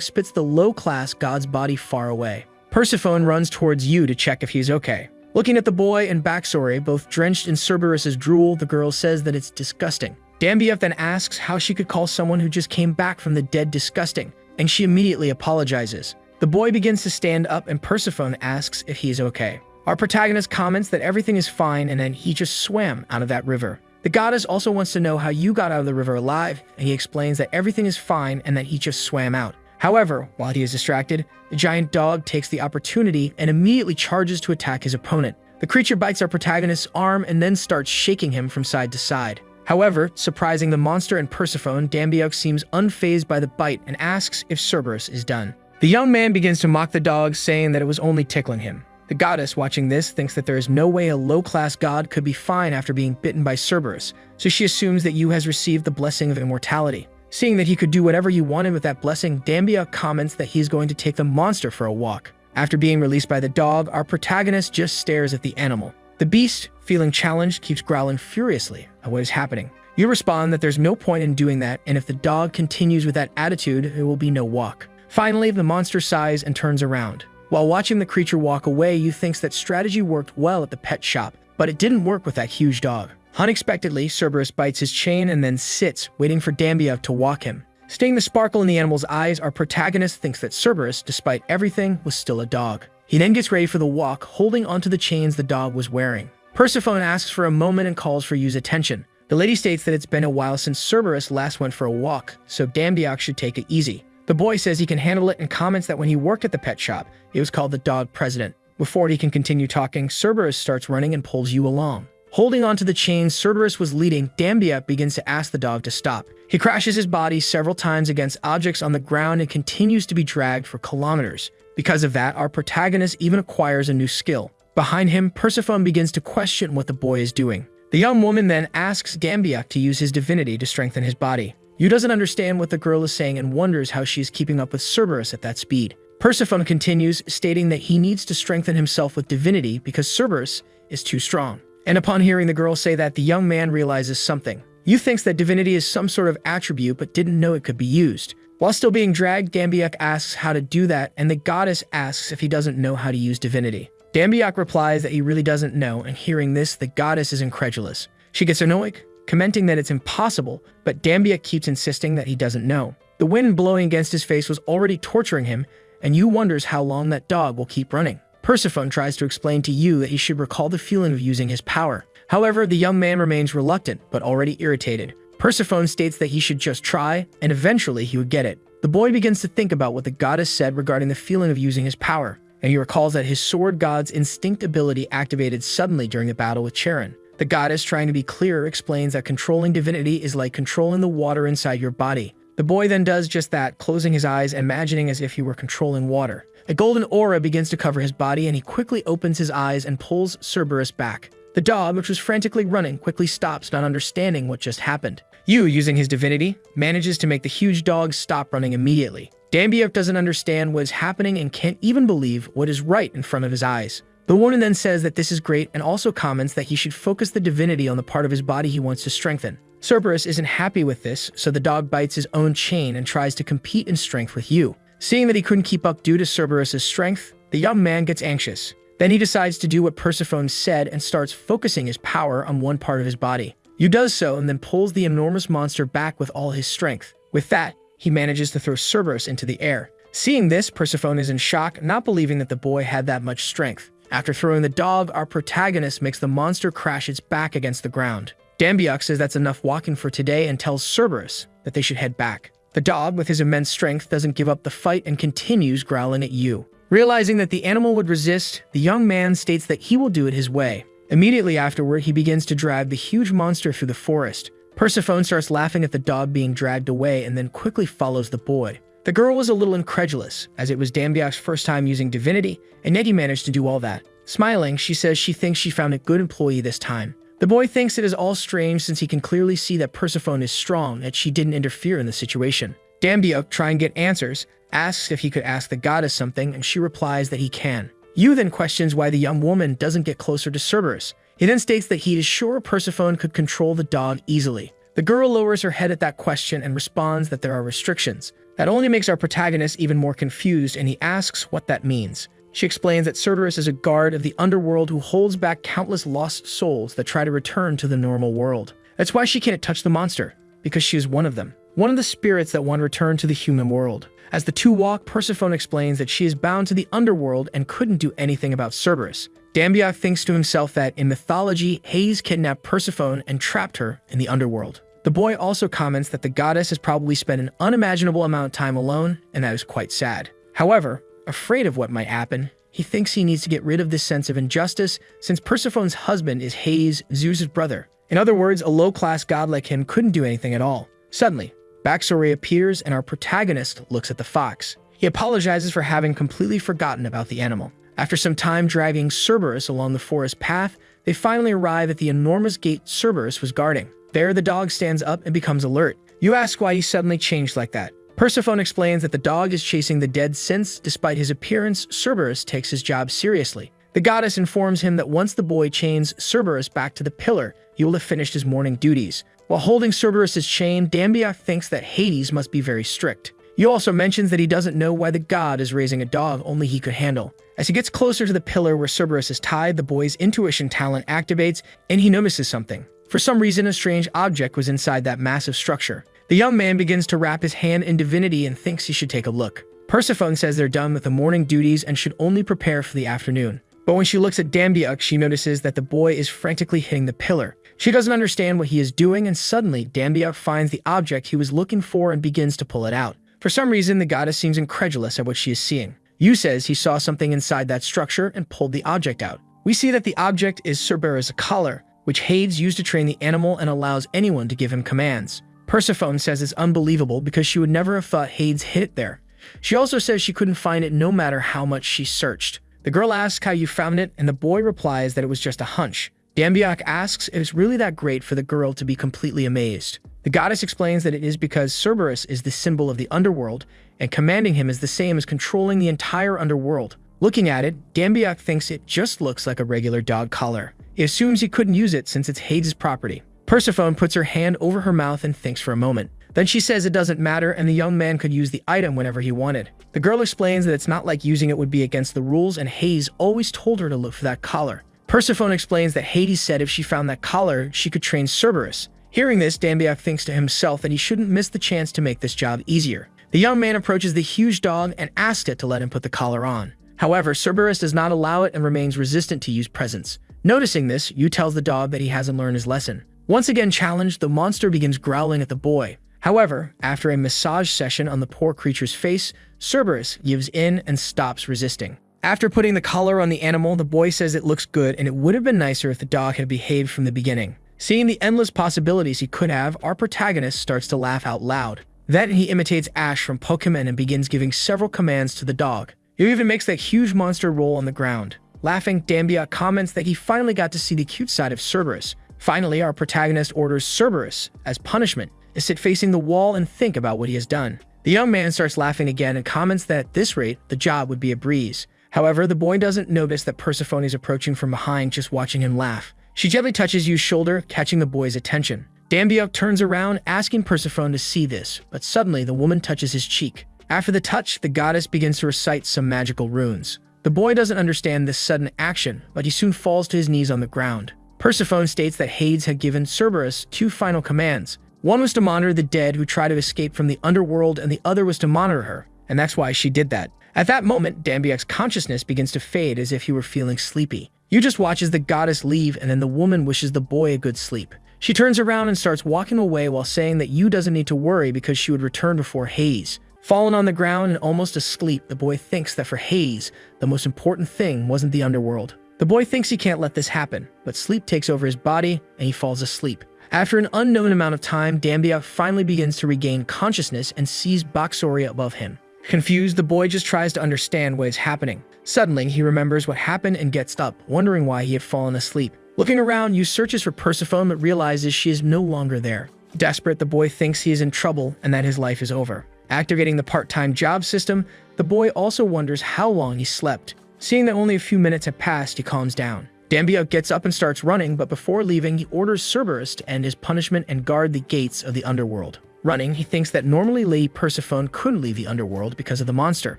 Speaker 1: spits the low-class god's body far away. Persephone runs towards you to check if he's okay. Looking at the boy and backstory, both drenched in Cerberus' drool, the girl says that it's disgusting. Dambiuk then asks how she could call someone who just came back from the dead disgusting, and she immediately apologizes. The boy begins to stand up and Persephone asks if he is okay. Our protagonist comments that everything is fine and then he just swam out of that river. The goddess also wants to know how you got out of the river alive, and he explains that everything is fine and that he just swam out. However, while he is distracted, the giant dog takes the opportunity and immediately charges to attack his opponent. The creature bites our protagonist's arm and then starts shaking him from side to side. However, surprising the monster and Persephone, Dambiuk seems unfazed by the bite and asks if Cerberus is done. The young man begins to mock the dog, saying that it was only tickling him. The goddess, watching this, thinks that there is no way a low-class god could be fine after being bitten by Cerberus, so she assumes that you has received the blessing of immortality. Seeing that he could do whatever you wanted with that blessing, Dambiuk comments that he's going to take the monster for a walk. After being released by the dog, our protagonist just stares at the animal. The beast, feeling challenged, keeps growling furiously at what is happening. You respond that there's no point in doing that, and if the dog continues with that attitude, there will be no walk. Finally, the monster sighs and turns around. While watching the creature walk away, you think that strategy worked well at the pet shop, but it didn't work with that huge dog. Unexpectedly, Cerberus bites his chain and then sits, waiting for Dambiuk to walk him. Seeing the sparkle in the animal's eyes, our protagonist thinks that Cerberus, despite everything, was still a dog. He then gets ready for the walk, holding onto the chains the dog was wearing. Persephone asks for a moment and calls for Yu's attention. The lady states that it's been a while since Cerberus last went for a walk, so Dambiuk should take it easy. The boy says he can handle it and comments that when he worked at the pet shop, it was called the Dog President. Before he can continue talking, Cerberus starts running and pulls Yu along. Holding onto the chains Cerberus was leading, Dambiuk begins to ask the dog to stop. He crashes his body several times against objects on the ground and continues to be dragged for kilometers. Because of that, our protagonist even acquires a new skill. Behind him, Persephone begins to question what the boy is doing. The young woman then asks Dambiuk to use his divinity to strengthen his body. Yu doesn't understand what the girl is saying and wonders how she is keeping up with Cerberus at that speed. Persephone continues, stating that he needs to strengthen himself with divinity because Cerberus is too strong. And upon hearing the girl say that, the young man realizes something. Yu thinks that divinity is some sort of attribute but didn't know it could be used. While still being dragged, Dambiuk asks how to do that, and the goddess asks if he doesn't know how to use divinity. Dambiuk replies that he really doesn't know, and hearing this, the goddess is incredulous. She gets annoyed, commenting that it's impossible, but Dambiuk keeps insisting that he doesn't know. The wind blowing against his face was already torturing him, and Yu wonders how long that dog will keep running. Persephone tries to explain to Yu that he should recall the feeling of using his power. However, the young man remains reluctant, but already irritated. Persephone states that he should just try, and eventually he would get it. The boy begins to think about what the goddess said regarding the feeling of using his power, and he recalls that his sword god's instinct ability activated suddenly during the battle with Charon. The goddess, trying to be clearer, explains that controlling divinity is like controlling the water inside your body. The boy then does just that, closing his eyes, imagining as if he were controlling water. A golden aura begins to cover his body, and he quickly opens his eyes and pulls Cerberus back. The dog, which was frantically running, quickly stops, not understanding what just happened. Yu, using his divinity, manages to make the huge dog stop running immediately. Dambiuk doesn't understand what is happening and can't even believe what is right in front of his eyes. The woman then says that this is great and also comments that he should focus the divinity on the part of his body he wants to strengthen. Cerberus isn't happy with this, so the dog bites his own chain and tries to compete in strength with Yu. Seeing that he couldn't keep up due to Cerberus' strength, the young man gets anxious. Then he decides to do what Persephone said and starts focusing his power on one part of his body. Yu does so and then pulls the enormous monster back with all his strength. With that, he manages to throw Cerberus into the air. Seeing this, Persephone is in shock, not believing that the boy had that much strength. After throwing the dog, our protagonist makes the monster crash its back against the ground. Dambiuk says that's enough walking for today and tells Cerberus that they should head back. The dog, with his immense strength, doesn't give up the fight and continues growling at Yu. Realizing that the animal would resist, the young man states that he will do it his way. Immediately afterward, he begins to drag the huge monster through the forest. Persephone starts laughing at the dog being dragged away and then quickly follows the boy. The girl was a little incredulous, as it was Dambiuk's first time using divinity, and yet he managed to do all that. Smiling, she says she thinks she found a good employee this time. The boy thinks it is all strange since he can clearly see that Persephone is strong and she didn't interfere in the situation. Dambiuk, trying to get answers, asks if he could ask the goddess something, and she replies that he can. Yu then questions why the young woman doesn't get closer to Cerberus. He then states that he is sure Persephone could control the dog easily. The girl lowers her head at that question and responds that there are restrictions. That only makes our protagonist even more confused, and he asks what that means. She explains that Cerberus is a guard of the underworld who holds back countless lost souls that try to return to the normal world. That's why she can't touch the monster, because she is one of them. One of the spirits that want to return to the human world. As the two walk, Persephone explains that she is bound to the underworld and couldn't do anything about Cerberus. Dambiuk thinks to himself that, in mythology, Hades kidnapped Persephone and trapped her in the underworld. The boy also comments that the goddess has probably spent an unimaginable amount of time alone, and that is quite sad. However, afraid of what might happen, he thinks he needs to get rid of this sense of injustice since Persephone's husband is Hades, Zeus's brother. In other words, a low-class god like him couldn't do anything at all. Suddenly, backstory appears and our protagonist looks at the fox. He apologizes for having completely forgotten about the animal. After some time dragging Cerberus along the forest path, they finally arrive at the enormous gate Cerberus was guarding. There, the dog stands up and becomes alert. You ask why he suddenly changed like that. Persephone explains that the dog is chasing the dead since, despite his appearance, Cerberus takes his job seriously. The goddess informs him that once the boy chains Cerberus back to the pillar, he will have finished his morning duties. While holding Cerberus's chain, Dambiuk thinks that Hades must be very strict. He also mentions that he doesn't know why the god is raising a dog only he could handle. As he gets closer to the pillar where Cerberus is tied, the boy's intuition talent activates and he notices something. For some reason, a strange object was inside that massive structure. The young man begins to wrap his hand in divinity and thinks he should take a look. Persephone says they're done with the morning duties and should only prepare for the afternoon. But when she looks at Dambiuk, she notices that the boy is frantically hitting the pillar. She doesn't understand what he is doing, and suddenly Dambiuk finds the object he was looking for and begins to pull it out. For some reason, the goddess seems incredulous at what she is seeing. Yu says he saw something inside that structure and pulled the object out. We see that the object is Cerberus' collar, which Hades used to train the animal and allows anyone to give him commands. Persephone says it's unbelievable because she would never have thought Hades hid it there. She also says she couldn't find it no matter how much she searched. The girl asks how you found it, and the boy replies that it was just a hunch. Dambiuk asks if it's really that great for the girl to be completely amazed. The goddess explains that it is because Cerberus is the symbol of the underworld, and commanding him is the same as controlling the entire underworld. Looking at it, Dambiuk thinks it just looks like a regular dog collar. He assumes he couldn't use it since it's Hades' property. Persephone puts her hand over her mouth and thinks for a moment. Then she says it doesn't matter and the young man could use the item whenever he wanted. The girl explains that it's not like using it would be against the rules and Hades always told her to look for that collar. Persephone explains that Hades said if she found that collar, she could train Cerberus. Hearing this, Dambiuk thinks to himself that he shouldn't miss the chance to make this job easier. The young man approaches the huge dog and asks it to let him put the collar on. However, Cerberus does not allow it and remains resistant to use presents. Noticing this, Yu tells the dog that he hasn't learned his lesson. Once again challenged, the monster begins growling at the boy. However, after a massage session on the poor creature's face, Cerberus gives in and stops resisting. After putting the collar on the animal, the boy says it looks good and it would have been nicer if the dog had behaved from the beginning. Seeing the endless possibilities he could have, our protagonist starts to laugh out loud. Then he imitates Ash from Pokemon and begins giving several commands to the dog. He even makes that huge monster roll on the ground. Laughing, Dambiuk comments that he finally got to see the cute side of Cerberus. Finally, our protagonist orders Cerberus, as punishment, to sit facing the wall and think about what he has done. The young man starts laughing again and comments that at this rate, the job would be a breeze. However, the boy doesn't notice that Persephone is approaching from behind, just watching him laugh. She gently touches Yu's shoulder, catching the boy's attention. Dambiuk turns around, asking Persephone to see this, but suddenly the woman touches his cheek. After the touch, the goddess begins to recite some magical runes. The boy doesn't understand this sudden action, but he soon falls to his knees on the ground. Persephone states that Hades had given Cerberus 2 final commands. One was to monitor the dead who try to escape from the underworld, and the other was to monitor her, and that's why she did that. At that moment, Dambiak's consciousness begins to fade as if he were feeling sleepy. You just watch as the goddess leave, and then the woman wishes the boy a good sleep. She turns around and starts walking away while saying that you doesn't need to worry because she would return before Hades. Fallen on the ground and almost asleep, the boy thinks that for Hades, the most important thing wasn't the underworld. The boy thinks he can't let this happen, but sleep takes over his body and he falls asleep. After an unknown amount of time, Dambiak finally begins to regain consciousness and sees Boxoria above him. Confused, the boy just tries to understand what is happening. Suddenly, he remembers what happened and gets up, wondering why he had fallen asleep. Looking around, Yu searches for Persephone but realizes she is no longer there. Desperate, the boy thinks he is in trouble and that his life is over. Activating the part-time job system, the boy also wonders how long he slept. Seeing that only a few minutes have passed, he calms down. Dambiak gets up and starts running, but before leaving, he orders Cerberus to end his punishment and guard the gates of the underworld. Running, he thinks that normally Lady Persephone couldn't leave the underworld because of the monster.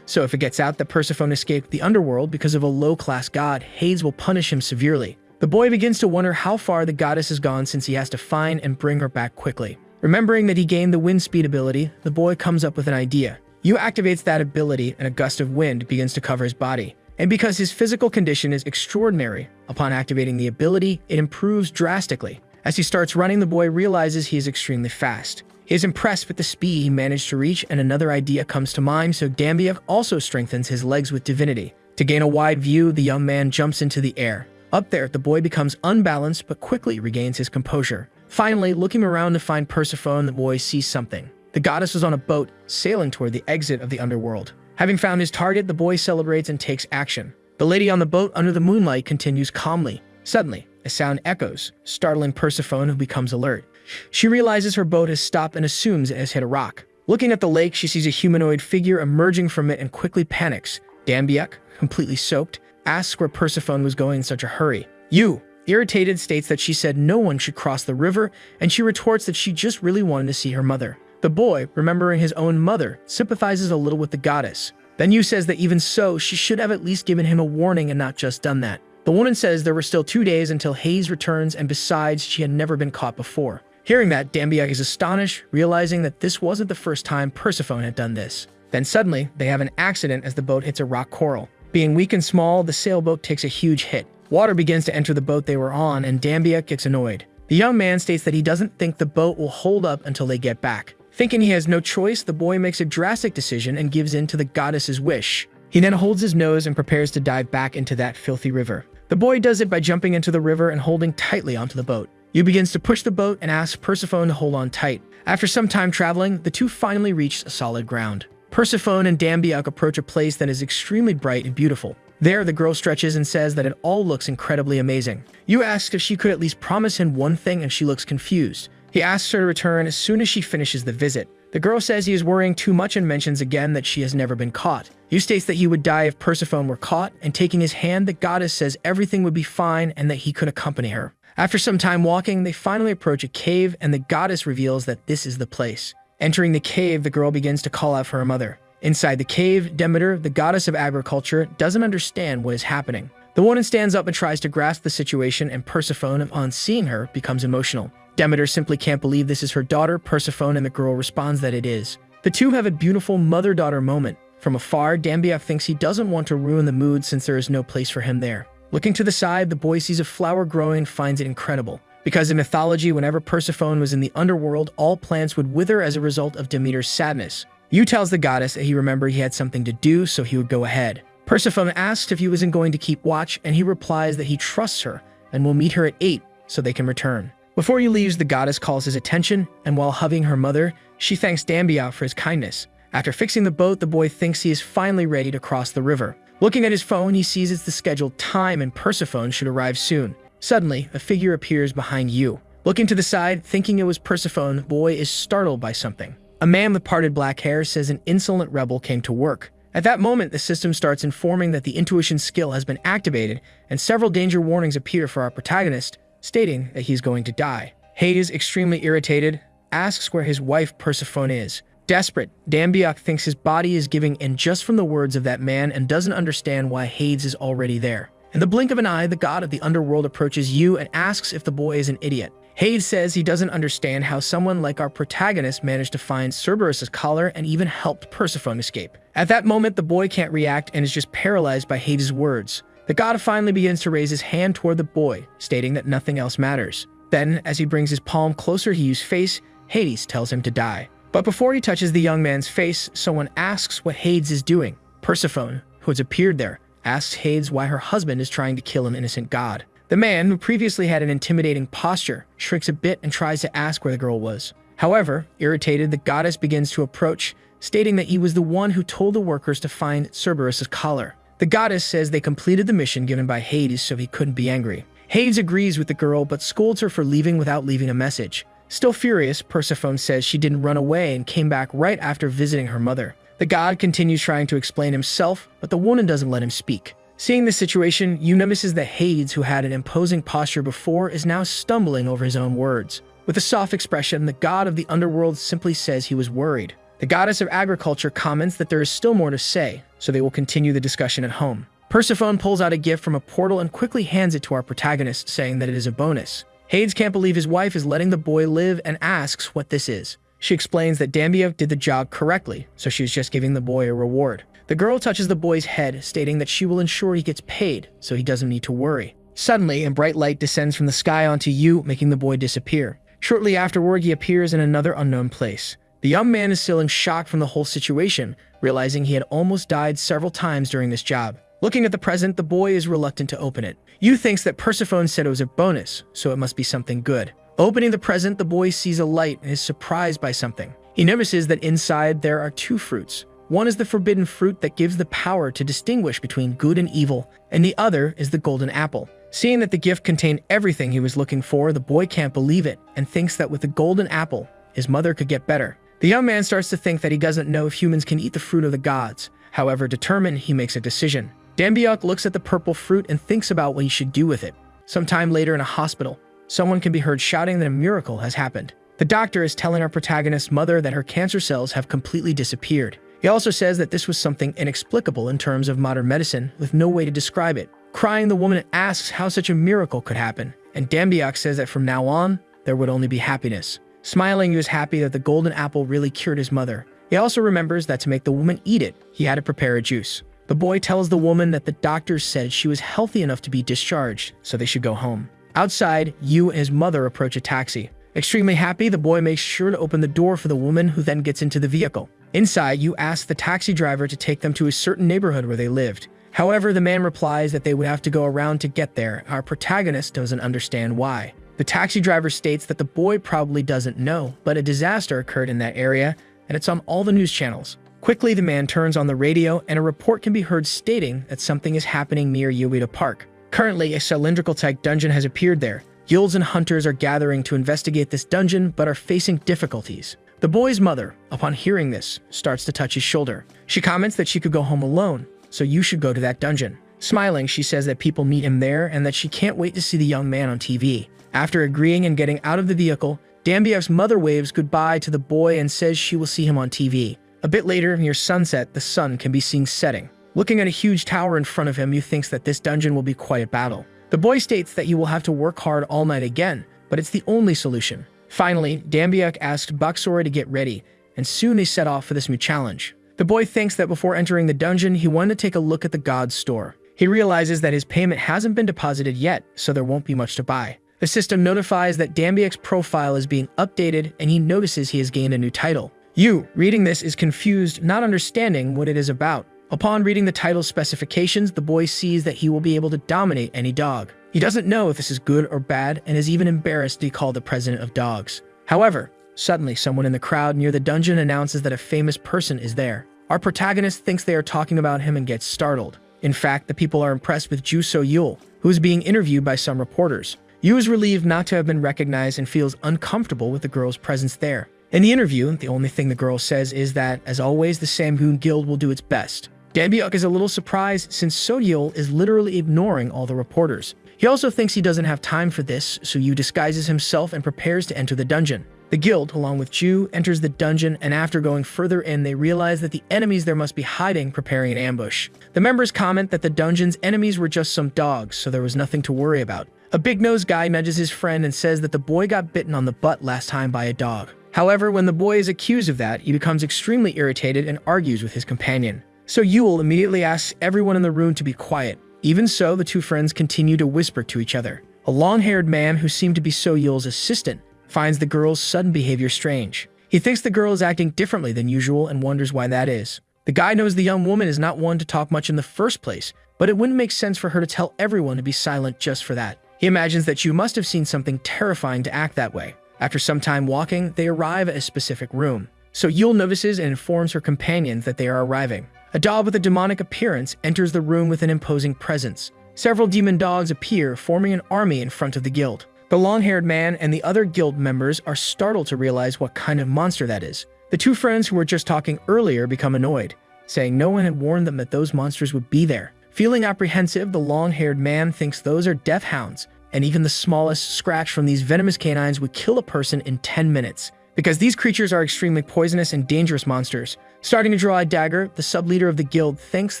Speaker 1: So if it gets out that Persephone escaped the underworld because of a low-class god, Hades will punish him severely. The boy begins to wonder how far the goddess has gone since he has to find and bring her back quickly. Remembering that he gained the wind speed ability, the boy comes up with an idea. Yu activates that ability and a gust of wind begins to cover his body. And because his physical condition is extraordinary, upon activating the ability, it improves drastically. As he starts running, the boy realizes he is extremely fast. He is impressed with the speed he managed to reach, and another idea comes to mind, so Dambiak also strengthens his legs with divinity. To gain a wide view, the young man jumps into the air. Up there, the boy becomes unbalanced but quickly regains his composure. Finally, looking around to find Persephone, the boy sees something. The goddess was on a boat, sailing toward the exit of the underworld. Having found his target, the boy celebrates and takes action. The lady on the boat under the moonlight continues calmly. Suddenly, a sound echoes, startling Persephone, who becomes alert. She realizes her boat has stopped and assumes it has hit a rock. Looking at the lake, she sees a humanoid figure emerging from it and quickly panics. Dambiak, completely soaked, asks where Persephone was going in such a hurry. Yu, irritated, states that she said no one should cross the river, and she retorts that she just really wanted to see her mother. The boy, remembering his own mother, sympathizes a little with the goddess. Then Yu says that even so, she should have at least given him a warning and not just done that. The woman says there were still 2 days until Hades returns, and besides, she had never been caught before. Hearing that, Dambiak is astonished, realizing that this wasn't the first time Persephone had done this. Then suddenly, they have an accident as the boat hits a rock coral. Being weak and small, the sailboat takes a huge hit. Water begins to enter the boat they were on, and Dambiak gets annoyed. The young man states that he doesn't think the boat will hold up until they get back. Thinking he has no choice, the boy makes a drastic decision and gives in to the goddess's wish. He then holds his nose and prepares to dive back into that filthy river. The boy does it by jumping into the river and holding tightly onto the boat. Yu begins to push the boat and asks Persephone to hold on tight. After some time traveling, the two finally reach solid ground. Persephone and Dambiak approach a place that is extremely bright and beautiful. There, the girl stretches and says that it all looks incredibly amazing. Yu asks if she could at least promise him one thing, and she looks confused. He asks her to return as soon as she finishes the visit. The girl says he is worrying too much and mentions again that she has never been caught. Yu states that he would die if Persephone were caught, and taking his hand, the goddess says everything would be fine and that he could accompany her. After some time walking, they finally approach a cave, and the goddess reveals that this is the place. Entering the cave, the girl begins to call out for her mother. Inside the cave, Demeter, the goddess of agriculture, doesn't understand what is happening. The woman stands up and tries to grasp the situation, and Persephone, upon seeing her, becomes emotional. Demeter simply can't believe this is her daughter, Persephone, and the girl responds that it is. The two have a beautiful mother-daughter moment. From afar, Dambiak thinks he doesn't want to ruin the mood since there is no place for him there. Looking to the side, the boy sees a flower growing and finds it incredible. Because in mythology, whenever Persephone was in the underworld, all plants would wither as a result of Demeter's sadness. Yu tells the goddess that he remembered he had something to do, so he would go ahead. Persephone asks if he wasn't going to keep watch, and he replies that he trusts her and will meet her at 8 so they can return. Before he leaves, the goddess calls his attention, and while hugging her mother, she thanks Dambiak for his kindness. After fixing the boat, the boy thinks he is finally ready to cross the river. Looking at his phone, he sees it's the scheduled time and Persephone should arrive soon. Suddenly, a figure appears behind Yu. Looking to the side, thinking it was Persephone, the boy is startled by something. A man with parted black hair says an insolent rebel came to work. At that moment, the system starts informing that the intuition skill has been activated, and several danger warnings appear for our protagonist, stating that he's going to die. Hades, extremely irritated, asks where his wife Persephone is. Desperate, Dambiak thinks his body is giving in just from the words of that man and doesn't understand why Hades is already there. In the blink of an eye, the god of the underworld approaches Yu and asks if the boy is an idiot. Hades says he doesn't understand how someone like our protagonist managed to find Cerberus's collar and even helped Persephone escape. At that moment, the boy can't react and is just paralyzed by Hades' words. The god finally begins to raise his hand toward the boy, stating that nothing else matters. Then, as he brings his palm closer to Yu's face, Hades tells him to die. But before he touches the young man's face, someone asks what Hades is doing. Persephone, who has appeared there, asks Hades why her husband is trying to kill an innocent god. The man, who previously had an intimidating posture, shrinks a bit and tries to ask where the girl was. However, irritated, the goddess begins to approach, stating that he was the one who told the workers to find Cerberus's collar. The goddess says they completed the mission given by Hades, so he couldn't be angry. Hades agrees with the girl but scolds her for leaving without leaving a message. Still furious, Persephone says she didn't run away and came back right after visiting her mother. The god continues trying to explain himself, but the woman doesn't let him speak. Seeing the situation, Yu notices that Hades, who had an imposing posture before, is now stumbling over his own words. With a soft expression, the god of the underworld simply says he was worried. The goddess of agriculture comments that there is still more to say, so they will continue the discussion at home. Persephone pulls out a gift from a portal and quickly hands it to our protagonist, saying that it is a bonus. Hades can't believe his wife is letting the boy live and asks what this is. She explains that Dambiak did the job correctly, so she was just giving the boy a reward. The girl touches the boy's head, stating that she will ensure he gets paid, so he doesn't need to worry. Suddenly, a bright light descends from the sky onto Yu, making the boy disappear. Shortly afterward, he appears in another unknown place. The young man is still in shock from the whole situation, realizing he had almost died several times during this job. Looking at the present, the boy is reluctant to open it. Yu thinks that Persephone said it was a bonus, so it must be something good. Opening the present, the boy sees a light and is surprised by something. He notices that inside there are two fruits. One is the forbidden fruit that gives the power to distinguish between good and evil, and the other is the golden apple. Seeing that the gift contained everything he was looking for, the boy can't believe it and thinks that with the golden apple, his mother could get better. The young man starts to think that he doesn't know if humans can eat the fruit of the gods. However, determined, he makes a decision. Dambiak looks at the purple fruit and thinks about what he should do with it. Sometime later in a hospital, someone can be heard shouting that a miracle has happened. The doctor is telling our protagonist's mother that her cancer cells have completely disappeared. He also says that this was something inexplicable in terms of modern medicine, with no way to describe it. Crying, the woman asks how such a miracle could happen, and Dambiak says that from now on, there would only be happiness. Smiling, he was happy that the golden apple really cured his mother. He also remembers that to make the woman eat it, he had to prepare a juice. The boy tells the woman that the doctors said she was healthy enough to be discharged, so they should go home. Outside, Yu and his mother approach a taxi. Extremely happy, the boy makes sure to open the door for the woman, who then gets into the vehicle. Inside, Yu asks the taxi driver to take them to a certain neighborhood where they lived. However, the man replies that they would have to go around to get there. Our protagonist doesn't understand why. The taxi driver states that the boy probably doesn't know, but a disaster occurred in that area, and it's on all the news channels. Quickly, the man turns on the radio, and a report can be heard stating that something is happening near Ueda Park. Currently, a cylindrical-type dungeon has appeared there. Guilds and hunters are gathering to investigate this dungeon, but are facing difficulties. The boy's mother, upon hearing this, starts to touch his shoulder. She comments that she could go home alone, so you should go to that dungeon. Smiling, she says that people meet him there and that she can't wait to see the young man on TV. After agreeing and getting out of the vehicle, Dambiak's mother waves goodbye to the boy and says she will see him on TV. A bit later, near sunset, the sun can be seen setting. Looking at a huge tower in front of him, Yu thinks that this dungeon will be quite a battle. The boy states that he will have to work hard all night again, but it's the only solution. Finally, Dambiak asked Baksora to get ready, and soon they set off for this new challenge. The boy thinks that before entering the dungeon, he wanted to take a look at the god's store. He realizes that his payment hasn't been deposited yet, so there won't be much to buy. The system notifies that Dambiak's profile is being updated, and he notices he has gained a new title. Yu, reading this, is confused, not understanding what it is about. Upon reading the title's specifications, the boy sees that he will be able to dominate any dog. He doesn't know if this is good or bad, and is even embarrassed to be called the president of dogs. However, suddenly someone in the crowd near the dungeon announces that a famous person is there. Our protagonist thinks they are talking about him and gets startled. In fact, the people are impressed with Ju So-yul, who is being interviewed by some reporters. Yu is relieved not to have been recognized and feels uncomfortable with the girl's presence there. In the interview, the only thing the girl says is that, as always, the Samgoon Guild will do its best. Dambiak is a little surprised since So-yul is literally ignoring all the reporters. He also thinks he doesn't have time for this, so Yu disguises himself and prepares to enter the dungeon. The guild, along with Ju, enters the dungeon, and after going further in, they realize that the enemies there must be hiding, preparing an ambush. The members comment that the dungeon's enemies were just some dogs, so there was nothing to worry about. A big-nosed guy nudges his friend and says that the boy got bitten on the butt last time by a dog. However, when the boy is accused of that, he becomes extremely irritated and argues with his companion. So Yule immediately asks everyone in the room to be quiet. Even so, the two friends continue to whisper to each other. A long-haired man who seemed to be So Yule's assistant finds the girl's sudden behavior strange. He thinks the girl is acting differently than usual and wonders why that is. The guy knows the young woman is not one to talk much in the first place, but it wouldn't make sense for her to tell everyone to be silent just for that. He imagines that Ju must have seen something terrifying to act that way. After some time walking, they arrive at a specific room. So Yule notices and informs her companions that they are arriving. A dog with a demonic appearance enters the room with an imposing presence. Several demon dogs appear, forming an army in front of the guild. The long-haired man and the other guild members are startled to realize what kind of monster that is. The two friends who were just talking earlier become annoyed, saying no one had warned them that those monsters would be there. Feeling apprehensive, the long-haired man thinks those are death hounds, and even the smallest scratch from these venomous canines would kill a person in 10 minutes. Because these creatures are extremely poisonous and dangerous monsters. Starting to draw a dagger, the sub-leader of the guild thinks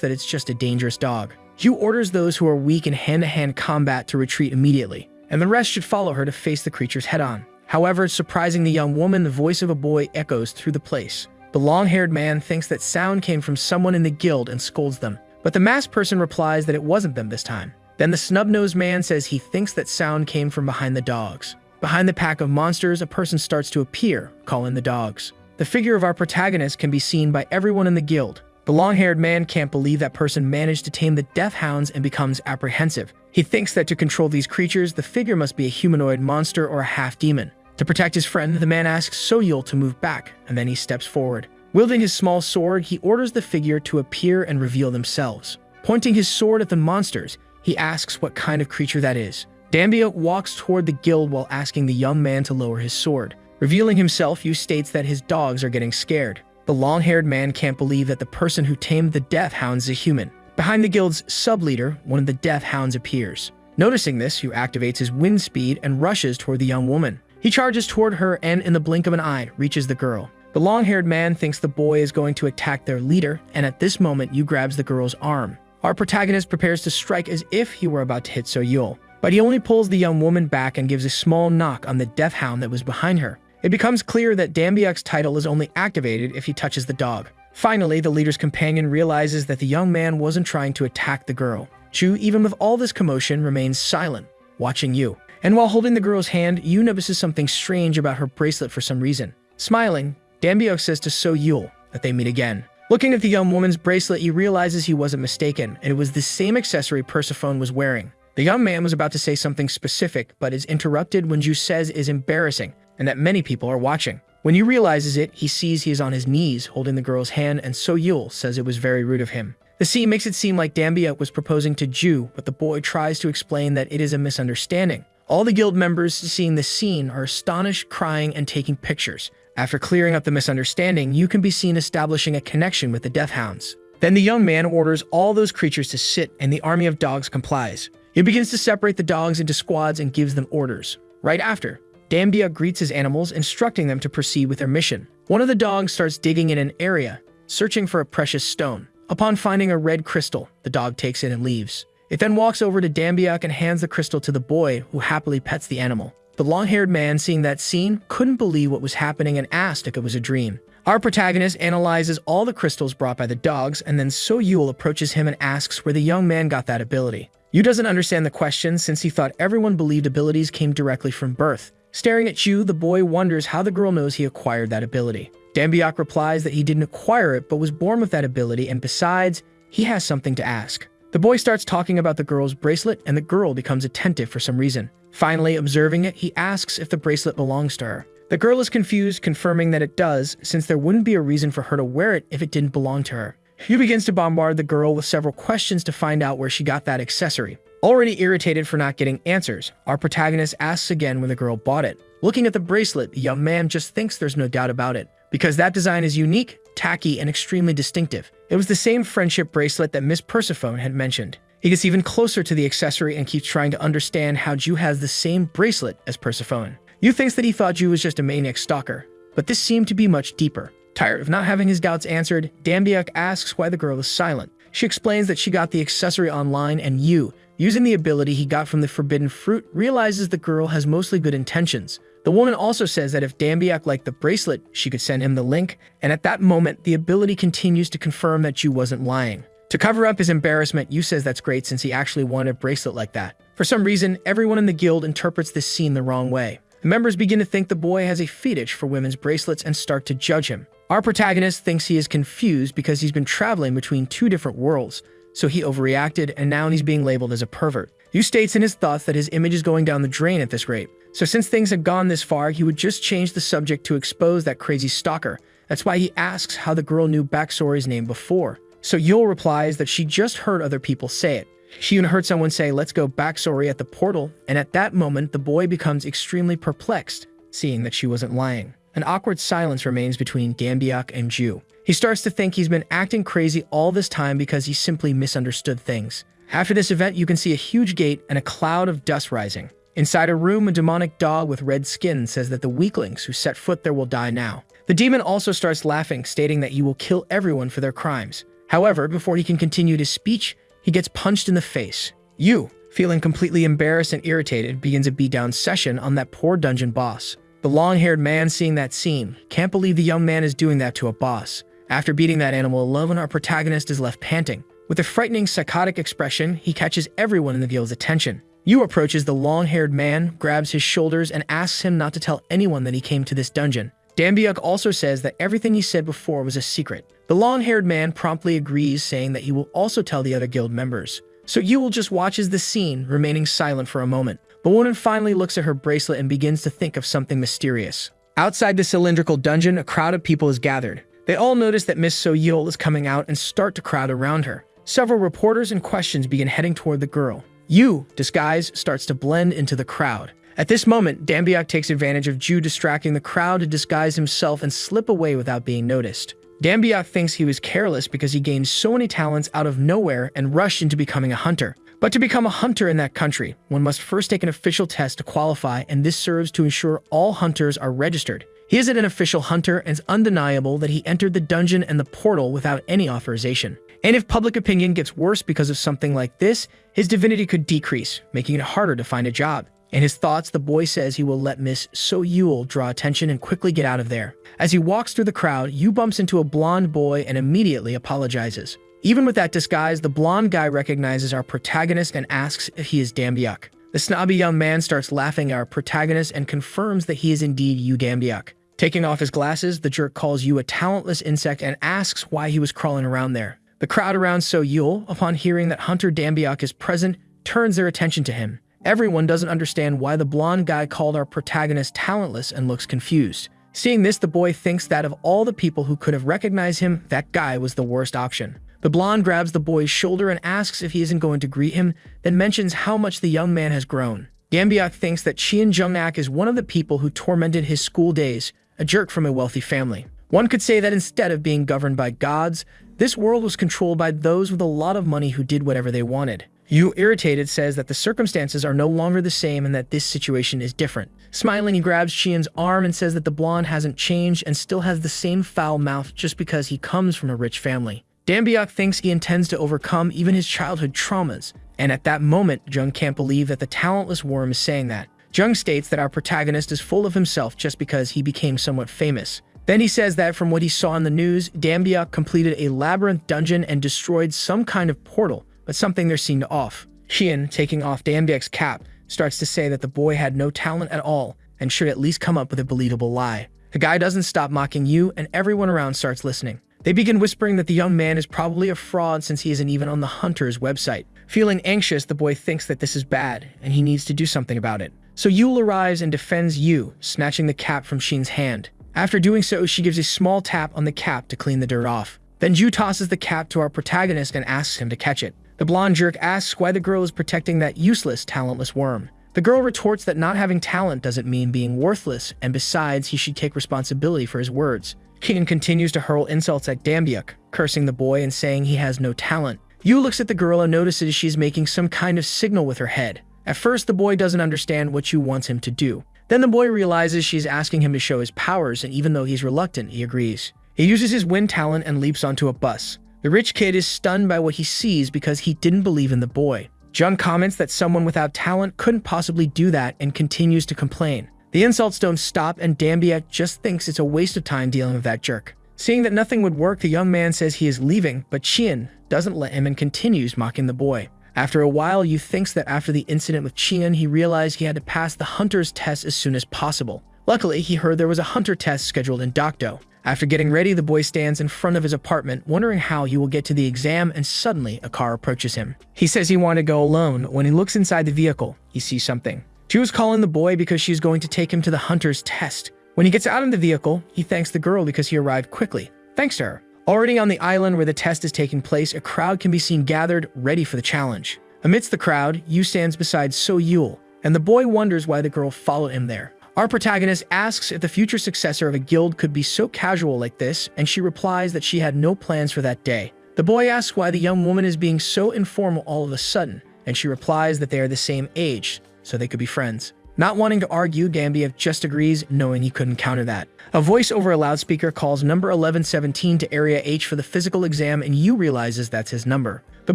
Speaker 1: that it's just a dangerous dog. Hugh orders those who are weak in hand-to-hand combat to retreat immediately, and the rest should follow her to face the creatures head-on. However, surprising the young woman, the voice of a boy echoes through the place. The long-haired man thinks that sound came from someone in the guild and scolds them, but the masked person replies that it wasn't them this time. Then the snub-nosed man says he thinks that sound came from behind the dogs. Behind the pack of monsters, a person starts to appear, calling the dogs. The figure of our protagonist can be seen by everyone in the guild. The long-haired man can't believe that person managed to tame the death hounds and becomes apprehensive. He thinks that to control these creatures, the figure must be a humanoid monster or a half-demon. To protect his friend, the man asks Soyul to move back, and then he steps forward. Wielding his small sword, he orders the figure to appear and reveal themselves. Pointing his sword at the monsters, he asks what kind of creature that is. Dambia walks toward the guild while asking the young man to lower his sword. Revealing himself, Yu states that his dogs are getting scared. The long-haired man can't believe that the person who tamed the death hounds is a human. Behind the guild's sub-leader, one of the death hounds appears. Noticing this, Yu activates his wind speed and rushes toward the young woman. He charges toward her and, in the blink of an eye, reaches the girl. The long-haired man thinks the boy is going to attack their leader, and at this moment, Yu grabs the girl's arm. Our protagonist prepares to strike as if he were about to hit Soyul, but he only pulls the young woman back and gives a small knock on the death hound that was behind her. It becomes clear that Dambiak's title is only activated if he touches the dog. Finally, the leader's companion realizes that the young man wasn't trying to attack the girl. Chu, even with all this commotion, remains silent, watching Yu. And while holding the girl's hand, Yu notices something strange about her bracelet for some reason. Smiling, Dambiak says to Soyul that they meet again. Looking at the young woman's bracelet, he realizes he wasn't mistaken, and it was the same accessory Persephone was wearing. The young man was about to say something specific, but is interrupted when Ju says it is embarrassing, and that many people are watching. When he realizes it, he sees he is on his knees, holding the girl's hand, and Soyul says it was very rude of him. The scene makes it seem like Dambiak was proposing to Ju, but the boy tries to explain that it is a misunderstanding. All the guild members seeing this scene are astonished, crying, and taking pictures. After clearing up the misunderstanding, you can be seen establishing a connection with the death hounds. Then the young man orders all those creatures to sit, and the army of dogs complies. He begins to separate the dogs into squads and gives them orders. Right after, Dambia greets his animals, instructing them to proceed with their mission. One of the dogs starts digging in an area, searching for a precious stone. Upon finding a red crystal, the dog takes it and leaves. It then walks over to Dambiak and hands the crystal to the boy, who happily pets the animal. The long-haired man, seeing that scene, couldn't believe what was happening and asked if it was a dream. Our protagonist analyzes all the crystals brought by the dogs, and then Soyul approaches him and asks where the young man got that ability. Yu doesn't understand the question since he thought everyone believed abilities came directly from birth. Staring at Yu, the boy wonders how the girl knows he acquired that ability. Dambiak replies that he didn't acquire it but was born with that ability, and besides, he has something to ask. The boy starts talking about the girl's bracelet, and the girl becomes attentive for some reason. Finally, observing it, he asks if the bracelet belongs to her. The girl is confused, confirming that it does, since there wouldn't be a reason for her to wear it if it didn't belong to her. Yu begins to bombard the girl with several questions to find out where she got that accessory. Already irritated for not getting answers, our protagonist asks again when the girl bought it. Looking at the bracelet, the young man just thinks there's no doubt about it, because that design is unique, tacky, and extremely distinctive. It was the same friendship bracelet that Miss Persephone had mentioned. He gets even closer to the accessory and keeps trying to understand how Ju has the same bracelet as Persephone. Yu thinks that he thought Ju was just a maniac stalker, but this seemed to be much deeper. Tired of not having his doubts answered, Dambiak asks why the girl is silent. She explains that she got the accessory online, and Yu, using the ability he got from the forbidden fruit, realizes the girl has mostly good intentions. The woman also says that if Dambiak liked the bracelet, she could send him the link, and at that moment, the ability continues to confirm that Yu wasn't lying. To cover up his embarrassment, Yu says that's great since he actually wanted a bracelet like that. For some reason, everyone in the guild interprets this scene the wrong way. The members begin to think the boy has a fetish for women's bracelets and start to judge him. Our protagonist thinks he is confused because he's been traveling between two different worlds, so he overreacted and now he's being labeled as a pervert. Yu states in his thoughts that his image is going down the drain at this rate. So since things have gone this far, he would just change the subject to expose that crazy stalker. That's why he asks how the girl knew Baksori's name before. So Yul replies that she just heard other people say it. She even heard someone say, "Let's go Baksori" at the portal, and at that moment, the boy becomes extremely perplexed, seeing that she wasn't lying. An awkward silence remains between Dambiak and Ju. He starts to think he's been acting crazy all this time because he simply misunderstood things. After this event, you can see a huge gate and a cloud of dust rising. Inside a room, a demonic dog with red skin says that the weaklings who set foot there will die now. The demon also starts laughing, stating that he will kill everyone for their crimes. However, before he can continue his speech, he gets punched in the face. Yu, feeling completely embarrassed and irritated, begins a beatdown session on that poor dungeon boss. The long-haired man, seeing that scene, can't believe the young man is doing that to a boss. After beating that animal alone, our protagonist is left panting. With a frightening, psychotic expression, he catches everyone in the guild's attention. Yu approaches the long-haired man, grabs his shoulders, and asks him not to tell anyone that he came to this dungeon. Dambiak also says that everything he said before was a secret. The long-haired man promptly agrees, saying that he will also tell the other guild members. So Yu will just watches the scene, remaining silent for a moment. The woman finally looks at her bracelet and begins to think of something mysterious. Outside the cylindrical dungeon, a crowd of people is gathered. They all notice that Miss So-Yul is coming out and start to crowd around her. Several reporters and questions begin heading toward the girl. Yu, disguise, starts to blend into the crowd. At this moment, Dambiak takes advantage of Ju distracting the crowd to disguise himself and slip away without being noticed. Dambiak thinks he was careless because he gained so many talents out of nowhere and rushed into becoming a hunter. But to become a hunter in that country, one must first take an official test to qualify, and this serves to ensure all hunters are registered. He isn't an official hunter, and it's undeniable that he entered the dungeon and the portal without any authorization. And if public opinion gets worse because of something like this, his divinity could decrease, making it harder to find a job. In his thoughts, the boy says he will let Miss So-Yul draw attention and quickly get out of there. As he walks through the crowd, Yu bumps into a blonde boy and immediately apologizes. Even with that disguise, the blonde guy recognizes our protagonist and asks if he is Dambiak. The snobby young man starts laughing at our protagonist and confirms that he is indeed Yu Dambiak. Taking off his glasses, the jerk calls Yu a talentless insect and asks why he was crawling around there. The crowd around So-Yul, upon hearing that Hunter Dambiak is present, turns their attention to him. Everyone doesn't understand why the blonde guy called our protagonist talentless and looks confused. Seeing this, the boy thinks that of all the people who could have recognized him, that guy was the worst option. The blonde grabs the boy's shoulder and asks if he isn't going to greet him, then mentions how much the young man has grown. Dambiak thinks that Chien Jung-ak is one of the people who tormented his school days, a jerk from a wealthy family. One could say that instead of being governed by gods, this world was controlled by those with a lot of money who did whatever they wanted. Yu, irritated, says that the circumstances are no longer the same and that this situation is different. Smiling, he grabs Chien's arm and says that the blonde hasn't changed and still has the same foul mouth just because he comes from a rich family. Dambiak thinks he intends to overcome even his childhood traumas, and at that moment, Jung can't believe that the talentless worm is saying that. Jung states that our protagonist is full of himself just because he became somewhat famous. Then he says that from what he saw in the news, Dambiak completed a labyrinth dungeon and destroyed some kind of portal, but something there seemed off. Chien, taking off Dambiak's cap, starts to say that the boy had no talent at all and should at least come up with a believable lie. The guy doesn't stop mocking Yu, and everyone around starts listening. They begin whispering that the young man is probably a fraud since he isn't even on the hunter's website. Feeling anxious, the boy thinks that this is bad and he needs to do something about it. So Yul arrives and defends Yu, snatching the cap from Chien's hand. After doing so, she gives a small tap on the cap to clean the dirt off. Then Yu tosses the cap to our protagonist and asks him to catch it. The blonde jerk asks why the girl is protecting that useless, talentless worm. The girl retorts that not having talent doesn't mean being worthless, and besides, he should take responsibility for his words. Chien continues to hurl insults at Dambiak, cursing the boy and saying he has no talent. Yu looks at the girl and notices she's making some kind of signal with her head. At first, the boy doesn't understand what Yu wants him to do. Then the boy realizes she's asking him to show his powers, and even though he's reluctant, he agrees. He uses his wind talent and leaps onto a bus. The rich kid is stunned by what he sees because he didn't believe in the boy. Jung comments that someone without talent couldn't possibly do that and continues to complain. The insults don't stop, and Dambiak just thinks it's a waste of time dealing with that jerk. Seeing that nothing would work, the young man says he is leaving, but Chien doesn't let him and continues mocking the boy. After a while, Yu thinks that after the incident with Chien, he realized he had to pass the hunter's test as soon as possible. Luckily, he heard there was a hunter test scheduled in Dokdo. After getting ready, the boy stands in front of his apartment, wondering how he will get to the exam, and suddenly a car approaches him. He says he wanted to go alone. When he looks inside the vehicle, he sees something. Ju is calling the boy because she's going to take him to the hunter's test. When he gets out of the vehicle, he thanks the girl because he arrived quickly. Thanks to her. Already on the island where the test is taking place, a crowd can be seen gathered, ready for the challenge. Amidst the crowd, Yu stands beside So Yul, and the boy wonders why the girl followed him there. Our protagonist asks if the future successor of a guild could be so casual like this, and she replies that she had no plans for that day. The boy asks why the young woman is being so informal all of a sudden, and she replies that they are the same age, so they could be friends. Not wanting to argue, Dambiak just agrees, knowing he couldn't counter that. A voice over a loudspeaker calls number 1117 to Area H for the physical exam, and Yu realizes that's his number. The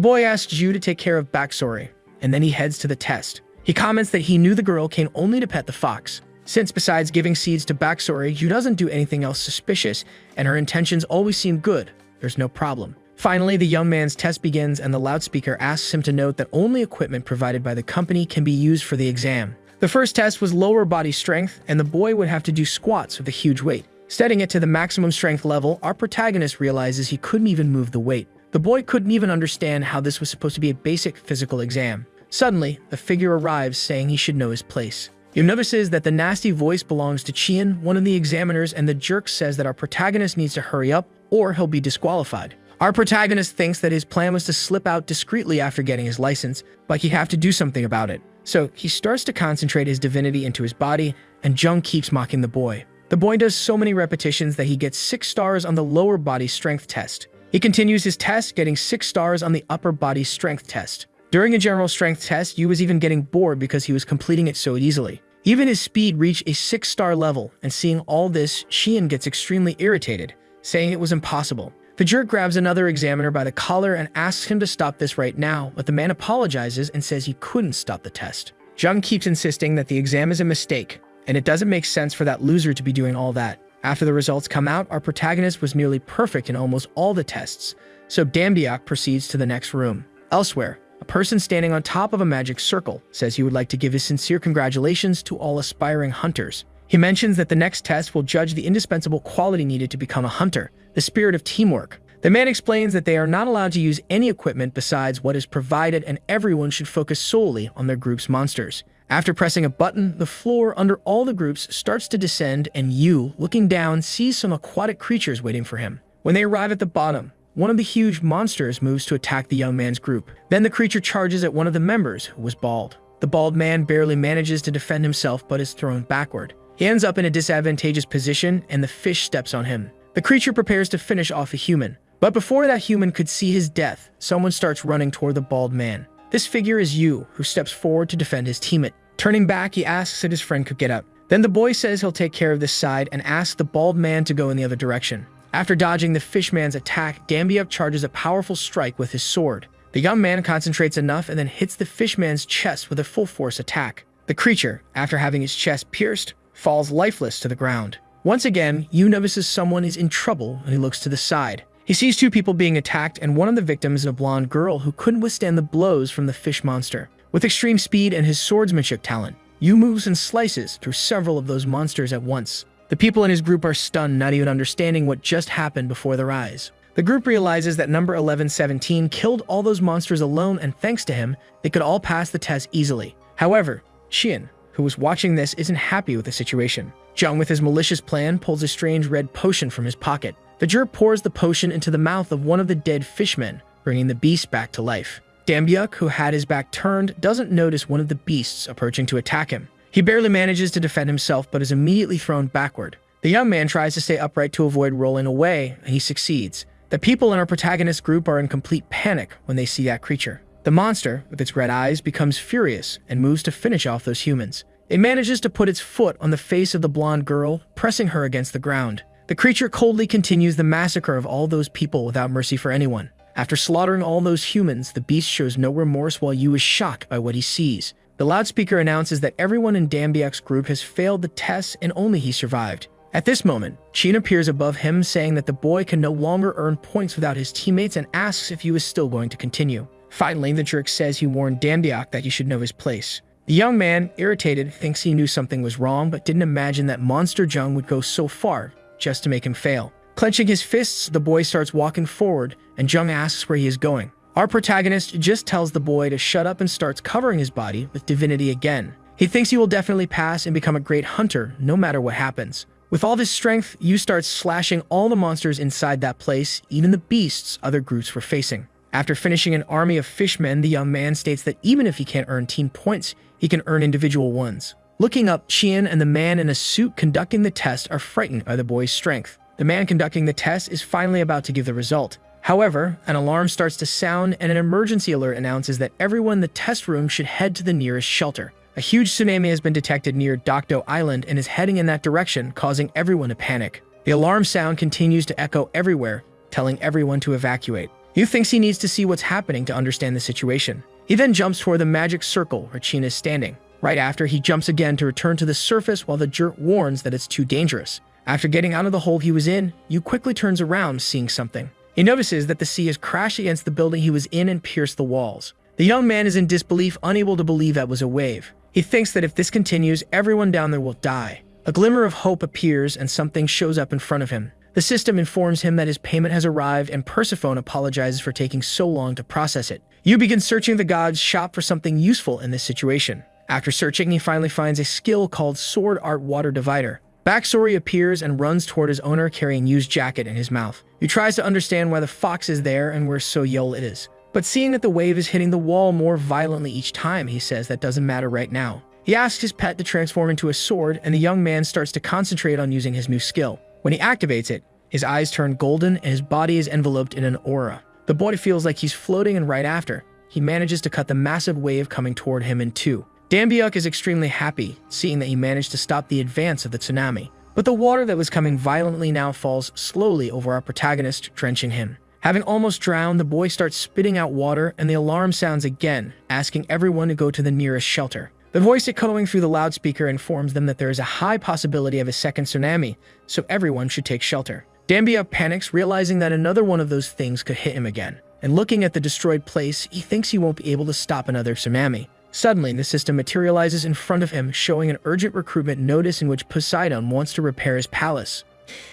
Speaker 1: boy asks Yu to take care of backstory, and then he heads to the test. He comments that he knew the girl came only to pet the fox. Since besides giving seeds to backstory, Yu doesn't do anything else suspicious, and her intentions always seem good, there's no problem. Finally, the young man's test begins, and the loudspeaker asks him to note that only equipment provided by the company can be used for the exam. The first test was lower body strength, and the boy would have to do squats with a huge weight. Setting it to the maximum strength level, our protagonist realizes he couldn't even move the weight. The boy couldn't even understand how this was supposed to be a basic physical exam. Suddenly, a figure arrives saying he should know his place. Yu notices that the nasty voice belongs to Chien, one of the examiners, and the jerk says that our protagonist needs to hurry up or he'll be disqualified. Our protagonist thinks that his plan was to slip out discreetly after getting his license, but he'd have to do something about it. So he starts to concentrate his divinity into his body, and Jung keeps mocking the boy. The boy does so many repetitions that he gets 6 stars on the lower body strength test. He continues his test, getting 6 stars on the upper body strength test. During a general strength test, Yu was even getting bored because he was completing it so easily. Even his speed reached a 6-star level, and seeing all this, Chien gets extremely irritated, saying it was impossible. The jerk grabs another examiner by the collar and asks him to stop this right now, but the man apologizes and says he couldn't stop the test. Jung keeps insisting that the exam is a mistake, and it doesn't make sense for that loser to be doing all that. After the results come out, our protagonist was nearly perfect in almost all the tests, so Dambiak proceeds to the next room. Elsewhere, a person standing on top of a magic circle says he would like to give his sincere congratulations to all aspiring hunters. He mentions that the next test will judge the indispensable quality needed to become a hunter, the spirit of teamwork. The man explains that they are not allowed to use any equipment besides what is provided, and everyone should focus solely on their group's monsters. After pressing a button, the floor under all the groups starts to descend, and Yu, looking down, sees some aquatic creatures waiting for him. When they arrive at the bottom, one of the huge monsters moves to attack the young man's group. Then the creature charges at one of the members, who was bald. The bald man barely manages to defend himself but is thrown backward. He ends up in a disadvantageous position, and the fish steps on him. The creature prepares to finish off a human. But before that human could see his death, someone starts running toward the bald man. This figure is Yu, who steps forward to defend his teammate. Turning back, he asks if his friend could get up. Then the boy says he'll take care of this side and asks the bald man to go in the other direction. After dodging the fishman's attack, Dambiak charges a powerful strike with his sword. The young man concentrates enough and then hits the fishman's chest with a full force attack. The creature, after having his chest pierced, falls lifeless to the ground. Once again, Yu notices someone is in trouble and he looks to the side. He sees 2 people being attacked, and one of the victims is a blonde girl who couldn't withstand the blows from the fish monster. With extreme speed and his swordsmanship talent, Yu moves and slices through several of those monsters at once. The people in his group are stunned, not even understanding what just happened before their eyes. The group realizes that number 1117 killed all those monsters alone, and thanks to him, they could all pass the test easily. However, Chien, who was watching this, isn't happy with the situation. Jung, with his malicious plan, pulls a strange red potion from his pocket. The jerk pours the potion into the mouth of one of the dead fishmen, bringing the beast back to life. Dambiak, who had his back turned, doesn't notice one of the beasts approaching to attack him. He barely manages to defend himself, but is immediately thrown backward. The young man tries to stay upright to avoid rolling away, and he succeeds. The people in our protagonist group are in complete panic when they see that creature. The monster, with its red eyes, becomes furious and moves to finish off those humans. It manages to put its foot on the face of the blonde girl, pressing her against the ground. The creature coldly continues the massacre of all those people without mercy for anyone. After slaughtering all those humans, the beast shows no remorse while Yu is shocked by what he sees. The loudspeaker announces that everyone in Dambiak's group has failed the tests and only he survived. At this moment, Chin appears above him saying that the boy can no longer earn points without his teammates and asks if Yu is still going to continue. Finally, the jerk says he warned Dambiak that he should know his place. The young man, irritated, thinks he knew something was wrong but didn't imagine that Monster Jung would go so far just to make him fail. Clenching his fists, the boy starts walking forward, and Jung asks where he is going. Our protagonist just tells the boy to shut up and starts covering his body with divinity again. He thinks he will definitely pass and become a great hunter, no matter what happens. With all of his strength, Yu starts slashing all the monsters inside that place, even the beasts other groups were facing. After finishing an army of fishmen, the young man states that even if he can't earn team points, he can earn individual ones. Looking up, Chien and the man in a suit conducting the test are frightened by the boy's strength. The man conducting the test is finally about to give the result. However, an alarm starts to sound and an emergency alert announces that everyone in the test room should head to the nearest shelter. A huge tsunami has been detected near Dokdo Island and is heading in that direction, causing everyone to panic. The alarm sound continues to echo everywhere, telling everyone to evacuate. Yu thinks he needs to see what's happening to understand the situation. He then jumps toward the magic circle where Chin is standing. Right after, he jumps again to return to the surface while the jerk warns that it's too dangerous. After getting out of the hole he was in, Yu quickly turns around, seeing something. He notices that the sea has crashed against the building he was in and pierced the walls. The young man is in disbelief, unable to believe that was a wave. He thinks that if this continues, everyone down there will die. A glimmer of hope appears and something shows up in front of him. The system informs him that his payment has arrived and Persephone apologizes for taking so long to process it. Yu begins searching the god's shop for something useful in this situation. After searching, he finally finds a skill called Sword Art Water Divider. Backstory appears and runs toward his owner carrying Yu's jacket in his mouth. Yu tries to understand why the fox is there and where Soyeol it is. But seeing that the wave is hitting the wall more violently each time, he says that doesn't matter right now. He asks his pet to transform into a sword and the young man starts to concentrate on using his new skill. When he activates it, his eyes turn golden and his body is enveloped in an aura. The boy feels like he's floating and right after, he manages to cut the massive wave coming toward him in two. Dambiak is extremely happy, seeing that he managed to stop the advance of the tsunami. But the water that was coming violently now falls slowly over our protagonist, drenching him. Having almost drowned, the boy starts spitting out water and the alarm sounds again, asking everyone to go to the nearest shelter. The voice echoing through the loudspeaker informs them that there is a high possibility of a second tsunami, so everyone should take shelter. Dambiak panics, realizing that another one of those things could hit him again. And looking at the destroyed place, he thinks he won't be able to stop another tsunami. Suddenly, the system materializes in front of him, showing an urgent recruitment notice in which Poseidon wants to repair his palace.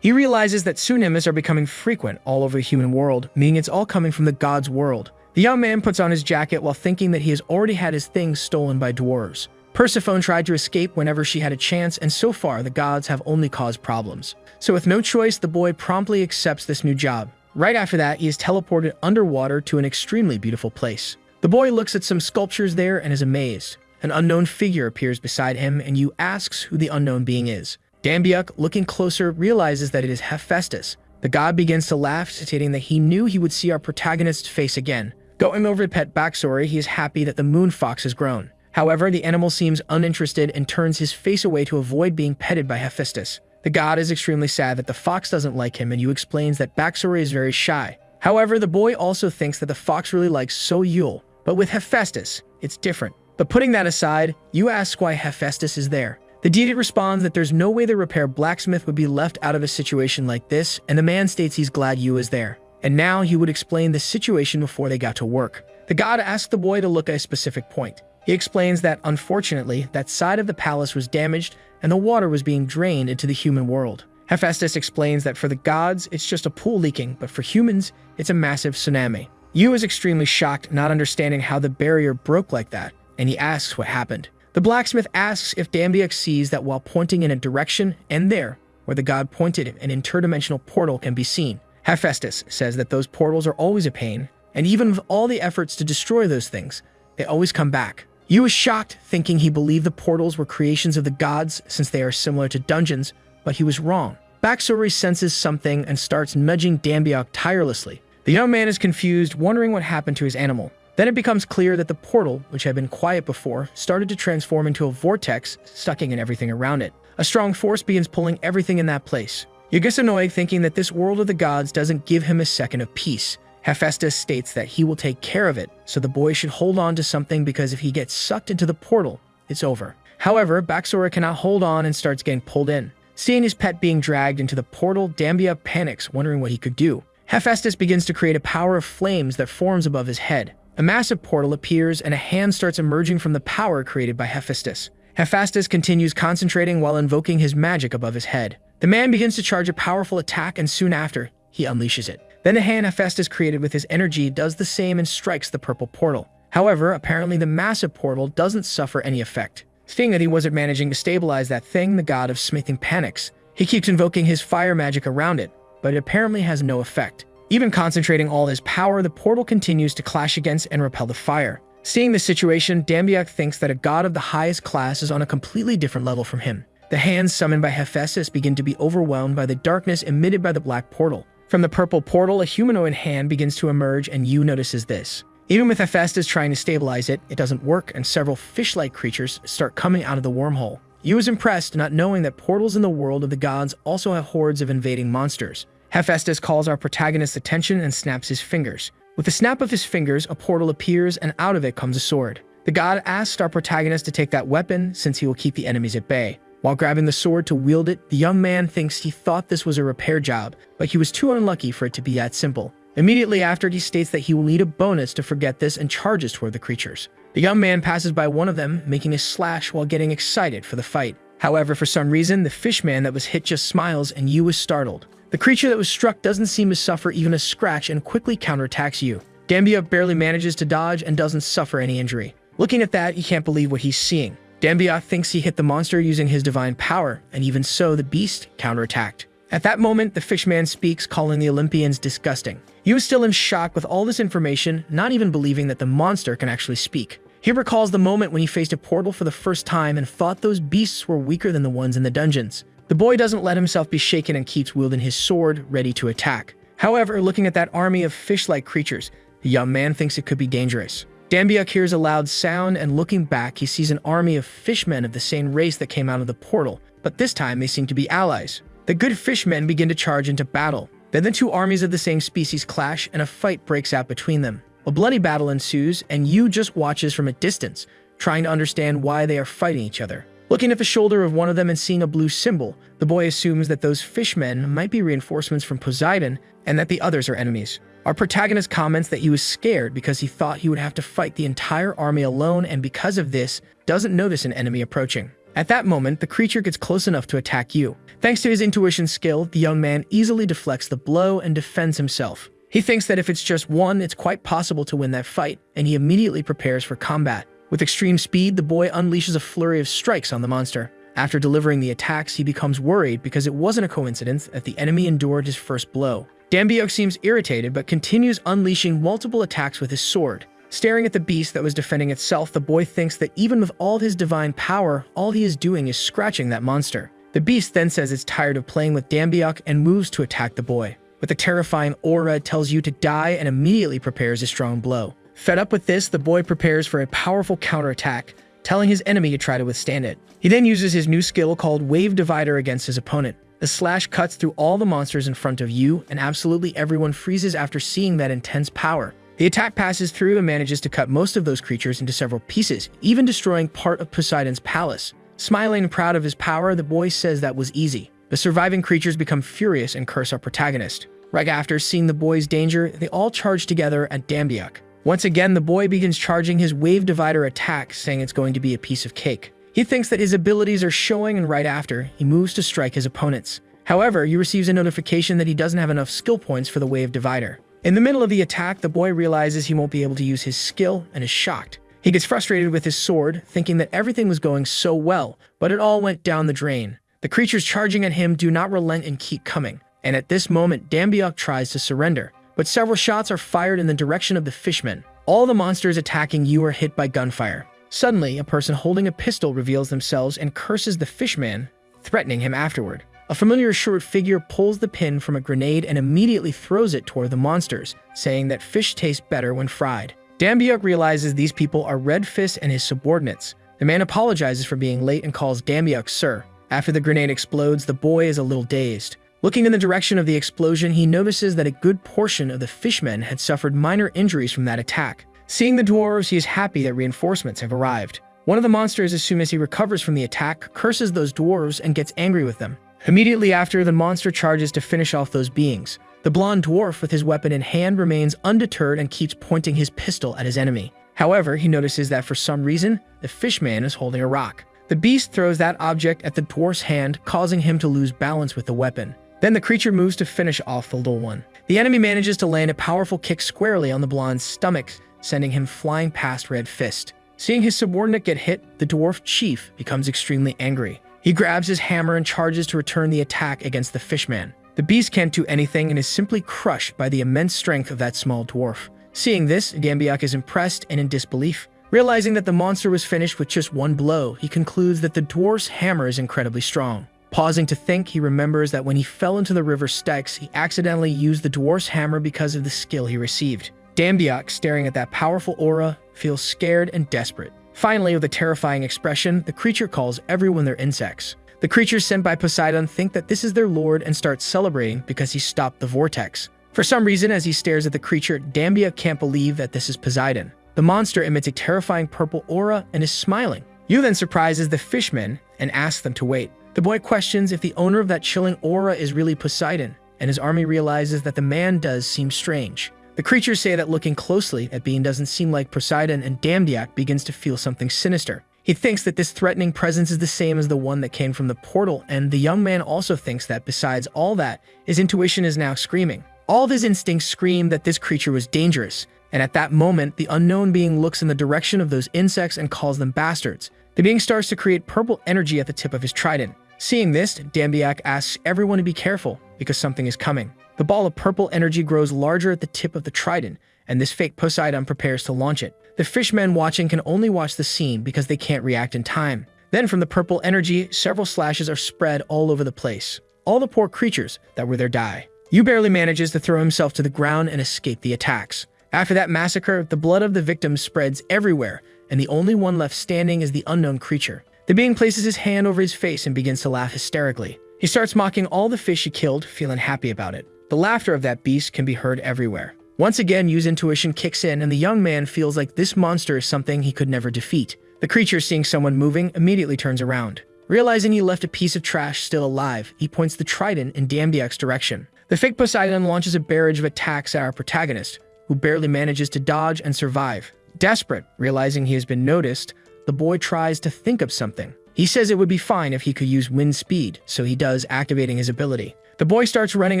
Speaker 1: He realizes that tsunamis are becoming frequent all over the human world, meaning it's all coming from the god's world. The young man puts on his jacket while thinking that he has already had his things stolen by dwarves. Persephone tried to escape whenever she had a chance, and so far the gods have only caused problems. So with no choice, the boy promptly accepts this new job. Right after that, he is teleported underwater to an extremely beautiful place. The boy looks at some sculptures there and is amazed. An unknown figure appears beside him, and Yu asks who the unknown being is. Dambiak, looking closer, realizes that it is Hephaestus. The god begins to laugh, stating that he knew he would see our protagonist's face again. Going over the pet backstory, he is happy that the moon fox has grown. However, the animal seems uninterested and turns his face away to avoid being petted by Hephaestus. The god is extremely sad that the fox doesn't like him, and Yu explains that backstory is very shy. However, the boy also thinks that the fox really likes Soyeol, but with Hephaestus, it's different. But putting that aside, Yu asks why Hephaestus is there. The deity responds that there's no way the repair blacksmith would be left out of a situation like this, and the man states he's glad Yu is there. And now he would explain the situation before they got to work. The god asks the boy to look at a specific point. He explains that, unfortunately, that side of the palace was damaged and the water was being drained into the human world. Hephaestus explains that for the gods, it's just a pool leaking, but for humans, it's a massive tsunami. Yu is extremely shocked, not understanding how the barrier broke like that, and he asks what happened. The blacksmith asks if Dambiak sees that while pointing in a direction, and there, where the god pointed, an interdimensional portal can be seen. Hephaestus says that those portals are always a pain, and even with all the efforts to destroy those things, they always come back. Yu is shocked, thinking he believed the portals were creations of the gods since they are similar to dungeons, but he was wrong. Backstory senses something and starts nudging Dambiak tirelessly. The young man is confused, wondering what happened to his animal. Then it becomes clear that the portal, which had been quiet before, started to transform into a vortex, sucking in everything around it. A strong force begins pulling everything in that place. Yu gets annoyed thinking that this world of the gods doesn't give him a second of peace. Hephaestus states that he will take care of it, so the boy should hold on to something because if he gets sucked into the portal, it's over. However, Asura cannot hold on and starts getting pulled in. Seeing his pet being dragged into the portal, Dambiak panics, wondering what he could do. Hephaestus begins to create a power of flames that forms above his head. A massive portal appears and a hand starts emerging from the power created by Hephaestus. Hephaestus continues concentrating while invoking his magic above his head. The man begins to charge a powerful attack and soon after, he unleashes it. Then the hand Hephaestus created with his energy does the same and strikes the purple portal. However, apparently the massive portal doesn't suffer any effect. Seeing that he wasn't managing to stabilize that thing, the god of smithing panics. He keeps invoking his fire magic around it, but it apparently has no effect. Even concentrating all his power, the portal continues to clash against and repel the fire. Seeing the situation, Dambiak thinks that a god of the highest class is on a completely different level from him. The hands summoned by Hephaestus begin to be overwhelmed by the darkness emitted by the black portal. From the purple portal, a humanoid hand begins to emerge and Yu notices this. Even with Hephaestus trying to stabilize it, it doesn't work and several fish-like creatures start coming out of the wormhole. Yu is impressed, not knowing that portals in the world of the gods also have hordes of invading monsters. Hephaestus calls our protagonist's attention and snaps his fingers. With the snap of his fingers, a portal appears and out of it comes a sword. The god asks our protagonist to take that weapon since he will keep the enemies at bay. While grabbing the sword to wield it, the young man thinks he thought this was a repair job, but he was too unlucky for it to be that simple. Immediately after, he states that he will need a bonus to forget this and charges toward the creatures. The young man passes by one of them, making a slash while getting excited for the fight. However, for some reason, the fishman that was hit just smiles and Yu is startled. The creature that was struck doesn't seem to suffer even a scratch and quickly counterattacks Yu. Dambiak barely manages to dodge and doesn't suffer any injury. Looking at that, he can't believe what he's seeing. Dambiak thinks he hit the monster using his divine power, and even so, the beast counterattacked. At that moment, the fishman speaks, calling the Olympians disgusting. Yu is still in shock with all this information, not even believing that the monster can actually speak. He recalls the moment when he faced a portal for the first time and thought those beasts were weaker than the ones in the dungeons. The boy doesn't let himself be shaken and keeps wielding his sword, ready to attack. However, looking at that army of fish-like creatures, the young man thinks it could be dangerous. Dambiak hears a loud sound, and looking back, he sees an army of fishmen of the same race that came out of the portal, but this time they seem to be allies. The good fishmen begin to charge into battle. Then the two armies of the same species clash, and a fight breaks out between them. A bloody battle ensues, and Yu just watches from a distance, trying to understand why they are fighting each other. Looking at the shoulder of one of them and seeing a blue symbol, the boy assumes that those fishmen might be reinforcements from Poseidon, and that the others are enemies. Our protagonist comments that he was scared because he thought he would have to fight the entire army alone, and because of this, doesn't notice an enemy approaching. At that moment, the creature gets close enough to attack Yu. Thanks to his intuition skill, the young man easily deflects the blow and defends himself. He thinks that if it's just one, it's quite possible to win that fight, and he immediately prepares for combat. With extreme speed, the boy unleashes a flurry of strikes on the monster. After delivering the attacks, he becomes worried because it wasn't a coincidence that the enemy endured his first blow. Dambiak seems irritated but continues unleashing multiple attacks with his sword. Staring at the beast that was defending itself, the boy thinks that even with all his divine power, all he is doing is scratching that monster. The beast then says it's tired of playing with Dambiak and moves to attack the boy. With a terrifying aura, it tells you to die and immediately prepares a strong blow. Fed up with this, the boy prepares for a powerful counterattack, telling his enemy to try to withstand it. He then uses his new skill called Wave Divider against his opponent. The slash cuts through all the monsters in front of Yu, and absolutely everyone freezes after seeing that intense power. The attack passes through and manages to cut most of those creatures into several pieces, even destroying part of Poseidon's palace. Smiling and proud of his power, the boy says that was easy. The surviving creatures become furious and curse our protagonist. Right after seeing the boy's danger, they all charge together at Dambiak. Once again, the boy begins charging his Wave Divider attack, saying it's going to be a piece of cake. He thinks that his abilities are showing, and right after, he moves to strike his opponents. However, he receives a notification that he doesn't have enough skill points for the Wave Divider. In the middle of the attack, the boy realizes he won't be able to use his skill and is shocked. He gets frustrated with his sword, thinking that everything was going so well, but it all went down the drain. The creatures charging at him do not relent and keep coming, and at this moment, Dambiak tries to surrender. But several shots are fired in the direction of the fishmen. All the monsters attacking Yu are hit by gunfire. Suddenly, a person holding a pistol reveals themselves and curses the fishman, threatening him afterward. A familiar short figure pulls the pin from a grenade and immediately throws it toward the monsters, saying that fish taste better when fried. Dambiuk realizes these people are Red Fist and his subordinates. The man apologizes for being late and calls Dambiuk sir. After the grenade explodes, the boy is a little dazed. Looking in the direction of the explosion, he notices that a good portion of the fishmen had suffered minor injuries from that attack. Seeing the dwarves, he is happy that reinforcements have arrived. One of the monsters, as soon as he recovers from the attack, curses those dwarves and gets angry with them. Immediately after, the monster charges to finish off those beings. The blonde dwarf with his weapon in hand remains undeterred and keeps pointing his pistol at his enemy. However, he notices that for some reason, the fishman is holding a rock. The beast throws that object at the dwarf's hand, causing him to lose balance with the weapon. Then the creature moves to finish off the little one. The enemy manages to land a powerful kick squarely on the blonde's stomach, sending him flying past Red Fist. Seeing his subordinate get hit, the dwarf chief becomes extremely angry. He grabs his hammer and charges to return the attack against the fishman. The beast can't do anything and is simply crushed by the immense strength of that small dwarf. Seeing this, Dambiuk is impressed and in disbelief. Realizing that the monster was finished with just one blow, he concludes that the dwarf's hammer is incredibly strong. Pausing to think, he remembers that when he fell into the river Styx, he accidentally used the dwarf's hammer because of the skill he received. Dambiuk, staring at that powerful aura, feels scared and desperate. Finally, with a terrifying expression, the creature calls everyone their insects. The creatures sent by Poseidon think that this is their lord and start celebrating because he stopped the vortex. For some reason, as he stares at the creature, Dambiuk can't believe that this is Poseidon. The monster emits a terrifying purple aura and is smiling. Yu then surprises the fishmen and asks them to wait. The boy questions if the owner of that chilling aura is really Poseidon, and his army realizes that the man does seem strange. The creatures say that looking closely at being doesn't seem like Poseidon, and Dambiuk begins to feel something sinister. He thinks that this threatening presence is the same as the one that came from the portal, and the young man also thinks that besides all that, his intuition is now screaming. All of his instincts scream that this creature was dangerous, and at that moment, the unknown being looks in the direction of those insects and calls them bastards. The being starts to create purple energy at the tip of his trident. Seeing this, Dambiuk asks everyone to be careful because something is coming. The ball of purple energy grows larger at the tip of the trident, and this fake Poseidon prepares to launch it. The fishmen watching can only watch the scene because they can't react in time. Then from the purple energy, several slashes are spread all over the place. All the poor creatures that were there die. Yu barely manages to throw himself to the ground and escape the attacks. After that massacre, the blood of the victims spreads everywhere, and the only one left standing is the unknown creature. The being places his hand over his face and begins to laugh hysterically. He starts mocking all the fish he killed, feeling happy about it. The laughter of that beast can be heard everywhere. Once again, Yu's intuition kicks in, and the young man feels like this monster is something he could never defeat. The creature, seeing someone moving, immediately turns around. Realizing he left a piece of trash still alive, he points the trident in Dambiuk's direction. The fake Poseidon launches a barrage of attacks at our protagonist, who barely manages to dodge and survive. Desperate, realizing he has been noticed, the boy tries to think of something. He says it would be fine if he could use wind speed, so he does, activating his ability. The boy starts running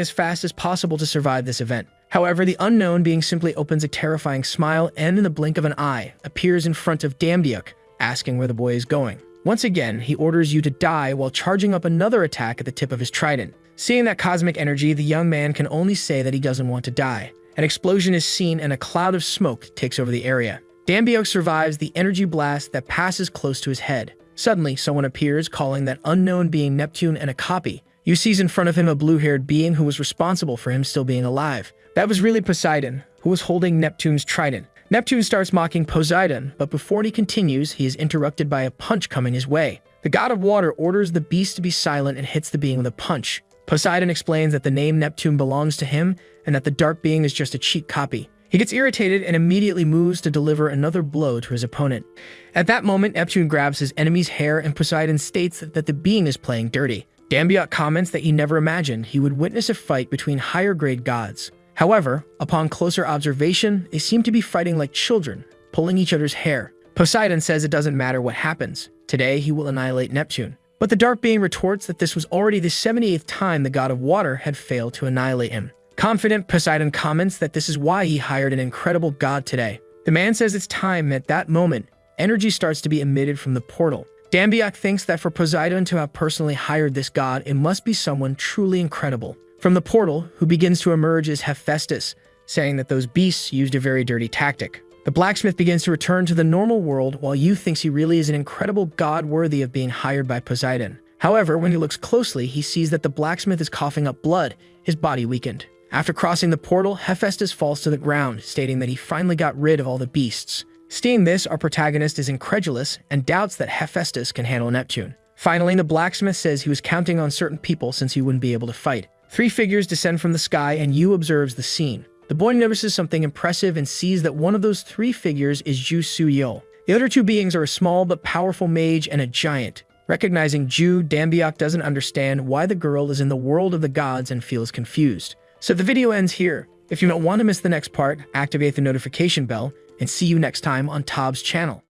Speaker 1: as fast as possible to survive this event. However, the unknown being simply opens a terrifying smile and in the blink of an eye, appears in front of Dambiuk, asking where the boy is going. Once again, he orders you to die while charging up another attack at the tip of his trident. Seeing that cosmic energy, the young man can only say that he doesn't want to die. An explosion is seen and a cloud of smoke takes over the area. Dambiuk survives the energy blast that passes close to his head. Suddenly, someone appears, calling that unknown being Neptune and a copy. Yu sees in front of him a blue-haired being who was responsible for him still being alive. That was really Poseidon, who was holding Neptune's trident. Neptune starts mocking Poseidon, but before he continues, he is interrupted by a punch coming his way. The god of water orders the beast to be silent and hits the being with a punch. Poseidon explains that the name Neptune belongs to him and that the dark being is just a cheap copy. He gets irritated and immediately moves to deliver another blow to his opponent. At that moment, Neptune grabs his enemy's hair and Poseidon states that the being is playing dirty. Dambiuk comments that he never imagined he would witness a fight between higher-grade gods. However, upon closer observation, they seem to be fighting like children, pulling each other's hair. Poseidon says it doesn't matter what happens. Today, he will annihilate Neptune. But the dark being retorts that this was already the 78th time the god of water had failed to annihilate him. Confident, Poseidon comments that this is why he hired an incredible god today. The man says it's time, and at that moment, energy starts to be emitted from the portal. Dambiuk thinks that for Poseidon to have personally hired this god, it must be someone truly incredible. From the portal, who begins to emerge is Hephaestus, saying that those beasts used a very dirty tactic. The blacksmith begins to return to the normal world, while Yu thinks he really is an incredible god worthy of being hired by Poseidon. However, when he looks closely, he sees that the blacksmith is coughing up blood, his body weakened. After crossing the portal, Hephaestus falls to the ground, stating that he finally got rid of all the beasts. Seeing this, our protagonist is incredulous and doubts that Hephaestus can handle Neptune. Finally, the blacksmith says he was counting on certain people since he wouldn't be able to fight. 3 figures descend from the sky and Yu observes the scene. The boy notices something impressive and sees that one of those 3 figures is Ju Suyo. The other 2 beings are a small but powerful mage and a giant. Recognizing Ju, Dambiak doesn't understand why the girl is in the world of the gods and feels confused. So the video ends here. If you don't want to miss the next part, activate the notification bell, and see you next time on Tob's channel.